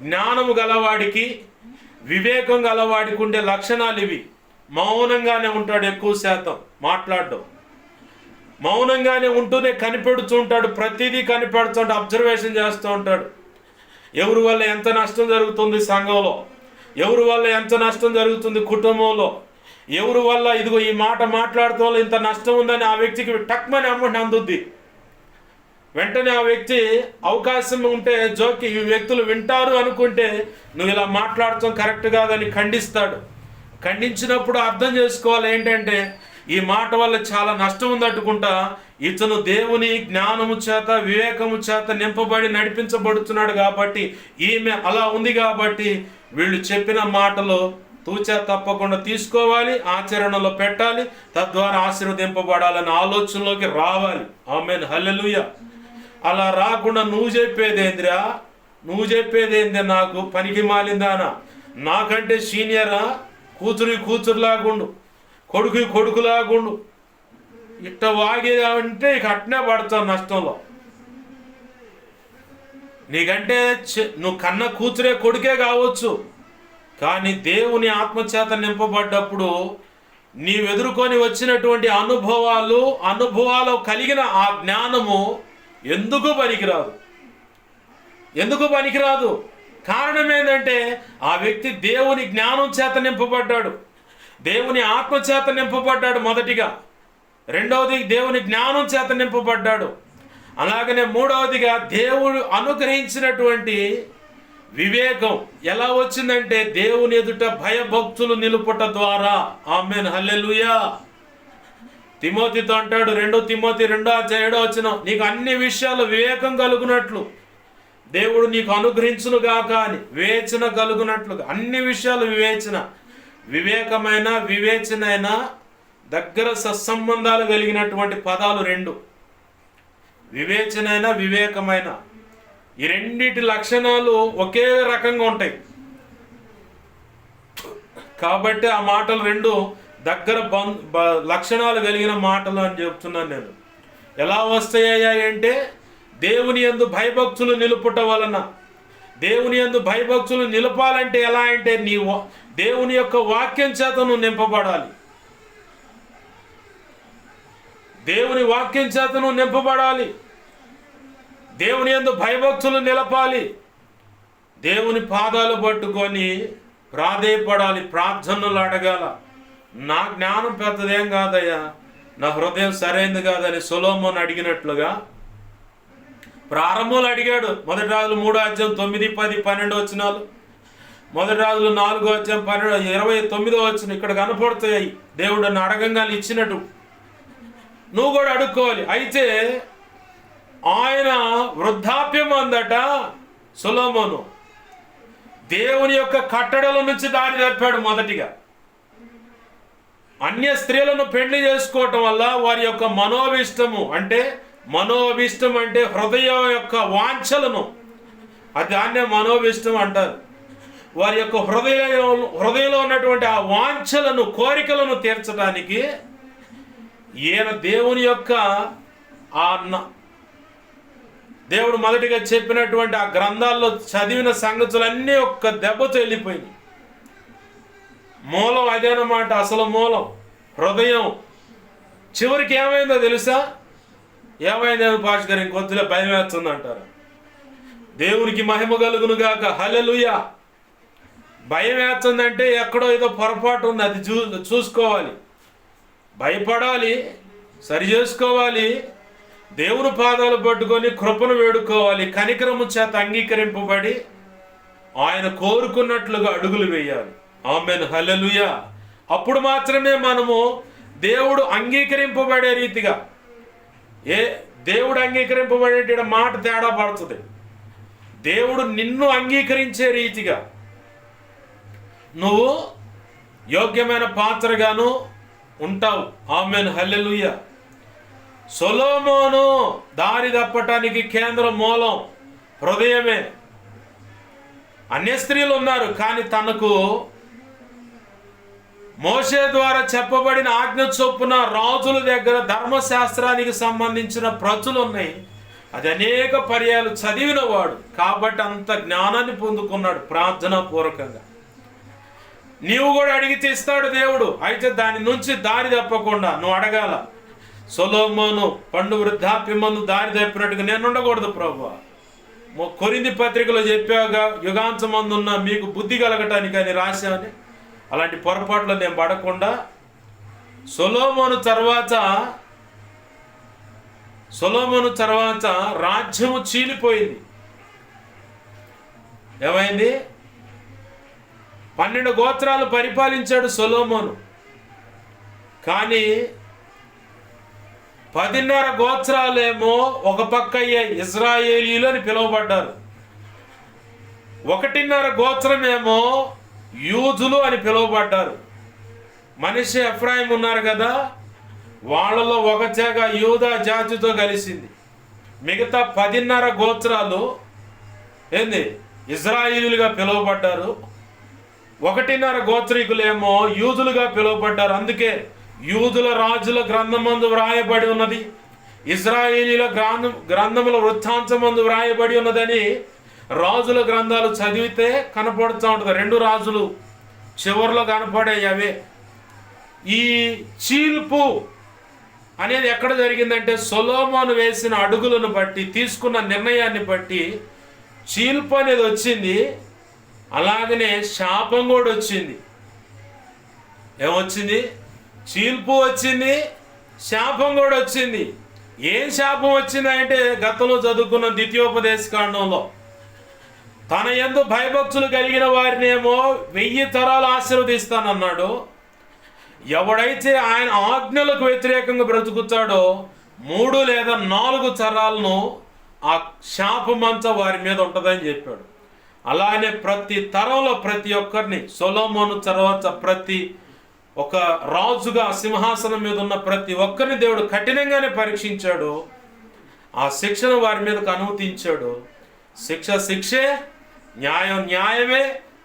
జ్ఞానము గలవాడికి, వివేకం గలవాడికి ఉండే లక్షణాలు ఇవి. మౌనంగానే ఉంటాడు, ఎక్కువ శాతం మాట్లాడడం. మౌనంగానే ఉంటూనే కనిపెడుతూ ఉంటాడు, ప్రతిదీ కనిపెడుతూ ఉంటాడు, అబ్జర్వేషన్ చేస్తూ ఉంటాడు. ఎవరి వల్ల ఎంత నష్టం జరుగుతుంది సంఘంలో, ఎవరి వల్ల ఎంత నష్టం జరుగుతుంది కుటుంబంలో, ఎవరి వల్ల ఇదిగో ఈ మాట మాట్లాడటం వల్ల ఇంత నష్టం ఉందని ఆ వ్యక్తికి టక్మని అమ్మటి అందుద్ది. వెంటనే ఆ వ్యక్తి అవకాశం ఉంటే జోకి ఈ వ్యక్తులు వింటారు అనుకుంటే నువ్వు ఇలా మాట్లాడటం కరెక్ట్ కాదని ఖండిస్తాడు. ఖండించినప్పుడు అర్థం చేసుకోవాలి ఏంటంటే ఈ మాట వల్ల చాలా నష్టం ఉందట్టుకుంటా ఇతను దేవుని జ్ఞానము చేత, వివేకము చేత నింపబడి నడిపించబడుతున్నాడు కాబట్టి, ఈమె అలా ఉంది కాబట్టి వీళ్ళు చెప్పిన మాటలు తూచా తప్పకుండా తీసుకోవాలి, ఆచరణలో పెట్టాలి, తద్వారా ఆశీర్వదింపబడాలనే ఆలోచనలోకి రావాలి. ఆమేన్, హల్లెలూయా. అలా రాకుండా నువ్వు చెప్పేదేంద్రా, నాకు పనికి మాలిందానా, నాకంటే సీనియరా, కూతురులాగుండు, కొడుకులాగుండు, ఇట్ట వాగేదంటే ఇక అట్నే పడతావు నష్టంలో. నీకంటే నువ్వు కన్న కూతురే కొడుకే కావచ్చు, కానీ దేవుని ఆత్మచేత నింపబడ్డప్పుడు నీవెదుర్కొని వచ్చినటువంటి అనుభవాలు కలిగిన ఆ జ్ఞానము ఎందుకు పనికిరాదు. కారణం ఏంటంటే ఆ వ్యక్తి దేవుని జ్ఞానం చేత నింపబడ్డాడు, దేవుని ఆత్మచేత నింపబడ్డాడు మొదటిగా. రెండవది దేవుని జ్ఞానం చేత నింపబడ్డాడు. అలాగనే మూడవదిగా దేవుడు అనుగ్రహించినటువంటి వివేకం ఎలా వచ్చిందంటే దేవుని ఎదుట భయభక్తులు నిలుపుట ద్వారా. ఆమేన్, హల్లెలూయా. తిమోతితో అంటాడు, 2 తిమోతి 2:7 నీకు అన్ని విషయాలు వివేకం కలుగునట్లు దేవుడు నీకు అనుగ్రహించును గాక అని. వివేచన కలుగునట్లుగా అన్ని విషయాలు వివేచనైనా దగ్గర సత్సంబంధాలు కలిగినటువంటి పదాలు 2. వివేచనైనా, వివేకమైన, ఈ రెండిటి లక్షణాలు ఒకే రకంగా ఉంటాయి కాబట్టి ఆ మాటలు 2 దగ్గర లక్షణాలు కలిగిన మాటలు అని చెప్తున్నాను నేను. ఎలా వస్తాయి అంటే దేవుని యందు భయభక్తులు నిలుపుట వలన, దేవుని యందు భయభక్తులు నిలపాలంటే ఎలా అంటే దేవుని యొక్క వాక్యం చేత నువ్వు నింపబడాలి. దేవుని వాక్యం చేత నువ్వు నింపబడాలి. దేవుని యందు భయభక్తులు నిలపాలి. దేవుని పాదాలు పట్టుకొని ప్రాధేయపడాలి, ప్రార్థనలు అడగాల. నా జ్ఞానం పెద్దదేం కాదయ్యా, నా హృదయం సరైనది కాదని సొలొమోను అడిగినట్లుగా ప్రారంభంలో అడిగాడు. మొదటి రాజులు 3 9, 10, 12 వచనాలు, మొదటి రాజులు 4 12, 29 వచనం ఇక్కడ కనపడతాయి. దేవుడు నన్ను అడగంగానే ఇచ్చినట్టు నువ్వు కూడా అడుక్కోవాలి. అయితే ఆయన వృద్ధాప్యం అందట సొలొమోను దేవుని యొక్క కట్టడల నుంచి దారి తప్పాడు. మొదటిగా అన్య స్త్రీలను పెళ్లి చేసుకోవటం వల్ల వారి యొక్క మనోభిష్టం అంటే హృదయం యొక్క వాంఛలను, దాన్నే మనోభిష్టం అంటారు. వారి యొక్క హృదయంలో ఉన్నటువంటి ఆ వాంఛలను, కోరికలను తీర్చడానికి ఈయన దేవుని యొక్క దేవుడు మొదటిగా చెప్పినటువంటి ఆ గ్రంథాల్లో చదివిన సంగతులన్నీ ఒక్క దెబ్బతో వెళ్ళిపోయింది. మూలం అదేనమాట, అసలు మూలం హృదయం. చివరికి ఏమైందో తెలుసా? ఏమైందేమో పాష్ గారు ఇంకొద్దులే భయం వేస్తుంది అంటారు. దేవునికి మహిమ కలుగును గాక, హల్లెలూయా. భయం వేస్తుందంటే ఎక్కడో ఏదో పొరపాటు ఉంది, అది చూసుకోవాలి, భయపడాలి, సరి చేసుకోవాలి, దేవుని పాదాలు పట్టుకొని కృపను వేడుకోవాలి, కనికరము చేత అంగీకరింపబడి ఆయన కోరుకున్నట్లుగా అడుగులు వేయాలి. ఆమేన్, హల్లెలూయా. అప్పుడు మాత్రమే మనము దేవుడు అంగీకరింపబడే రీతిగా, దేవుడు అంగీకరింపబడే మాట తేడా పడుతుంది. దేవుడు నిన్ను అంగీకరించే రీతిగా నువ్వు యోగ్యమైన పాత్రగాను ఉంటావు. ఆమేన్, హల్లెలూయా. సొలొమోను దారి తప్పటానికి కేంద్ర మూలం హృదయమే. అన్య స్త్రీలు ఉన్నారు, కానీ తనకు మోషే ద్వారా చెప్పబడిన ఆజ్ఞ చొప్పున రాజుల దగ్గర ధర్మశాస్త్రానికి సంబంధించిన ప్రతులు ఉన్నాయి. అది అనేక పర్యాలు చదివిన వాడు కాబట్టి అంత జ్ఞానాన్ని పొందుకున్నాడు ప్రార్థనా పూర్వకంగా. నీవు కూడా అడిగితే ఇస్తాడు దేవుడు. అయితే దాని నుంచి దారి తప్పకుండా నువ్వు అడగాల. సొలొమోను పండు వృద్ధాప్యమందు దారి తప్పినట్టుగా నేను ఉండకూడదు ప్రభువా. కొరింథీ పత్రికలో చెప్పావుగా, యుగాంతమందున్న మీకు బుద్ధి కలగటానికి అని రాశామని. అలాంటి పొరపాట్లు నేను పడకుండా సొలొమోను తర్వాత రాజ్యము చీలిపోయింది. ఏమైంది? 12 గోత్రాలు పరిపాలించాడు సొలొమోను. కానీ 10.5 గోత్రాలేమో ఒక పక్క అయ్యాయి, ఇశ్రాయేలీలు అని పిలువబడ్డారు. 1.5 గోత్రమేమో యూదులు అని పిలువబడ్డారు. మనష్షే, ఎఫ్రాయిం ఉన్నారు కదా, వాళ్ళలో ఒక తెగ యూదా జాతితో కలిసింది. మిగతా 10.5 గోత్రాలు ఇజ్రాయేలీలుగా పిలువబడ్డారు. 1.5 గోత్రీకులేమో యూదులుగా పిలువబడ్డారు. అందుకే యూదుల రాజుల గ్రంథమందు వ్రాయబడి ఉన్నది, ఇజ్రాయేలీల గ్రంథముల వృత్తాంతమందు వ్రాయబడి ఉన్నదని రాజుల గ్రంథాలు చదివితే కనపడుతూ ఉంటుంది. 2 రాజులు చివరిలో కనపడాయి అవే. ఈ చీల్పు అనేది ఎక్కడ జరిగిందంటే సొలొమోను వేసిన అడుగులను బట్టి, తీసుకున్న నిర్ణయాన్ని బట్టి చీల్పు అనేది వచ్చింది. అలాగనే శాపం కూడా వచ్చింది. ఏమొచ్చింది? చీల్పు వచ్చింది, శాపం కూడా వచ్చింది. ఏం శాపం వచ్చింది అంటే గతంలో చదువుకున్న ద్వితీయోపదేశకాండంలో తన యందు భయభక్తులు కలిగిన వారినేమో 1000 తరాలు ఆశీర్వదిస్తానన్నాడు. ఎవడైతే ఆయన ఆజ్ఞలకు వ్యతిరేకంగా బ్రతుకుతాడో 3 లేదా 4 తరాలను ఆ శాపమంతా వారి మీద ఉంటుందని చెప్పాడు. అలానే ప్రతి తరంలో ప్రతి ఒక్కరిని, సొలొమోను తర్వాత ప్రతి ఒక రాజుగా సింహాసనం మీద ఉన్న ప్రతి ఒక్కరిని దేవుడు కఠినంగానే పరీక్షించాడు. ఆ శిక్షను వారి మీదకు అనుమతించాడు. శిక్ష శిక్షే, న్యాయం న్యాయమే,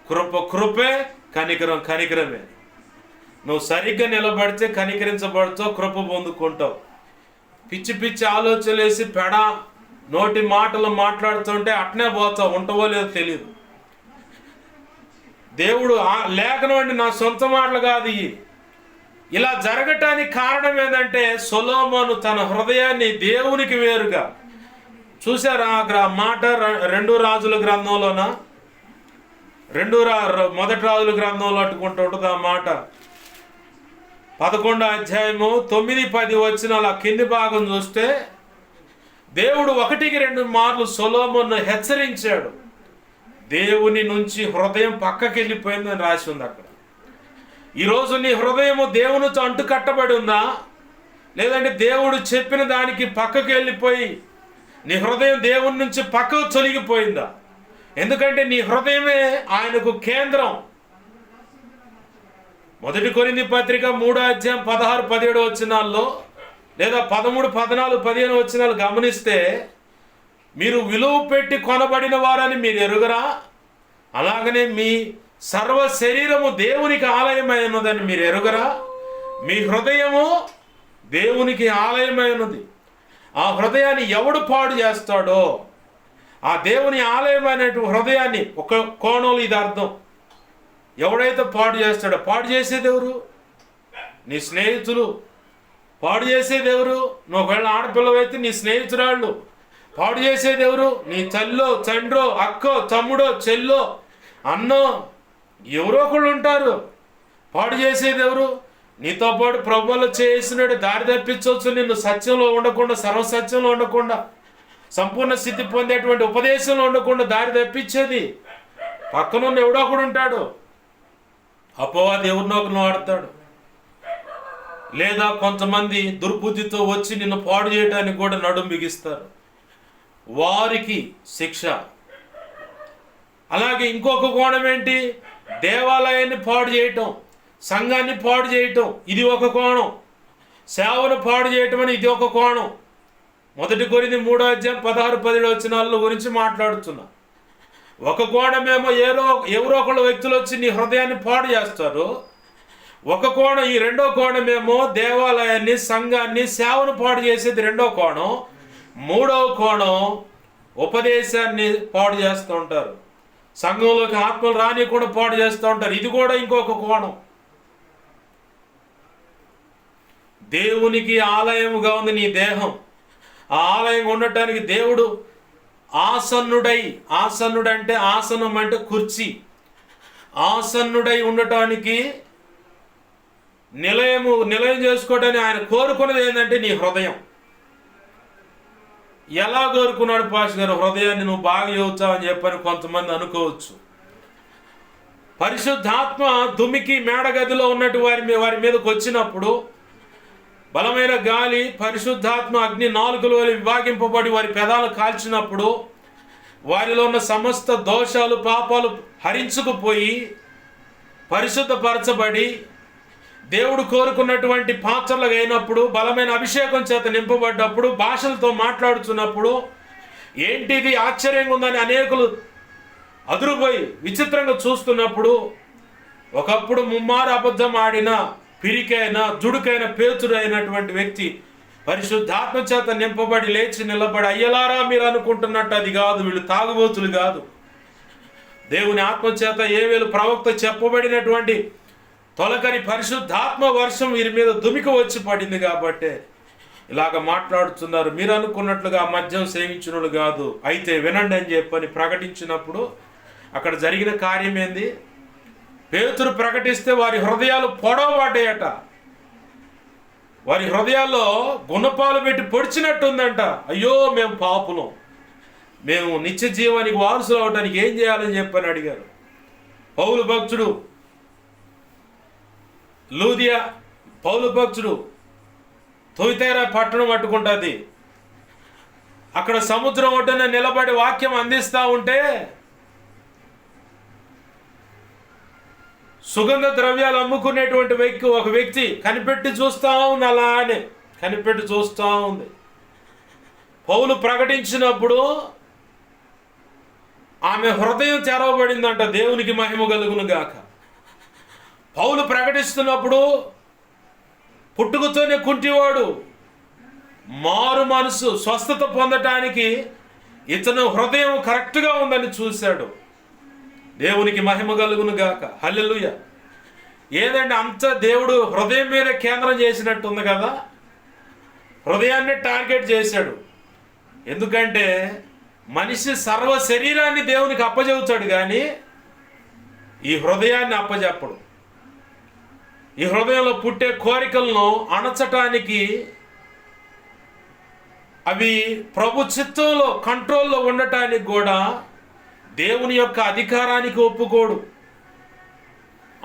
కృప కృపే, కనికరం కనికరమే. నువ్వు సరిగ్గా నిలబడితే కనికరించబడుతావు, కృప పొందుకుంటావు. పిచ్చి పిచ్చి ఆలోచనలేసి నోటి మాటలు మాట్లాడుతుంటే అట్నే పోతా ఉంటవో లేదో తెలియదు. దేవుడు లేఖనం అంటే నా సొంత మాటలు కాదు ఇవి. ఇలా జరగటానికి కారణం ఏంటంటే సొలొమోను తన హృదయాన్ని దేవునికి వేరుగా చూసారా. మాట 2 రాజుల గ్రంథంలోన మొదటి రాజుల గ్రంథంలో అట్టుకుంటూ ఉంటుంది ఆ మాట. 11వ అధ్యాయము 9-10 వచనాల కింది భాగం చూస్తే దేవుడు 1-2 మార్లు సొలొమోను హెచ్చరించాడు. దేవుని నుంచి హృదయం పక్కకి వెళ్ళిపోయిందని రాసి ఉంది అక్కడ. ఈరోజు నీ హృదయము దేవునితో అంటు కట్టబడి ఉందా, లేదంటే దేవుడు చెప్పిన దానికి పక్కకి వెళ్ళిపోయి నీ హృదయం దేవుని నుంచి పక్కకు తొలగిపోయిందా? ఎందుకంటే నీ హృదయమే ఆయనకు కేంద్రం. 1 కొరింథీ పత్రిక 3వ అధ్యాయం 16-17 వచనాల్లో లేదా 13, 14, 15 వచనాలు గమనిస్తే, మీరు విలువ పెట్టి కొనబడిన వారని మీరు ఎరుగరా, అలాగనే మీ సర్వ శరీరము దేవునికి ఆలయమైనదని మీరు ఎరుగరా. మీ హృదయము దేవునికి ఆలయమైనది. ఆ హృదయాన్ని ఎవడు పాడు చేస్తాడో, ఆ దేవుని ఆలయమైనటువంటి హృదయాన్ని ఒక కోణంలో ఇది అర్థం. ఎవడైతే పాడు చేస్తాడో, పాడు చేసేది ఎవరు? నీ స్నేహితులు. పాడు చేసేది ఎవరు? నువ్వు ఒకవేళ ఆడపిల్లవైతే నీ స్నేహితురాళ్ళు. పాడు చేసేది ఎవరు? నీ తల్లో, తండ్రో, అక్కో, తమ్ముడో, చెల్లో, అన్నో, ఎవరో ఒకళ్ళు ఉంటారు. పాడు చేసేది ఎవరు? నీతో పాటు ప్రభువులో చేసినాడు దారి తప్పించవచ్చు, నిన్ను సత్యంలో ఉండకుండా, సర్వసత్యంలో ఉండకుండా, సంపూర్ణ స్థితి పొందేటువంటి ఉపదేశంలో ఉండకుండా దారి తప్పించేది పక్కనున్న ఎవడో ఒకడు ఉంటాడు. అపవాది ఎవరినో ఒకరిని వాడతాడు. లేదా కొంతమంది దుర్బుద్ధితో వచ్చి నిన్ను పాడు చేయడానికి కూడా నడుం బిగిస్తారు. వారికి శిక్ష. అలాగే ఇంకొక కోణం ఏంటి? దేవాలయాన్ని పాడు చేయటం, సంఘాన్ని పాడు చేయటం, ఇది ఒక కోణం. సేవను పాడు చేయటం అని ఇది ఒక కోణం. 1 కొరింథీ 3వ అధ్యాయం 16-17 వచనాల గురించి మాట్లాడుతున్నా. ఒక కోణమేమో ఎవరో ఒకళ్ళ వ్యక్తులు వచ్చి నీ హృదయాన్ని పాడు చేస్తారు. ఒక కోణం. ఈ రెండో కోణమేమో దేవాలయాన్ని, సంఘాన్ని, సేవను పాడు చేసేది రెండో కోణం. మూడవ కోణం ఉపదేశాన్ని పాడు చేస్తూ ఉంటారు. సంఘంలోకి ఆత్మలు రానికుండా పాడు చేస్తూ ఉంటారు. ఇది కూడా ఇంకొక కోణం. దేవునికి ఆలయముగా ఉంది నీ దేహం. ఆ ఆలయం ఉండటానికి దేవుడు ఆసన్నుడంటే ఆసనం అంటే కుర్చీ. ఆసన్నుడై ఉండటానికి నిలయం చేసుకోవడానికి ఆయన కోరుకున్నది ఏంటంటే నీ హృదయం. ఎలా కోరుకున్నాడు పాస్ గారు? హృదయాన్ని నువ్వు బాగా చెబుతావని చెప్పని కొంతమంది అనుకోవచ్చు. పరిశుద్ధాత్మ దుమికి మేడగదిలో ఉన్నట్టు వారి మీదకి వచ్చినప్పుడు బలమైన గాలి, పరిశుద్ధాత్మ అగ్ని నాలుకల వలె విభాగింపబడి వారి పెదాలు కాల్చినప్పుడు వారిలో ఉన్న సమస్త దోషాలు, పాపాలు హరించుకుపోయి పరిశుద్ధపరచబడి దేవుడు కోరుకున్నటువంటి పాత్రలుగా అయినప్పుడు, బలమైన అభిషేకం చేత నింపబడ్డప్పుడు, భాషలతో మాట్లాడుతున్నప్పుడు ఏంటిది ఆశ్చర్యంగా ఉందని అనేకులు అదురుపోయి విచిత్రంగా చూస్తున్నప్పుడు, ఒకప్పుడు ముమ్మారు అబద్ధం ఆడిన పిరికైన దుడుకైన పేతురు అయినటువంటి వ్యక్తి పరిశుద్ధాత్మ చేత నింపబడి లేచి నిలబడి, అయ్యలారా మీరు అనుకుంటున్నట్టు అది కాదు, వీళ్ళు తాగుబోతులు కాదు, దేవుని ఆత్మచేత ఏవేలు ప్రవక్త చెప్పబడినటువంటి తొలకరి పరిశుద్ధాత్మ వర్షం వీరి మీద దుమికి వచ్చి పడింది కాబట్టి ఇలాగ మాట్లాడుతున్నారు. మీరు అనుకున్నట్లుగా మద్యం సేవించినోళ్ళు కాదు, అయితే వినండి అని చెప్పని ప్రకటించినప్పుడు అక్కడ జరిగిన కార్యం ఏంది? పేతురు ప్రకటిస్తే వారి హృదయాలు పొడవబడ్డాయట. వారి హృదయాల్లో గుణపాలు పెట్టి పొడిచినట్టుందంట. అయ్యో మేము పాపులం, మేము నిత్య జీవానికి వారసులు అవడానికి ఏం చేయాలని చెప్పని అడిగారు. పౌలు భక్తుడు పౌలు భక్తుడు తొయితేరా పట్టణం పట్టుకుంటుంది. అక్కడ సముద్రం ఒడ్డున నిలబడి వాక్యం అందిస్తూ ఉంటే సుగంధ ద్రవ్యాలు అమ్ముకునేటువంటి ఒక వ్యక్తి కనిపెట్టి చూస్తూ ఉంది. అలానే కనిపెట్టి చూస్తూ ఉంది. పౌలు ప్రకటించినప్పుడు ఆమె హృదయం తెరవబడిందంట. దేవునికి మహిమ కలుగును గాక. పౌలు ప్రకటిస్తున్నప్పుడు పుట్టుకతోనే కుంటివాడు, మారు మనసు స్వస్థత పొందటానికి ఇతను హృదయం కరెక్ట్గా ఉందని చూశాడు. దేవునికి మహిమ కలుగును గాక. హల్లెలూయా. ఏదంటే అంత దేవుడు హృదయం మీద కేంద్రం చేసినట్టు ఉంది కదా, హృదయాన్ని టార్గెట్ చేశాడు. ఎందుకంటే మనిషి సర్వ శరీరాన్ని దేవునికి అప్పచెబుతాడు కానీ ఈ హృదయాన్ని అప్పచెప్పడు. ఈ హృదయంలో పుట్టే కోరికలను అణచటానికి, అవి ప్రభు చిత్తంలో కంట్రోల్లో ఉండటానికి కూడా దేవుని యొక్క అధికారానికి ఒప్పుకోడు.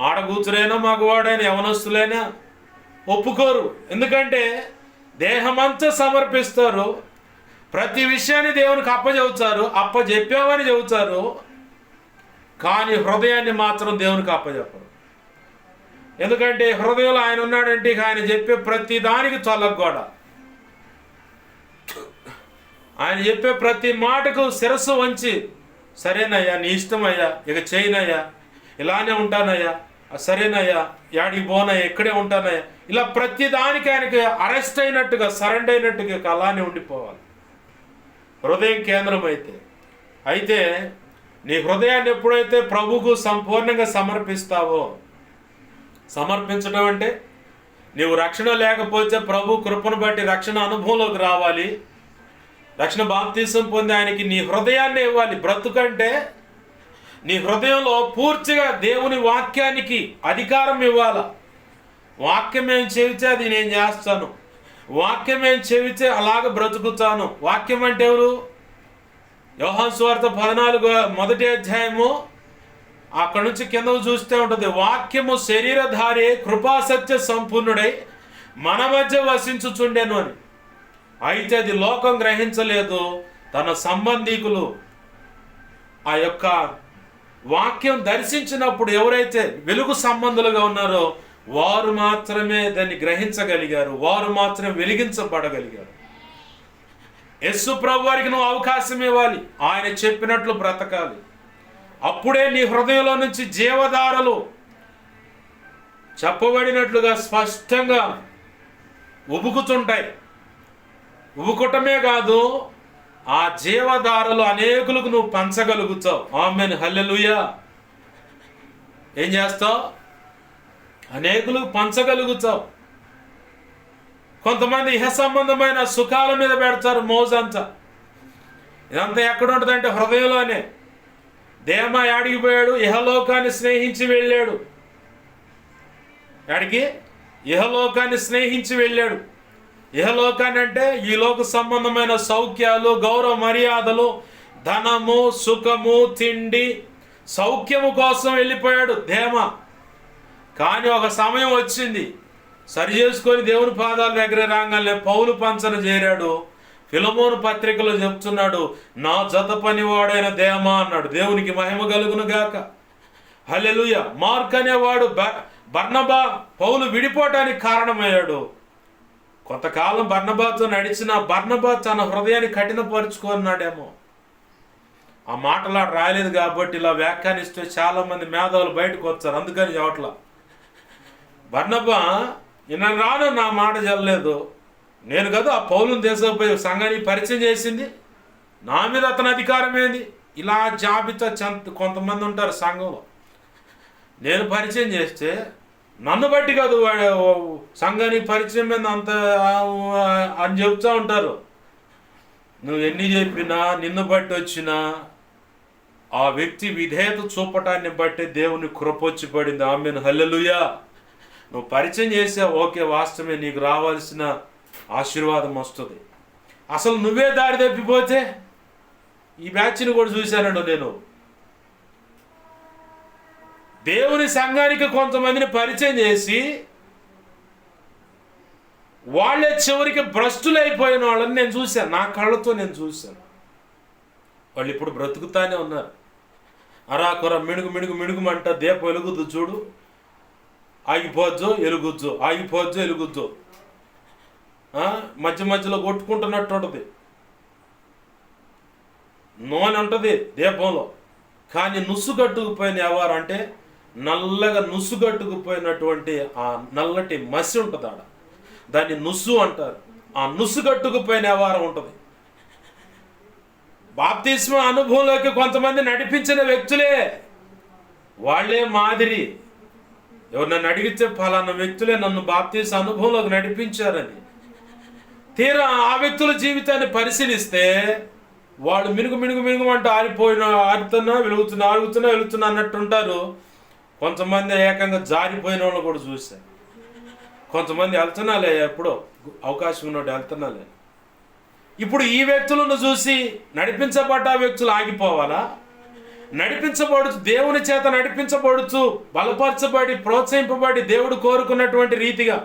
ఆడగూతురైనా మగవాడైనా యవనస్తులైనా ఒప్పుకోరు. ఎందుకంటే దేహమంతా సమర్పిస్తారు, ప్రతి విషయాన్ని దేవునికి అప్పచెబుతారు, అప్పచెప్పామని చెబుతారు, కానీ హృదయాన్ని మాత్రం దేవునికి అప్పచెప్పరు. ఎందుకంటే హృదయంలో ఆయన ఉన్నాడంటే ఆయన చెప్పే ప్రతి దానికి తొలగోడ, ఆయన చెప్పే ప్రతి మాటకు శిరస్సు వంచి సరేనయ్యా నీ ఇష్టమయ్యా, ఇక చేయనయ్యా, ఇలానే ఉంటానయ్యా, సరేనయ్యా, యాడికి పోనయ్యా, ఇక్కడే ఉంటానయ్యా, ఇలా ప్రతి దానికి ఆయనకి అరెస్ట్ అయినట్టుగా, సరెండర్ అయినట్టుగా అలానే ఉండిపోవాలి హృదయం కేంద్రం అయితే నీ హృదయాన్ని ఎప్పుడైతే ప్రభువుకు సంపూర్ణంగా సమర్పిస్తావో, సమర్పించడం అంటే నీవు రక్షణ లేకపోతే ప్రభు కృపను బట్టి రక్షణ అనుభవంలోకి రావాలి, రక్షణ బాప్తీసం పొంది ఆయనకి నీ హృదయాన్ని ఇవ్వాలి. బ్రతుకంటే నీ హృదయంలో పూర్తిగా దేవుని వాక్యానికి అధికారం ఇవ్వాలి. వాక్యం ఏం చెబితే అది నేను చేస్తాను, వాక్యం ఏం చెబితే అలాగ బ్రతుకుతాను. వాక్యం అంటే ఎవరు? యోహాను సువార్త 14 మొదటి అధ్యాయము అక్కడ నుంచి కిందకు చూస్తే ఉంటుంది. వాక్యము శరీరధారి కృపాసత్య సంపూర్ణుడై మన మధ్య వసించుచుండెను అని. అయితే అది లోకం గ్రహించలేదు. తన సంబంధీకులు ఆ యొక్క వాక్యం దర్శించినప్పుడు ఎవరైతే వెలుగు సంబంధులుగా ఉన్నారో వారు మాత్రమే దాన్ని గ్రహించగలిగారు, వారు మాత్రమే వెలిగించబడగలిగారు. యేసు ప్రభు వారికి నువ్వు అవకాశం ఇవ్వాలి, ఆయన చెప్పినట్లు బ్రతకాలి. అప్పుడే నీ హృదయంలో నుంచి జీవధారలు చెప్పబడినట్లుగా స్పష్టంగా ఉబుకుతుంటాయి. ఉబుకుటమే కాదు, ఆ జీవధారలు అనేకులకు నువ్వు పంచగలుగుతావు. ఆమేన్, హల్లెలూయా. ఏం చేస్తావు? అనేకులకు పంచగలుగుతావు. కొంతమంది ఇహ సంబంధమైన సుఖాల మీద పెడతారు మోజంతా. ఇదంతా ఎక్కడ ఉంటుందంటే హృదయంలోనే. దేమా యాడికి పోయాడు? ఇహలోకాన్ని స్నేహించి వెళ్ళాడు. యాడికి? ఇహలోకాన్ని స్నేహించి వెళ్ళాడు. ఇహలోకాన్ని అంటే ఈ లోక సంబంధమైన సౌఖ్యాలు, గౌరవ మర్యాదలు, ధనము, సుఖము, తిండి, సౌఖ్యము కోసం వెళ్ళిపోయాడు దేమా. కానీ ఒక సమయం వచ్చింది, సరి చేసుకొని దేవుని పాదాల దగ్గర రాగానే పౌలు పంచన చేరాడు. ఫిలమోను పత్రికలో చెప్తున్నాడు, నా జత పనివాడైన దేమా అన్నాడు. దేవునికి మహిమ కలుగును గాక. హల్లెలూయా. మార్క్ అనేవాడు బర్నబా పౌలు విడిపోవటానికి కారణమయ్యాడు. కొంతకాలం బర్నబాతో నడిచిన బర్నబా తన హృదయాన్ని కఠినపరుచుకున్నాడేమో. ఆ మాటలు రాయలేదు కాబట్టి ఇలా వ్యాఖ్యానిస్తే చాలా మంది మేధావులు బయటకు వచ్చారు. అందుకని చెప్పట్లా. బర్నబా నేను రాను, నా మాట జరలేదు, నేను కదా ఆ పౌలుని దేశపోయి సంఘానికి పరిచయం చేసింది, నా మీద అతని అధికారం ఏంది? ఇలా జాబితా కొంతమంది ఉంటారు సంఘంలో. నేను పరిచయం చేస్తే నన్ను బట్టి కాదు వాడు సంఘానికి పరిచయం మీద అంత అని చెప్తూ ఉంటారు. నువ్వు ఎన్ని చెప్పినా, నిన్ను బట్టి వచ్చినా ఆ వ్యక్తి విధేయత చూపటాన్ని బట్టి దేవుని కృప వచ్చి పడింది. ఆమేన్, హల్లెలూయా. నువ్వు పరిచయం చేసావు, ఓకే, వాస్తవమే, నీకు రావాల్సిన ఆశీర్వాదం వస్తుంది. అసలు నువ్వే దారి తప్పిపోతే, ఈ బ్యాచ్ని కూడా చూశానండి నేను. దేవుని సంఘానికి కొంతమందిని పరిచయం చేసి వాళ్ళే చివరికి భ్రష్టులైపోయిన వాళ్ళని నేను చూశాను, నా కళ్ళతో నేను చూశాను. వాళ్ళు ఇప్పుడు బ్రతుకుతానే ఉన్నారు. అరాకొర మిణుగు మిణుగు మిణుగుమంట దీపం వెలుగుద్దు చూడు, ఆగిపోద్దు ఎలుగుద్దు, ఆగిపోద్దు ఎలుగుద్దు, మధ్య మధ్యలో కొట్టుకుంటున్నట్టు ఉంటుంది. నూనె ఉంటుంది దీపంలో, కానీ నుసుగట్టుకుపోయిన ఎవరు అంటే నల్లగా నుసుగట్టుకుపోయినటువంటి ఆ నల్లటి మసి ఉంటుంది ఆడ, దాన్ని నుసు అంటారు. ఆ నుసుగట్టుకుపోయిన వ్యవహారం ఉంటుంది. బాప్తిస్మ అనుభవంలోకి కొంతమంది నడిపించిన వ్యక్తులే, వాళ్ళే మాదిరి. ఎవరు నన్ను అడిగితే ఫలానా వ్యక్తులే నన్ను బాప్తిస్మ అనుభవంలోకి నడిపించారని. తీరా ఆ వ్యక్తుల జీవితాన్ని పరిశీలిస్తే వాళ్ళు మినుగు అంటూ ఆరుతున్నా వెలుగుతున్నా అన్నట్టుంటారు. కొంతమంది ఏకంగా జారిపోయిన వాళ్ళు కూడా చూశారు. కొంతమంది వెళ్తున్నాలే, ఎప్పుడో అవకాశం ఉన్నట్టు వెళ్తున్నాలే. ఇప్పుడు ఈ వ్యక్తులను చూసి నడిపించబడ్డ వ్యక్తులు ఆగిపోవాలా? నడిపించబడుచు, దేవుని చేత నడిపించబడుచు, బలపరచబడి, ప్రోత్సహింపబడి, దేవుడు కోరుకున్నటువంటి రీతిగా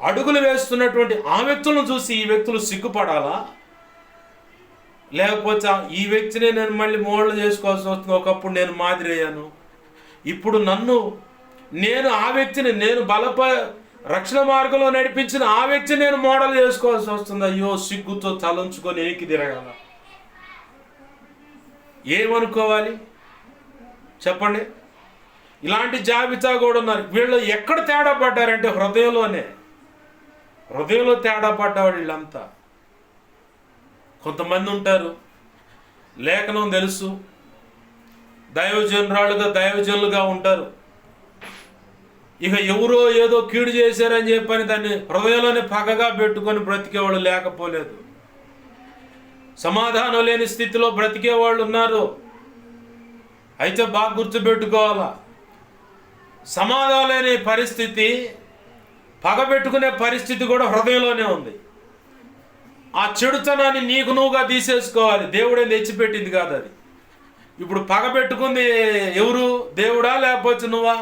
అడుగులు వేస్తున్నటువంటి ఆ వ్యక్తులను చూసి ఈ వ్యక్తులు సిగ్గుపడాలా? లేకపోతే ఈ వ్యక్తినే నేను మళ్ళీ మోడల్ చేసుకోవాల్సి వస్తుంది. ఒకప్పుడు నేను మాదిరి అయ్యాను, ఇప్పుడు నేను ఆ వ్యక్తిని, నేను రక్షణ మార్గంలో నడిపించిన ఆ వ్యక్తిని నేను మోడల్ చేసుకోవాల్సి వస్తుంది. అయ్యో, సిగ్గుతో తలంచుకొని ఎనికి తిరగాల. ఏమనుకోవాలి చెప్పండి? ఇలాంటి జాబితా కూడా ఉన్నారు. వీళ్ళు ఎక్కడ తేడా పడ్డారంటే హృదయంలో తేడా పడ్డవాడు వీళ్ళంతా. కొంతమంది ఉంటారు, లేఖనం తెలుసు, దైవజనులుగా ఉంటారు. ఇక ఎవరో ఏదో కీడు చేశారని చెప్పని దాన్ని హృదయంలోనే పగగా పెట్టుకొని బ్రతికేవాళ్ళు లేకపోలేదు. సమాధానం లేని స్థితిలో బ్రతికేవాళ్ళు ఉన్నారు. అయితే బాగా గుర్తుపెట్టుకోవాలా, సమాధానం లేని పరిస్థితి, పగబెట్టుకునే పరిస్థితి కూడా హృదయంలోనే ఉంది. ఆ చెడుతనాన్ని నీకు నువ్వుగా తీసేసుకోవాలి. దేవుడే తెచ్చిపెట్టింది కాదు అది. ఇప్పుడు పగబెట్టుకుంది ఎవరు? దేవుడా లేకపోతే నువ్వా?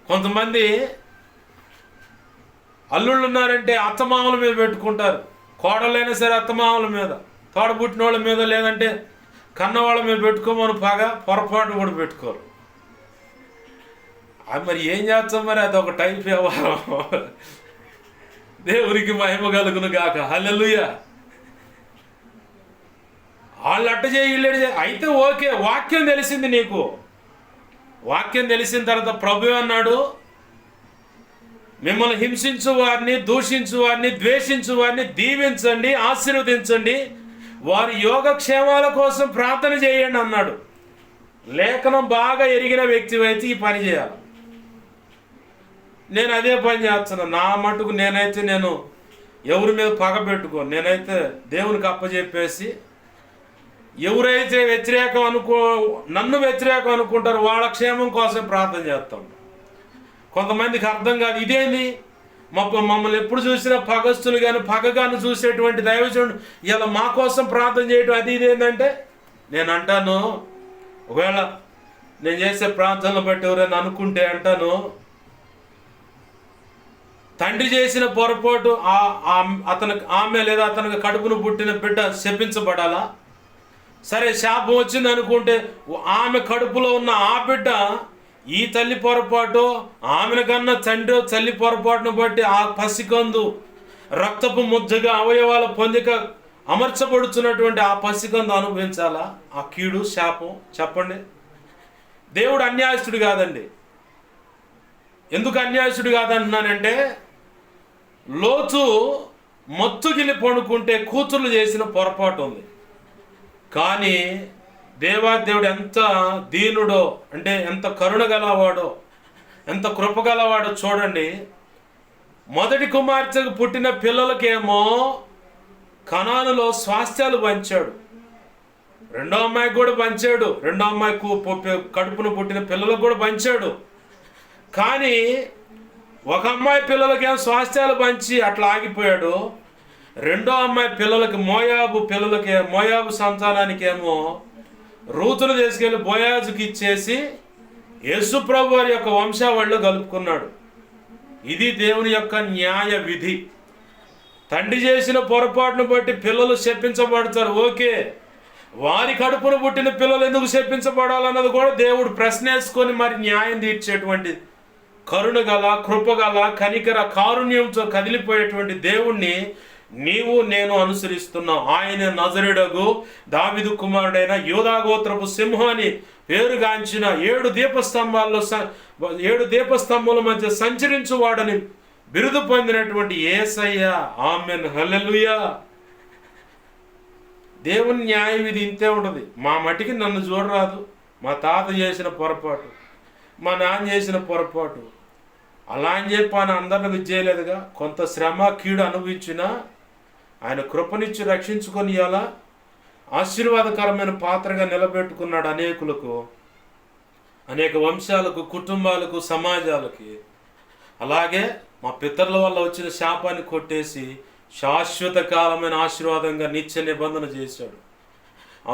కొంతమంది అల్లుళ్ళు ఉన్నారంటే అత్తమామల మీద పెట్టుకుంటారు. కోడలైనా సరే అత్తమామల మీద, తోడబుట్టిన వాళ్ళ మీద, లేదంటే కన్నవాళ్ళ మీద పెట్టుకోమని పొరపాటు కూడా పెట్టుకోరు. అది మరి ఏం చేస్తాం? మరి అదొక టైప్ వ్యవహారం. దేవునికి మహిమ కలుగును గాక. హల్లెలూయా. వాళ్ళు అట్ట చేయి. అయితే ఓకే, వాక్యం తెలిసింది నీకు. వాక్యం తెలిసిన తర్వాత ప్రభు అన్నాడు, మిమ్మల్ని హింసించు వారిని, దూషించు వారిని, ద్వేషించు వారిని దీవించండి, ఆశీర్వదించండి, వారి యోగక్షేమాల కోసం ప్రార్థన చేయండి అన్నాడు. లేఖనం బాగా ఎరిగిన వ్యక్తి అయితే ఈ పని చేయాలి. నేను అదే పని చేస్తున్నాను. నా మటుకు నేను ఎవరి మీద పగబెట్టుకోను. నేనైతే దేవునికి అప్పచెప్పేసి, ఎవరైతే నన్ను వ్యతిరేకం అనుకుంటారో వాళ్ళ క్షేమం కోసం ప్రార్థన చేస్తాం. కొంతమందికి అర్థం కాదు, ఇదేంది మమ్మల్ని ఎప్పుడు చూసినా పగస్తులు కానీ పగగాను చూసేటువంటి దైవజనుడు ఇలా మా కోసం ప్రార్థన చేయడం అది ఇదేంటంటే, నేను అంటాను, ఒకవేళ నేను చేసే ప్రార్థనలు బట్టి ఎవరైనా అనుకుంటే అంటాను, తండ్రి చేసిన పొరపాటు ఆమె లేదా అతనికి కడుపును పుట్టిన బిడ్డ శపించబడాలా? సరే, శాపం వచ్చింది అనుకుంటే ఆమె కడుపులో ఉన్న ఆ బిడ్డ ఈ తల్లి పొరపాటు, ఆమెను కన్నా తండ్రి తల్లి పొరపాటును బట్టి ఆ పసికందు రక్తపు ముద్దగా అవయవాల పొందిక అమర్చబడుతున్నటువంటి ఆ పసికందు అనుభవించాలా ఆ కీడు, శాపం? చెప్పండి. దేవుడు అన్యాయస్తుడు కాదండి. ఎందుకు అన్యాయస్తుడు కాదంటున్నానంటే, లోతు మత్తుగిలి పడుకుంటే కూతుర్లు చేసిన పొరపాటు ఉంది. కానీ దేవాదేవుడు ఎంత దీనుడో, అంటే ఎంత కరుణ గలవాడో, ఎంత కృపగలవాడో చూడండి. మొదటి కుమార్తెకు పుట్టిన పిల్లలకేమో కనానులో స్వాస్థ్యాలు పంచాడు. రెండో అమ్మాయికి కూడా పంచాడు. రెండో అమ్మాయికి కడుపును పుట్టిన పిల్లలకు కూడా పంచాడు. కానీ ఒక అమ్మాయి పిల్లలకేమో స్వాస్థ్యాలు పంచి అట్లా ఆగిపోయాడు. రెండో అమ్మాయి పిల్లలకి, మోయాబు సంతానానికేమో రూతును తీసుకెళ్లి బోయాజుకి ఇచ్చేసి యేసు ప్రభు వారి యొక్క వంశావళిలో కలుపుకున్నాడు. ఇది దేవుని యొక్క న్యాయ విధి. తండ్రి చేసిన పొరపాటును బట్టి పిల్లలు శపించబడతారు, ఓకే. వారి కడుపును పుట్టిన పిల్లలు ఎందుకు శపించబడాలన్నది కూడా దేవుడు ప్రశ్నేసుకొని మరి న్యాయం తీర్చేటువంటి కరుణ గల, కృపగల, కనికర, కారుణ్యంతో కదిలిపోయేటువంటి దేవుణ్ణి నీవు నేను అనుసరిస్తున్నాం. ఆయన నజరేయుడగు దావీదు కుమారుడైన యూదాగోత్రపు సింహాన్ని పేరుగాంచిన 7 దీపస్తంభాల మధ్య సంచరించువాడని బిరుదు పొందినటువంటి యేసయ్య. ఆమేన్, హల్లెలూయా. దేవుని న్యాయం ఇది ఇంతే ఉండదు. మా మటికి నన్ను చూడరాదు, మా తాత చేసిన పొరపాటు, మా నాన్న చేసిన పొరపాటు అలా అని చెప్పి ఆయన అందరిని చేయలేదుగా. కొంత శ్రమ కీడు అనుభవించినా ఆయన కృపనిచ్చి రక్షించుకొని ఇలా ఆశీర్వాదకరమైన పాత్రగా నిలబెట్టుకున్నాడు అనేకులకు, అనేక వంశాలకు, కుటుంబాలకు, సమాజాలకి. అలాగే మా పితరుల వల్ల వచ్చిన శాపాన్ని కొట్టేసి శాశ్వత కాలమైన ఆశీర్వాదంగా నిత్య నిబంధన చేశాడు.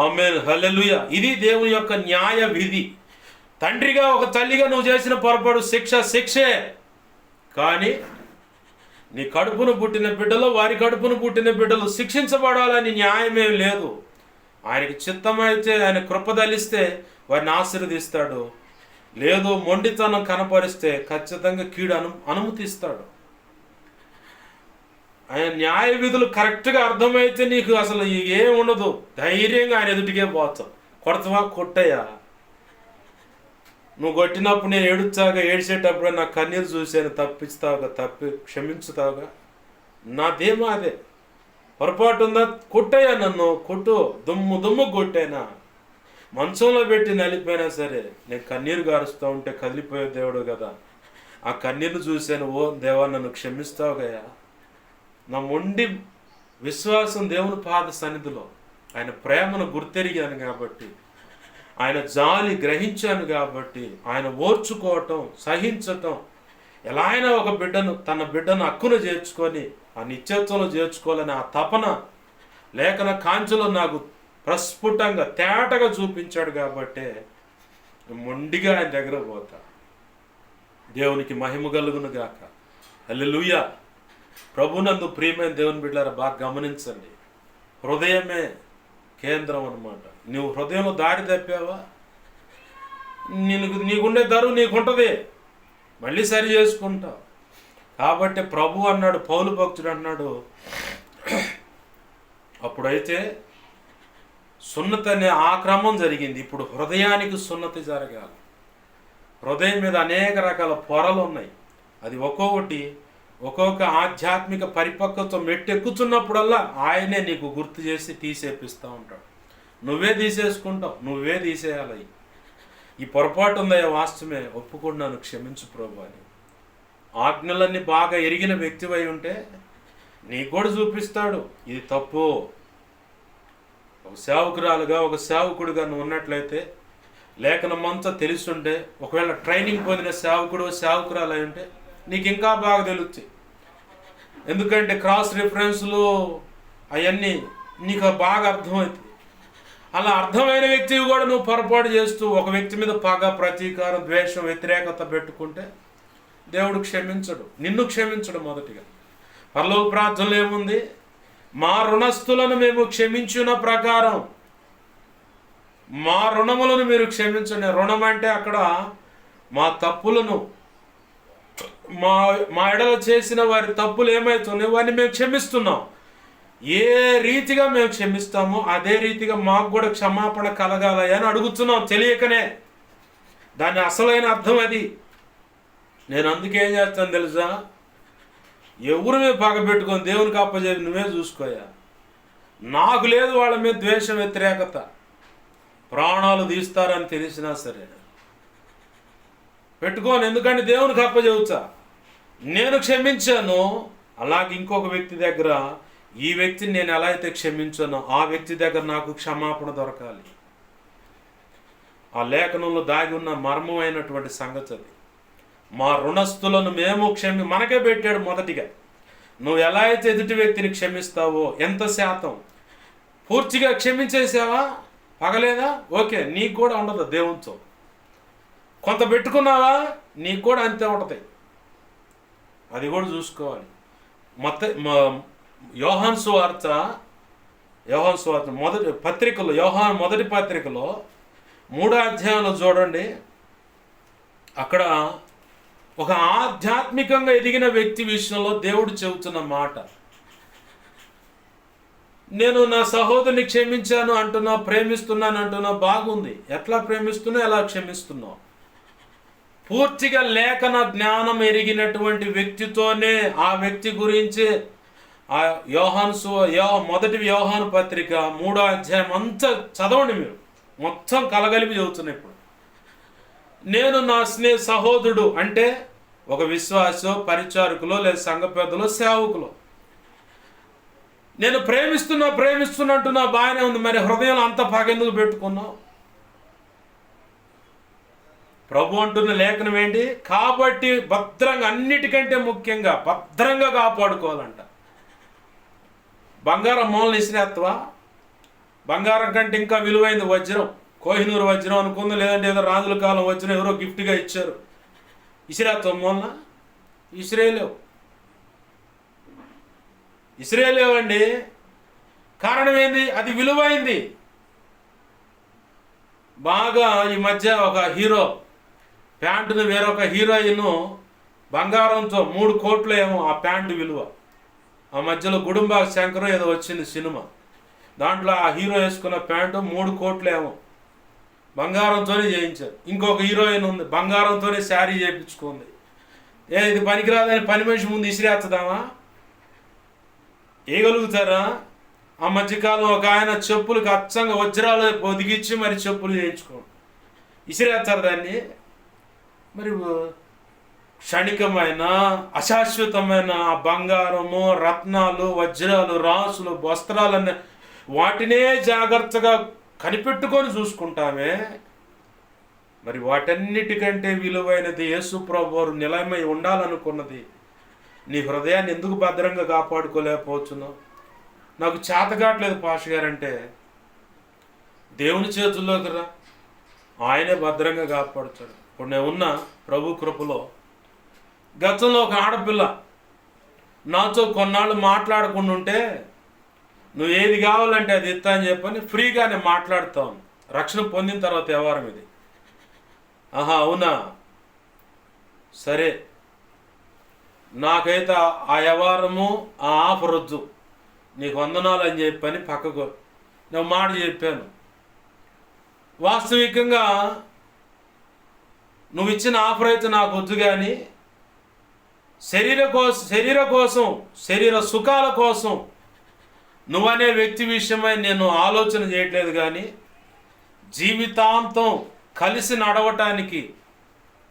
ఆమేన్, హల్లెలూయా. ఇది దేవుని యొక్క న్యాయ విధి. తండ్రిగా ఒక తల్లిగా నువ్వు చేసిన పొరపాటు శిక్షే. కానీ నీ కడుపును పుట్టిన బిడ్డలు, వారి కడుపును పుట్టిన బిడ్డలు శిక్షించబడాలని న్యాయమేం లేదు. ఆయనకి చిత్తమైతే, ఆయన కృపదలిస్తే వారిని ఆశీర్వదిస్తాడు. లేదు మొండితనం కనపరిస్తే ఖచ్చితంగా కీడు అనుమతిస్తాడు. ఆయన న్యాయ విధులు కరెక్ట్గా అర్థమైతే నీకు అసలు ఏం ఉండదు, ధైర్యంగా ఆయన ఎదుటికే పోతావు. కొడతావా, కొట్టయ్యా. నువ్వు కొట్టినప్పుడు నేను ఏడ్చేటప్పుడు నా కన్నీరు చూసాను, తప్పిస్తావుగా, క్షమించుతావుగా. నా ధీమా అదే. పొరపాటు ఉందా, కొట్టయ్యా, నన్ను కొట్టు, దుమ్ము కొట్టైనా, మంచంలో పెట్టి నలిపోయినా సరే నేను కన్నీరు గారుస్తూ ఉంటే కదిలిపోయే దేవుడు కదా. ఆ కన్నీరు చూశాను, ఓ దేవా నన్ను క్షమిస్తావుగయ్యా. నా మొండి విశ్వాసం దేవుని పాద సన్నిధిలో ఆయన ప్రేమను గుర్తెరిగాను కాబట్టి, ఆయన జాలి గ్రహించాను కాబట్టి, ఆయన ఓర్చుకోవటం, సహించటం, ఎలా అయినా ఒక బిడ్డను, తన బిడ్డను హక్కును చేర్చుకొని ఆ నిత్యత్వంలో చేర్చుకోవాలని ఆ తపన లేఖన కాంచెలో నాకు ప్రస్ఫుటంగా తేటగా చూపించాడు కాబట్టి మొండిగా ఆయన దగ్గర పోతా. దేవునికి మహిమ కలుగును గాక. హల్లెలూయా. ప్రభునందు ప్రియమైన దేవుని బిడ్డలారా, బాగా గమనించండి. హృదయమే కేంద్రం అన్నమాట. నువ్వు హృదయంలో దారి తప్పావా, నీకుండే దరువు నీకుంటుంది, మళ్ళీ సరి చేసుకుంటావు. కాబట్టి ప్రభు అన్నాడు, పౌలు భక్తుడు అన్నాడు, అప్పుడైతే సున్నతి అనే ఆ క్రమం జరిగింది. ఇప్పుడు హృదయానికి సున్నతి జరగాలి. హృదయం మీద అనేక రకాల పొరలు ఉన్నాయి. అది ఒక్కొక్క ఆధ్యాత్మిక పరిపక్వత మెట్టెక్కుతున్నప్పుడల్లా ఆయనే నీకు గుర్తు చేసి తీసేపిస్తూ ఉంటాడు. నువ్వే తీసేసుకుంటావు, నువ్వే తీసేయాలి. ఈ పొరపాటు ఉందయ్యా, వాస్తవమే, ఒప్పుకున్నాను, క్షమించు ప్రభు అని. ఆజ్ఞలన్నీ బాగా ఎరిగిన వ్యక్తివై ఉంటే నీకు కూడా చూపిస్తాడు ఇది తప్పు. ఒక సేవకురాలుగా, ఒక సేవకుడిగా నువ్వు ఉన్నట్లయితే, లేఖనం అంతా తెలుస్తుంటే, ఒకవేళ ట్రైనింగ్ పొందిన సేవకురాలు అయి ఉంటే నీకు ఇంకా బాగా తెలుస్తుంది. ఎందుకంటే క్రాస్ రిఫరెన్స్లు అవన్నీ నీకు బాగా అర్థమవుతుంది. అలా అర్థమైన వ్యక్తివి కూడా నువ్వు పొరపాటు చేస్తూ ఒక వ్యక్తి మీద పగ, ప్రతీకారం, ద్వేషం, వ్యతిరేకత పెట్టుకుంటే దేవుడు క్షమించడు, నిన్ను క్షమించడు. మొదటిగా పరలోక ప్రార్థనలో ఏముంది, మా రుణస్థులను మేము క్షమించిన ప్రకారం మా రుణములను మీరు క్షమించండి. రుణం అంటే అక్కడ మా తప్పులను, మా ఎడల చేసిన వారి తప్పులు ఏమవుతున్నాయో వారిని మేము క్షమిస్తున్నాం. ఏ రీతిగా మేము క్షమిస్తామో అదే రీతిగా మాకు కూడా క్షమాపణ కలగాలి అని అడుగుతున్నాం, తెలియకనే. దాని అసలైన అర్థం అది. నేను అందుకే ఏం చేస్తాను తెలుసా, ఎవరి మీద పగ పెట్టుకొని దేవునికి అప్పచెప్పి నువ్వే చూసుకోయా. నాకు లేదు వాళ్ళ మీద ద్వేషం, వ్యతిరేకత, ప్రాణాలు తీస్తారని తెలిసినా సరే పెట్టుకోను. ఎందుకంటే దేవునికి అప్పచెబుతా, నేను క్షమించాను. అలాగే ఇంకొక వ్యక్తి దగ్గర ఈ వ్యక్తిని నేను ఎలా అయితే క్షమించానో ఆ వ్యక్తి దగ్గర నాకు క్షమాపణ దొరకాలి. ఆ లేఖనంలో దాగి ఉన్న మర్మమైనటువంటి సంగతి అది. మా రుణస్థులను మేము మనకే పెట్టాడు మొదటిగా. నువ్వు ఎలా అయితే ఎదుటి వ్యక్తిని క్షమిస్తావో, ఎంత శాతం పూర్తిగా క్షమించేసావా, పగలేదా, ఓకే, నీకు కూడా ఉండదు దేవునితో. కొంత పెట్టుకున్నావా, నీకు కూడా అంతే ఉంటుంది. అది కూడా చూసుకోవాలి. యోహాను సువార్త మొదటి పత్రికలో, యోహాను మొదటి పత్రికలో 3వ అధ్యాయంలో చూడండి. అక్కడ ఒక ఆధ్యాత్మికంగా ఎదిగిన వ్యక్తి విషయంలో దేవుడు చెబుతున్న మాట, నేను నా సహోదరుని క్షమించాను అంటున్నా, ప్రేమిస్తున్నాను అంటున్నా, బాగుంది. ఎట్లా ప్రేమిస్తున్నా, ఎలా క్షమిస్తున్నావు? పూర్తిగా లేఖన జ్ఞానం ఎరిగినటువంటి వ్యక్తితోనే ఆ వ్యక్తి గురించి ఆ మొదటి యోహాను పత్రిక 3వ అధ్యాయం అంతా చదవండి. మీరు మొత్తం కలగలిపి చదువుతున్నా. ఇప్పుడు నేను నా సహోదరుడు అంటే ఒక విశ్వాసో, పరిచారకులో, లేదా సంఘ పెద్దలో, సేవకులో, నేను ప్రేమిస్తున్నట్టు బాగానే ఉంది, మరి హృదయంలో అంత పగెందుకు పెట్టుకున్నావు? ప్రభు అంటున్న లేఖనం ఏంటి? కాబట్టి భద్రంగా, అన్నిటికంటే ముఖ్యంగా భద్రంగా కాపాడుకోవాలంట. బంగారం మూలన ఇసిరేత్తవా? బంగారం కంటే ఇంకా విలువైంది వజ్రం, కోహినూరు వజ్రం అనుకుంది, లేదంటే ఏదో రాజుల కాలం వజ్రం ఎవరో గిఫ్ట్గా ఇచ్చారు, ఇసిరేత్వం మూలన? ఇసిరేలేవండి. కారణం ఏంది? అది విలువైంది. బాగా ఈ మధ్య ఒక హీరో ప్యాంటును వేరొక హీరోయిన్ బంగారంతో 3 కోట్లు ఏమో ఆ ప్యాంటు విలువ. ఆ మధ్యలో గుడుంబా శంకర్ ఏదో వచ్చింది సినిమా, దాంట్లో ఆ హీరో వేసుకున్న ప్యాంటు 3 కోట్లు ఏమో బంగారంతోనే చేయించారు. ఇంకొక హీరోయిన్ ఉంది, బంగారంతోనే శారీ చేయించుకుంది. ఇది పనికిరాదని పని మనిషి ముందు ఇసిరేస్తుందామా? వేయగలుగుతారా? ఆ మధ్యకాలం ఒక ఆయన చెప్పులకు అచ్చంగా వజ్రాలు ఒదిగిచ్చి మరి చెప్పులు చేయించుకోండి, ఇసిరేస్తారు దాన్ని. మరి క్షణికమైన అశాశ్వతమైన బంగారము, రత్నాలు, వజ్రాలు, రాసులు, వస్త్రాలన్నీ వాటినే జాగ్రత్తగా కనిపెట్టుకొని చూసుకుంటామే. మరి వాటన్నిటికంటే విలువైనది యేసు ప్రభువారు నిలయమై ఉండాలనుకున్నది నీ హృదయాన్ని ఎందుకు భద్రంగా కాపాడుకోలేకపోతున్నావు? నాకు చేతకాట్లేదు పాష గారంటే, దేవుని చేతుల్లోకి రా, ఆయనే భద్రంగా కాపాడుతాడు. ఇప్పుడు నేను ఉన్న ప్రభు కృపలో గతంలో ఒక ఆడపిల్ల నాతో కొన్నాళ్ళు మాట్లాడకుండా ఉంటే, నువ్వు ఏది కావాలంటే అది ఇస్తా అని చెప్పని ఫ్రీగా నేను మాట్లాడుతాను. రక్షణ పొందిన తర్వాత వ్యవహారం ఇది. ఆహా అవునా, సరే, నాకైతే ఆ వ్యవహారము, ఆ ఆఫర్ వద్దు, నీకు వందనాలు అని చెప్పని పక్కకు నేను మాట చెప్పాను. వాస్తవికంగా నువ్వు ఇచ్చిన ఆఫర్ అయితే నాకు వద్దు, కానీ శరీర కోసం శరీర సుఖాల కోసం నువ్వనే వ్యక్తి విషయమై నేను ఆలోచన చేయట్లేదు, కానీ జీవితాంతం కలిసి నడవటానికి,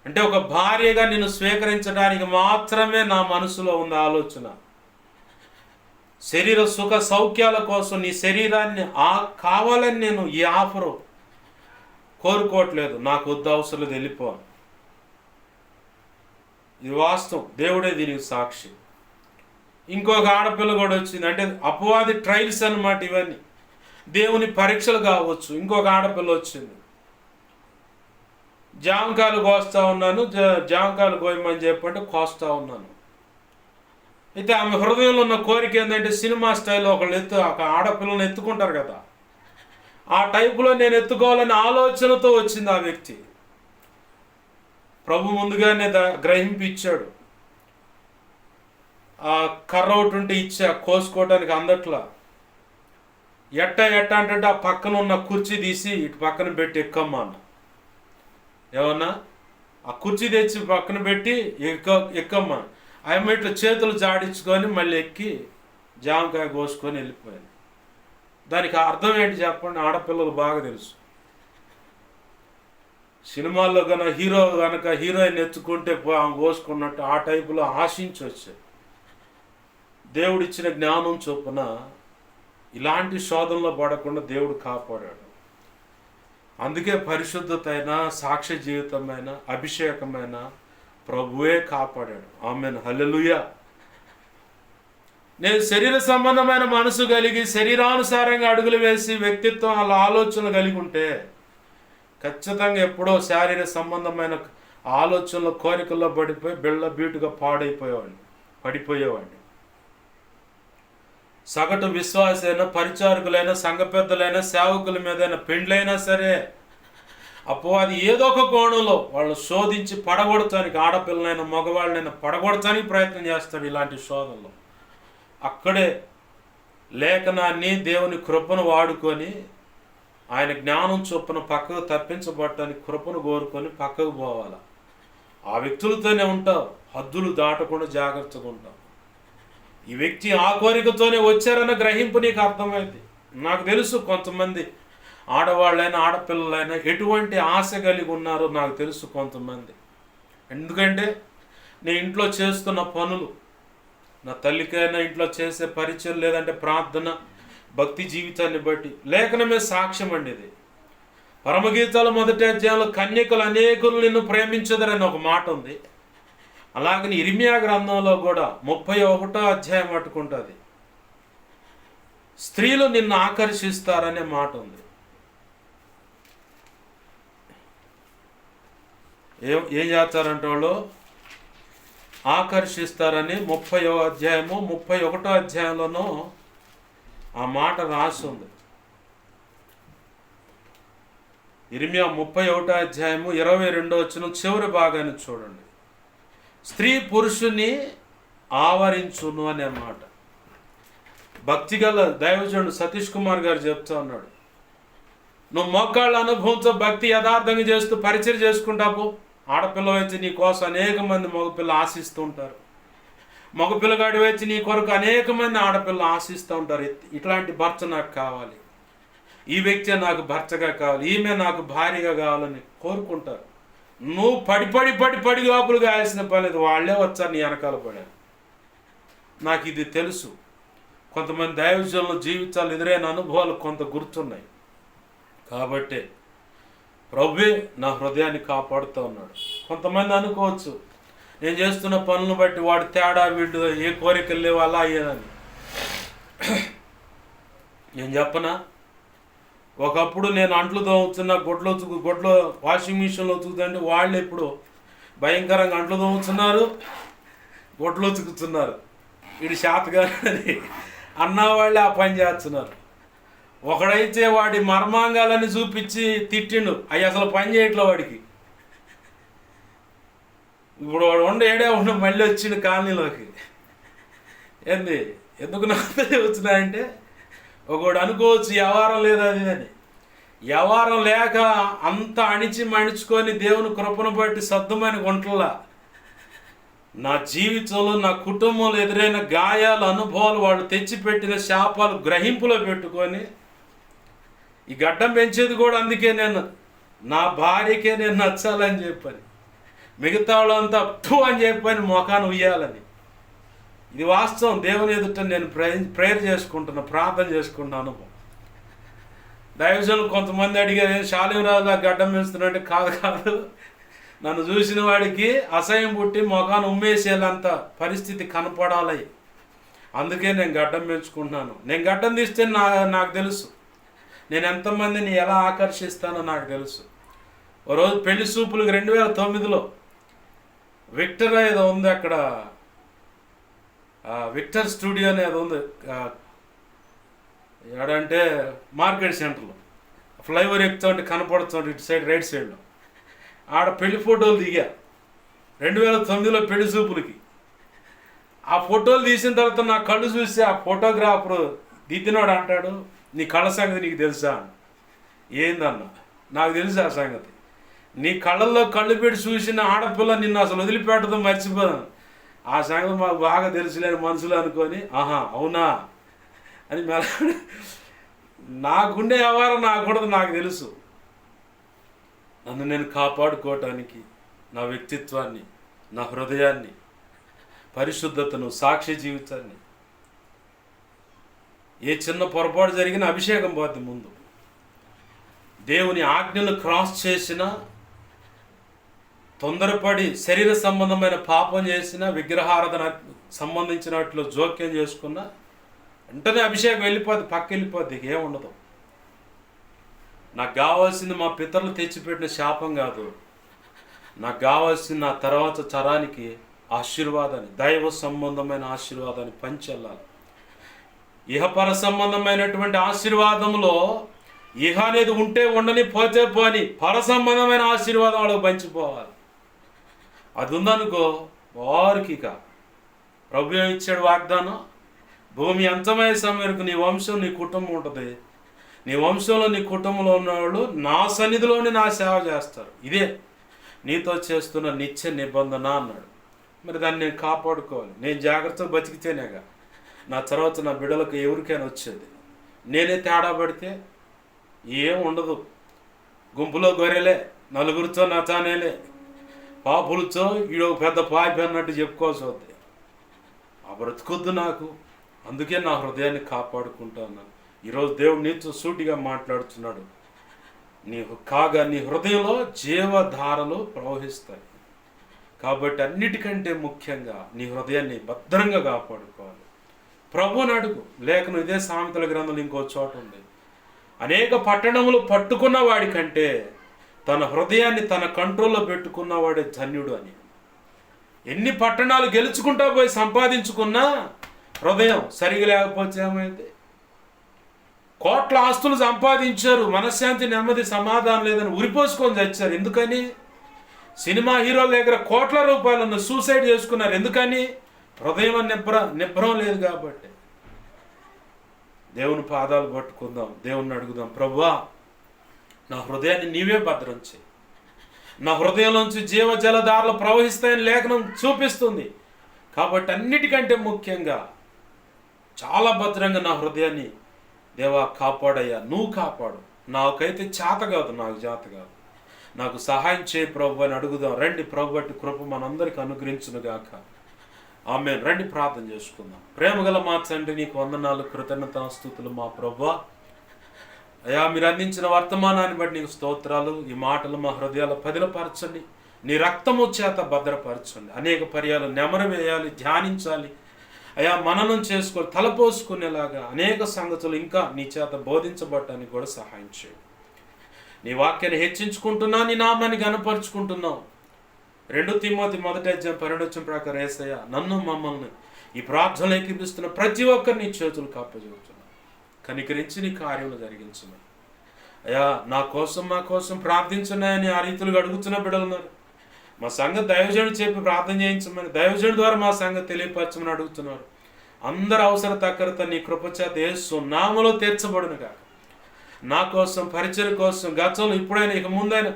అంటే ఒక భార్యగా నిన్ను స్వీకరించడానికి మాత్రమే నా మనసులో ఉంది ఆలోచన. శరీర సుఖ సౌఖ్యాల కోసం నీ శరీరాన్ని కావాలని నేను ఈ ఆఫరు కోరుకోవట్లేదు. నాకు వద్దు, అవసరం లేదు, వెళ్ళిపో. ఇది వాస్తవం, దేవుడే దీనికి సాక్షి. ఇంకొక ఆడపిల్ల కూడా వచ్చింది, అంటే అపవాది ట్రయల్స్ అన్నమాట ఇవన్నీ, దేవుని పరీక్షలు కావచ్చు. ఇంకొక ఆడపిల్ల వచ్చింది, జామకాయలు కోస్తా ఉన్నాను, జామకాయలు కోయమని చెప్పంటే కోస్తా ఉన్నాను. అయితే ఆమె హృదయంలో ఉన్న కోరిక ఏంటంటే, సినిమా స్టైల్లో ఒక ఆడపిల్లని ఎత్తుకుంటారు కదా, ఆ టైపులో నేను ఎత్తుకోవాలనే ఆలోచనతో వచ్చింది ఆ వ్యక్తి. ప్రభు ముందుగానే గ్రహింపు ఇచ్చాడు. ఆ కర్ర ఒకటి ఉంటే ఇచ్చా, కోసుకోవడానికి అందట్లా. ఎట్ట అంటే ఆ పక్కన ఉన్న కుర్చీ తీసి ఇటు పక్కన పెట్టి ఎక్కమ్మా అన్న. ఏమన్నా ఆ కుర్చీ తెచ్చి పక్కన పెట్టి ఎక్కమ్మా. ఆమె ఇట్లా చేతులు జాడించుకొని మళ్ళీ ఎక్కి జామకాయ కోసుకొని వెళ్ళిపోయాను. దానికి అర్థం ఏంటి చెప్పండి? ఆడపిల్లలు బాగా తెలుసు. సినిమాల్లో కనుక హీరోయిన్ ఎత్తుకుంటే కోసుకున్నట్టు ఆ టైపులో ఆశించి వచ్చాయి. దేవుడిచ్చిన జ్ఞానం చొప్పున ఇలాంటి శోధనలో పడకుండా దేవుడు కాపాడాడు. అందుకే పరిశుద్ధత అయినా, సాక్ష్య జీవితమైన, అభిషేకమైన ప్రభువే కాపాడాడు. ఆమేన్, హల్లెలూయా. నేను శరీర సంబంధమైన మనసు కలిగి శరీరానుసారంగా అడుగులు వేసి వ్యక్తిత్వం అలా ఆలోచనలు కలిగి ఉంటే ఖచ్చితంగా ఎప్పుడో శారీరక సంబంధమైన ఆలోచనలు, కోరికల్లో పడిపోయి బీటుగా పడిపోయేవాడిని. సగటు విశ్వాసైనా, పరిచారకులైనా, సంఘ పెద్దలైనా, సేవకుల మీదైనా, పెండ్లైనా సరే అపవాది ఏదో ఒక కోణంలో వాళ్ళు శోధించి పడగొడటానికి, ఆడపిల్లనైనా మగవాళ్ళనైనా పడగొడటానికి ప్రయత్నం చేస్తాడు. ఇలాంటి శోధనలో అక్కడే లేఖనాన్ని, దేవుని కృపను వాడుకొని ఆయన జ్ఞానం చొప్పున పక్కకు తప్పించబడటానికి కృపను కోరుకొని పక్కకు పోవాలి. ఆ వ్యక్తులతోనే ఉంటావు, హద్దులు దాటకుండా జాగ్రత్తగా ఉంటావు. ఈ వ్యక్తి ఆ కోరికతోనే వచ్చారన్న గ్రహింపు నీకు అర్థమైంది. నాకు తెలుసు కొంతమంది ఆడవాళ్ళైనా ఆడపిల్లలైనా ఎటువంటి ఆశ కలిగి ఉన్నారో నాకు తెలుసు కొంతమంది. ఎందుకంటే నేను ఇంట్లో చేస్తున్న పనులు, నా తల్లికైనా ఇంట్లో చేసే పరిచయం, లేదంటే ప్రార్థన, భక్తి జీవితాన్ని బట్టి లేఖనమే సాక్ష్యం అండి. ఇది పరమగీతాల 1వ అధ్యాయంలో కన్యకలు అనేకులు నిన్ను ప్రేమించదరని ఒక మాట ఉంది. అలాగని ఇర్మియా గ్రంథంలో కూడా 31వ అధ్యాయం పట్టుకుంటుంది, స్త్రీలు నిన్ను ఆకర్షిస్తారనే మాట ఉంది. ఏం చేస్తారంటే వాళ్ళు ఆకర్షిస్తారని 30వ అధ్యాయము 31వ అధ్యాయంలోనూ ఆ మాట రాసి ఉంది. ఇర్మియా 31వ అధ్యాయము 22వ వచనం చివరి భాగాన్ని చూడండి. స్త్రీ పురుషుని ఆవరించును అనే మాట. భక్తిగల దైవజనుడు సతీష్ కుమార్ గారు చెప్తా ఉన్నాడు, నువ్వు మోకాళ్ళ అనుభవంతో భక్తి యథార్థంగా చేస్తూ పరిచయం చేసుకుంటావు. ఆడపిల్ల వచ్చి నీ కోసం అనేక మంది మగపిల్ల ఆశిస్తూ ఉంటారు. మగపిల్లగాడి వచ్చి నీ కొరకు అనేక మంది ఆడపిల్ల ఆశిస్తూ ఉంటారు. ఇట్లాంటి భర్త నాకు కావాలి, ఈ వ్యక్తి నాకు భర్తగా కావాలి, ఈమె నాకు భార్యగా కావాలని కోరుకుంటారు. నువ్వు పడి లోపలు కాయాల్సిన పని లేదు, వాళ్ళే వచ్చారు నీ వెనకాల పడారు. నాకు ఇది తెలుసు. కొంతమంది దైవజనుల జీవితాలు ఎదురైన అనుభవాలు కొంత గుర్తున్నాయి. కాబట్టి ప్రభువే నా హృదయాన్ని కాపాడుతూ ఉన్నాడు. కొంతమంది అనుకోవచ్చు, నేను చేస్తున్న పనులను బట్టి వాడు తేడా, వీడు ఏ కోరికలు లేవు అలా అయ్యానని. నేను చెప్పనా, ఒకప్పుడు నేను అంట్లు తోముతున్నా, గొడ్లో వాషింగ్ మిషన్లో ఉతుకుతుంటే వాళ్ళు ఇప్పుడు భయంకరంగా అంట్లు తోముతున్నారు, గొడ్లు ఉతుకుతున్నారు. వీడు శాతగాని అన్న వాళ్ళే ఆ పని చేస్తున్నారు. ఒకడైతే వాడి మర్మాంగాలని చూపించి తిట్టిండు, అవి అసలు పని చేయట్లే వాడికి. ఇప్పుడు వాడు ఏడే మళ్ళీ వచ్చిండు కాలనీలోకి. ఏంది ఎందుకు నాకు వచ్చినాయంటే, ఒకడు అనుకోవచ్చు వ్యవహారం లేదు అది అని. వ్యవహారం లేక అంత అణిచుకొని దేవుని కృపను బట్టి సద్దుమైన గుంటల్లా నా జీవితంలో, నా కుటుంబంలో ఎదురైన గాయాలు, అనుభవాలు, వాళ్ళు తెచ్చిపెట్టిన శాపాలు గ్రహింపులో పెట్టుకొని ఈ గడ్డం పెంచేది కూడా అందుకే, నేను నా భార్యకే నేను నచ్చాలని చెప్పని, మిగతా వాళ్ళంతా అప్పు అని చెప్పని మొఖాన్ని ఉయ్యాలని. ఇది వాస్తవం. దేవుని ఎదుట నేను ప్రేయర్ చేసుకుంటున్నా, ప్రార్థన చేసుకుంటున్నా అనుభవం. దైవజనులు కొంతమంది అడిగారు, శాలిమరాజులా గడ్డం పెంచుతున్నట్టే. కాదు, నన్ను చూసిన వాడికి అసహ్యం పుట్టి మొఖాన్ని ఉమ్మేసేంత పరిస్థితి కనపడాలి. అందుకే నేను గడ్డం పెంచుకుంటున్నాను. నేను గడ్డం తీస్తే నాకు తెలుసు నేను ఎంతమందిని ఎలా ఆకర్షిస్తానో నాకు తెలుసు. ఓ రోజు పెళ్లి చూపులకు 2009లో విక్టర్ ఏదో ఉంది అక్కడ, విక్టర్ స్టూడియో అనేది ఉంది ఏడంటే మార్కెట్ సెంటర్లో, ఫ్లైఓవర్ ఎక్కుతుంటే కనపడుతుంది ఇటు సైడ్ రైట్ సైడ్లో. ఆడ పెళ్లి ఫోటోలు దిగా 2009లో పెళ్లి చూపులకి. ఆ ఫోటోలు తీసిన తర్వాత నా కళ్ళు చూసి ఆ ఫోటోగ్రాఫరు దిద్దినోడు అంటాడు, నీ కళ్ళ సంగతి నీకు తెలుసా? ఏందన్నా, నాకు తెలుసు ఆ సంగతి. నీ కళ్ళల్లో కళ్ళు పెట్టి చూసిన ఆడపిల్ల నిన్ను అసలు వదిలిపెట్టదు, మర్చిపోదాను. ఆ సంగతి మాకు బాగా తెలుసులేని మనుషులు అనుకొని, ఆహా అవునా అని నాకుండే వ్యవహారం నాకూడదు, నాకు తెలుసు. నన్ను నేను కాపాడుకోవటానికి నా వ్యక్తిత్వాన్ని, నా హృదయాన్ని, పరిశుద్ధతను, సాక్ష్య జీవితాన్ని, ఏ చిన్న పొరపాటు జరిగిన అభిషేకం పోద్ది ముందు. దేవుని ఆజ్ఞను క్రాస్ చేసిన, తొందరపడి శరీర సంబంధమైన పాపం చేసిన, విగ్రహారాధన సంబంధించినట్లు జోక్యం చేసుకున్న వెంటనే అభిషేకం వెళ్ళిపోద్ది, పక్క వెళ్ళిపోద్ది, ఏముండదు. నాకు కావాల్సింది మా పితరులు తెచ్చిపెట్టిన శాపం కాదు, నాకు కావాల్సింది నా తర్వాత తరానికి ఆశీర్వాదాన్ని, దైవ సంబంధమైన ఆశీర్వాదాన్ని పంచెల్లాలి. ఇహపర సంబంధమైనటువంటి ఆశీర్వాదంలో ఇహ అనేది ఉంటే ఉండని, పోతే పోని, పర సంబంధమైన ఆశీర్వాదం వాళ్ళకి పంచిపోవాలి. అది ఉందనుకో వారికి ఇక ప్రభు ఇచ్చాడు వాగ్దానం, భూమి అంతమయ్యే సమయంలో నీ వంశం, నీ కుటుంబం ఉంటుంది. నీ వంశంలో, నీ కుటుంబంలో ఉన్నవాళ్ళు నా సన్నిధిలోనే నా సేవ చేస్తారు. ఇదే నీతో చేస్తున్న నిత్య నిబంధన అన్నాడు. మరి దాన్ని నేను కాపాడుకోవాలి. నేను జాగ్రత్తగా బతికితేనేగా నా తర్వాత నా బిడ్డలకు ఎవరికైనా వచ్చేది. నేనే తేడా పడితే ఏం ఉండదు. గుంపులో గొర్రెలే, నలుగురితో నచానేలే, పాపులతో ఈడో పెద్ద పాపి అన్నట్టు చెప్పుకోవాల్సి వద్ది. ఆ బ్రతుకొద్దు నాకు. అందుకే నా హృదయాన్ని కాపాడుకుంటా ఉన్నాను. ఈరోజు దేవుడు నీతో సూటిగా మాట్లాడుతున్నాడు. నీ హృదయంలో జీవధారలు ప్రవహిస్తాయి. కాబట్టి అన్నిటికంటే ముఖ్యంగా నీ హృదయాన్ని భద్రంగా కాపాడుకోవాలి. ప్రభువుని అడుగు. లేఖనం ఇదే సామెతల గ్రంథంలో ఇంకో చోట ఉంది. అనేక పట్టణములు పట్టుకున్న వాడి కంటే తన హృదయాన్ని తన కంట్రోల్లో పెట్టుకున్నవాడే ధన్యుడు అని. ఎన్ని పట్టణాలు గెలుచుకుంటా పోయి సంపాదించుకున్నా హృదయం సరిగా లేకపోతే ఏమైంది? కోట్ల ఆస్తులు సంపాదించారు, మనశ్శాంతి, నెమ్మది, సమాధానం లేదని ఉరిపోసుకొని చచ్చారు. ఎందుకని? సినిమా హీరోల దగ్గర కోట్ల రూపాయలను సూసైడ్ చేసుకున్నారు. ఎందుకని? హృదయం నిబ్రం లేదు కాబట్టి. దేవుని పాదాలు పట్టుకుందాం, దేవుణ్ణి అడుగుదాం. ప్రభువా, నా హృదయాన్ని నీవే భద్రం చేయి. నా హృదయంలోంచి జీవజలధారలు ప్రవహిస్తాయని లేఖనం చూపిస్తుంది. కాబట్టి అన్నిటికంటే ముఖ్యంగా చాలా భద్రంగా నా హృదయాన్ని దేవా కాపాడయ్యా, నువ్వు కాపాడు. నాకైతే చేత కాదు, నాకు చేత కాదు, నాకు సహాయం చేయి ప్రభు అని అడుగుదాం. రండి, ప్రభు బట్టి కృప మనందరికి అనుగ్రహించునుగాక. ఆమేన్. రండి ప్రార్థన చేసుకుందాం. ప్రేమగల మా తండ్రి, నీకు వందనాలు, కృతజ్ఞతాస్తుతులు మా ప్రభువా. అయ్యా, మీరు అందించిన వర్తమానాన్ని బట్టి నీకు స్తోత్రాలు. ఈ మాటలు మా హృదయాలు పదిలపరచండి, నీ రక్తము చేత భద్రపరచండి. అనేక పర్యాలు నెమరు వేయాలి, ధ్యానించాలి. అయ్యా, మననం చేసుకొని తలపోసుకునేలాగా అనేక సంగతులు ఇంకా నీ చేత బోధించబడటానికి కూడా సహాయం చేయి. నీ వాక్యాన్ని హెచ్చించుకుంటున్నా, నీ నామాన్ని గణపరుచుకుంటున్నావు. 2 తిమోతి 1:12 ప్రకారం యేసయ్య నన్ను మమ్మల్ని ఈ ప్రార్థనలు ఎక్కిపిస్తున్న ప్రతి ఒక్కరు నీ చేతులు కప్పజెబుతున్నాను. కనికరించి నీ కార్యములు జరిగించమని. అయ్యా, నా కోసం ప్రార్థించున్నాయని ఆ రీతులుగా అడుగుతున్న బిడ్డలున్నారు. మా సంగతి దైవజనుడు చెప్పి ప్రార్థన చేయించమని, దైవజనుడి ద్వారా మా సంగతి తెలియపరచమని అడుగుతున్నారు. అందరి అవసర తక్కరత నీ కృపచేత యేసు నామములో తీర్చబడునుగా. నా కోసం, పరిచయం కోసం గతంలో ఇప్పుడైనా ఇక ముందైనా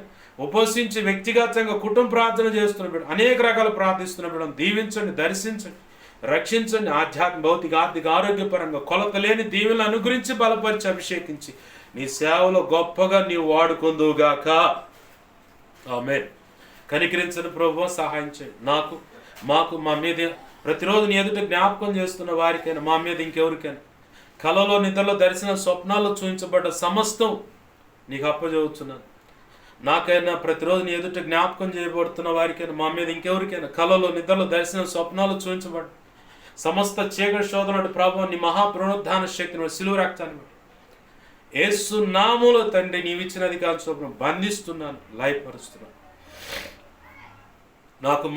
ఉపవసించి వ్యక్తిగతంగా కుటుంబ ప్రార్థన చేస్తున్న బిడ్డ, అనేక రకాల ప్రార్థిస్తున్న బిడ్డను దీవించండి, దర్శించండి, రక్షించండి. ఆధ్యాత్మిక, భౌతిక, ఆర్థిక, ఆరోగ్యపరంగా కొలత లేని దీవెనలు అనుగ్రహించి బలపరిచి అభిషేకించి నీ సేవలో గొప్పగా నీవు వాడుకుందువుగాక. ఆమేన్. కనికరించని ప్రభువా, సహాయం చేయండి. మాకు మా మీద ప్రతిరోజు నీ ఎదుట జ్ఞాపకం చేస్తున్న వారికైనా, మా మీద ఇంకెవరికైనా కలలో, నిద్రలో, దర్శన, స్వప్నాల్లో చూపించబడ్డ సమస్తం నీకు అప్పచెబుతున్నాను. నాకైనా ప్రతిరోజు నీ ఎదుట జ్ఞాపకం చేయబడుతున్న వారికైనా, మా మీద ఇంకెవరికైనా కలలో, నిద్రలో, దర్శనం, స్వప్నాలు చూపించబడ్డ సమస్త చీకటి శోధన ప్రభు నీ మహాపునరుద్ధాన శక్తిని సిలువ రక్తాన్ని బట్టి యేసు నామములో తండ్రి నీవిచ్చిన అధికారం చొప్పున బంధిస్తున్నాను, లయపరుస్తున్నాను.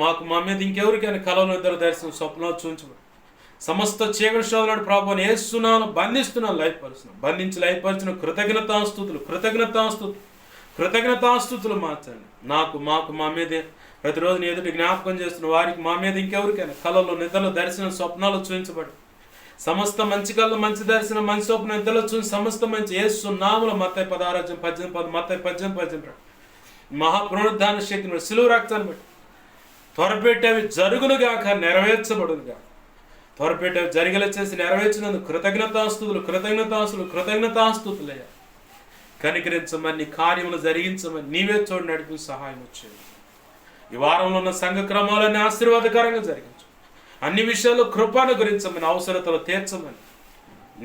మాకు మా మీద ఇంకెవరికైనా కలలో, నిద్ర, దర్శనం, స్వప్నాలు చూపించబడి సమస్త చీకటి శోధన ప్రభువుని యేసు నామములో బంధిస్తున్నాను, లయపరుస్తున్నాను. బంధించి లయపరిచిన కృతజ్ఞతాస్తుతులు మార్చండి. మాకు మా మీదే ప్రతిరోజు నీ ఎదుటి జ్ఞాపకం చేస్తున్న వారికి, మా మీద ఇంకెవరికైనా కలలో, నిద్రలో, దర్శనం, స్వప్నాలు చూపించబడి సమస్త మంచి కళ్ళు, మంచి దర్శనం, మంచి స్వప్నం, నిద్రలో చూసి సమస్త మంచి యేసు నామములో మత్తయి 16:18 మత్తయి 18:18 మహాపునరుద్ధాన శక్తిని సిలువ రక్తాన్ని బట్టి త్వరపెట్టేవి జరుగునుగాక, నెరవేర్చబడునుగా. త్వరపెట్టేవి జరిగేలా చేసి నెరవేర్చినందుకు కృతజ్ఞతాస్తుతులయ్యా. కనికరించమని, నీ కార్యములు జరిగించమని, నీవే చోటు నడిపి సహాయం వచ్చేది. ఈ వారంలో ఉన్న సంఘ క్రమాలన్నీ ఆశీర్వాదకరంగా జరిగించు. అన్ని విషయాల్లో కృపను గురించమని, అవసరతలు తీర్చమని,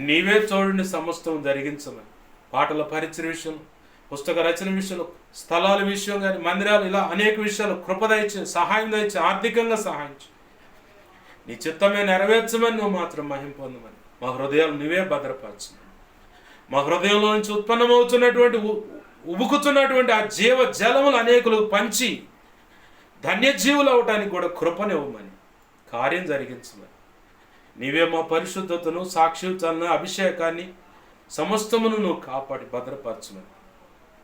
నీవే చూడండి సమస్తం జరిగించమని. పాటల పరిచయ విషయంలో, పుస్తక రచన విషయంలో, స్థలాల విషయం కానీ, మందిరాలు, ఇలా అనేక విషయాలు కృప దయచే, సహాయం దయచే, ఆర్థికంగా సహాయం చే. నీ చిత్తమే నెరవేర్చమని, నువ్వు మాత్రం మహిమ పొందమని. మా హృదయాలు నువ్వే భద్రపరచమని. మా హృదయంలో నుంచి ఉత్పన్నమవుతున్నటువంటి ఉబుకుతున్నటువంటి ఆ జీవ జలములు అనేకులకు పంచి ధన్యజీవులు అవటానికి కూడా కృపనివ్వమని, కార్యం జరిగించమని. నీవే మా పరిశుద్ధతను, సాక్షిత్వాలను, అభిషేకాన్ని సమస్తమును నువ్వు కాపాడి భద్రపరచమని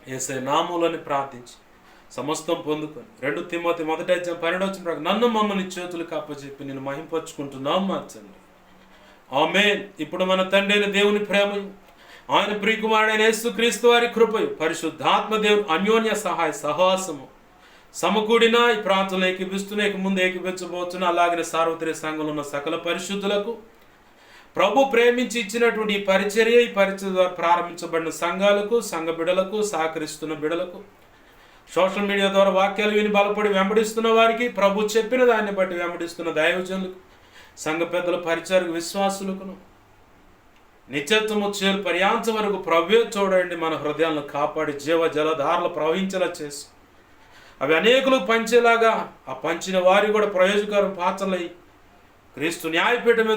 యేసయ్య నామములోని ప్రార్థించి సమస్తం పొందుకొని 2 తిమోతి 1:12 నన్ను మమ్మల్ని చేతులకు అప్పచెప్పి నేను మహింపరుచుకుంటున్నాం మార్చండి. ఆమేన్. ఇప్పుడు మన తండ్రి అయిన దేవుని ప్రేమయు, ఆయన ప్రియకుమారుడైన యేసుక్రీస్తు వారి కృపయు, పరిశుద్ధాత్మ దేవుని అన్యోన్య సహాయ సహవాసము సమకూడిన ఈ ప్రాంతంలో ఏకీపిస్తున్న ఇక ముందు ఏకీపించబోతున్న అలాగే సార్వత్రిక సంఘంలో ఉన్న సకల పరిశుద్ధులకు ప్రభు ప్రేమించి ఇచ్చినటువంటి ఈ పరిచర్య ద్వారా ప్రారంభించబడిన సంఘాలకు, సంఘ బిడలకు, సహకరిస్తున్న బిడలకు, సోషల్ మీడియా ద్వారా వాక్యాలు విని బలపడి వెంబడిస్తున్న వారికి, ప్రభు చెప్పిన దాన్ని బట్టి వెంబడిస్తున్న దైవజనులకు, సంఘ పెద్దల పరిచర్య విశ్వాసులకును నిత్యత్వము చేరు పర్యాంతం వరకు ప్రభువే చూడండి మన హృదయాలను కాపాడి జీవ జలధారలు ప్రవహించేలా చేసి అవి అనేకులకు పంచేలాగా ఆ పంచిన వారి కూడా ప్రయోజకరం పాత్రలై క్రీస్తు న్యాయపీఠం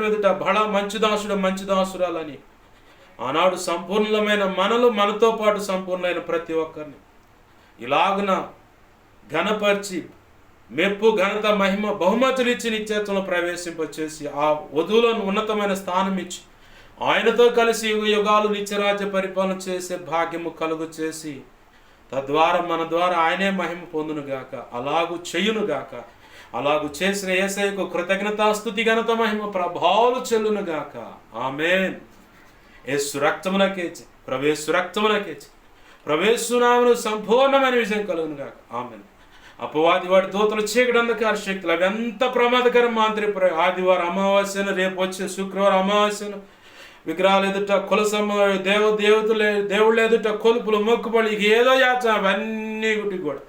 ఎదుట బడా మంచి దాసురాలని ఆనాడు సంపూర్ణమైన మనతో పాటు సంపూర్ణమైన ప్రతి ఒక్కరిని ఇలాగున ఘనపరిచి మెప్పు, ఘనత, మహిమ, బహుమతులు ఇచ్చి నిత్యత్వంలో ప్రవేశింపచేసి ఆ వధువులను ఉన్నతమైన స్థానం ఇచ్చి ఆయనతో కలిసి యుగాలు నిత్యరాజ్య పరిపాలన చేసే భాగ్యము కలుగు చేసి తద్వారా మన ద్వారా ఆయనే మహిమ పొందునుగాక, అలాగూ చేయునుగాక. అలాగూ చేసిన యేసయ్యకు కృతజ్ఞతాస్తుతి, ఘనత, మహిమ, ప్రభావాలు చెల్లునుగాక. ఆమేన్. యేసు రక్తమునకేచి ప్రవేశునామను సంపూర్ణమైన విజయం కలుగునుగాక. ఆమేన్. అపవాది వాడి దూతలు, చీకటి, అంధకార శక్తులు అవి ఎంత ప్రమాదకరం ఆదివారం అమావాస్యను, రేపు వచ్చే శుక్రవారం అమావాస్యను విగ్రహాలు ఎదుట, దేవుళ్ళ ఎదుట కొలుపులు, మొక్కుబడి, ఏదో యాచన అవన్నీ కూడా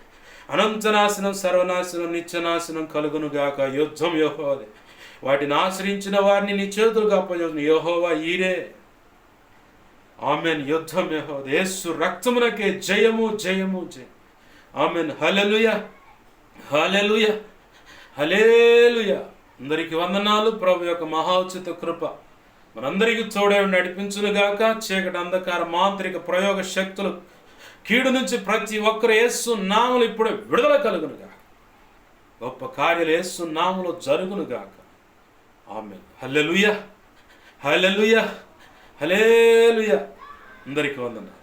అనంతనాశనం, సర్వనాశనం, నిత్యనాశనం కలుగునుగాక. యుద్ధం యెహోవాదే. వాటిని ఆశ్రయించిన వారిని నీ చేతులుగా అప్పజేసిన యెహోవా ఈరే. ఆమెన్. యుద్ధం యెహోవాదే. యేసు రక్తమునకే జయము జయము జయం. ఆమెన్. హల్లెలూయా హల్లెలూయా హల్లెలూయా. అందరికీ వందనాలు. ప్రభు యొక్క మహోచిత కృప మనందరికీ తోడే నడిపించునుగాక. చీకటి, అంధకార, మాంత్రిక ప్రయోగ శక్తులు, కీడు నుంచి ప్రతి ఒక్కరు యేసు నామములో ఇప్పుడు విడుదల కలుగునుగాక. గొప్ప కార్యాలు యేసు నామములో జరుగునుగాక. ఆమేన్. హల్లెలూయా హల్లెలూయా హల్లెలూయా. అందరికీ వందనాలు.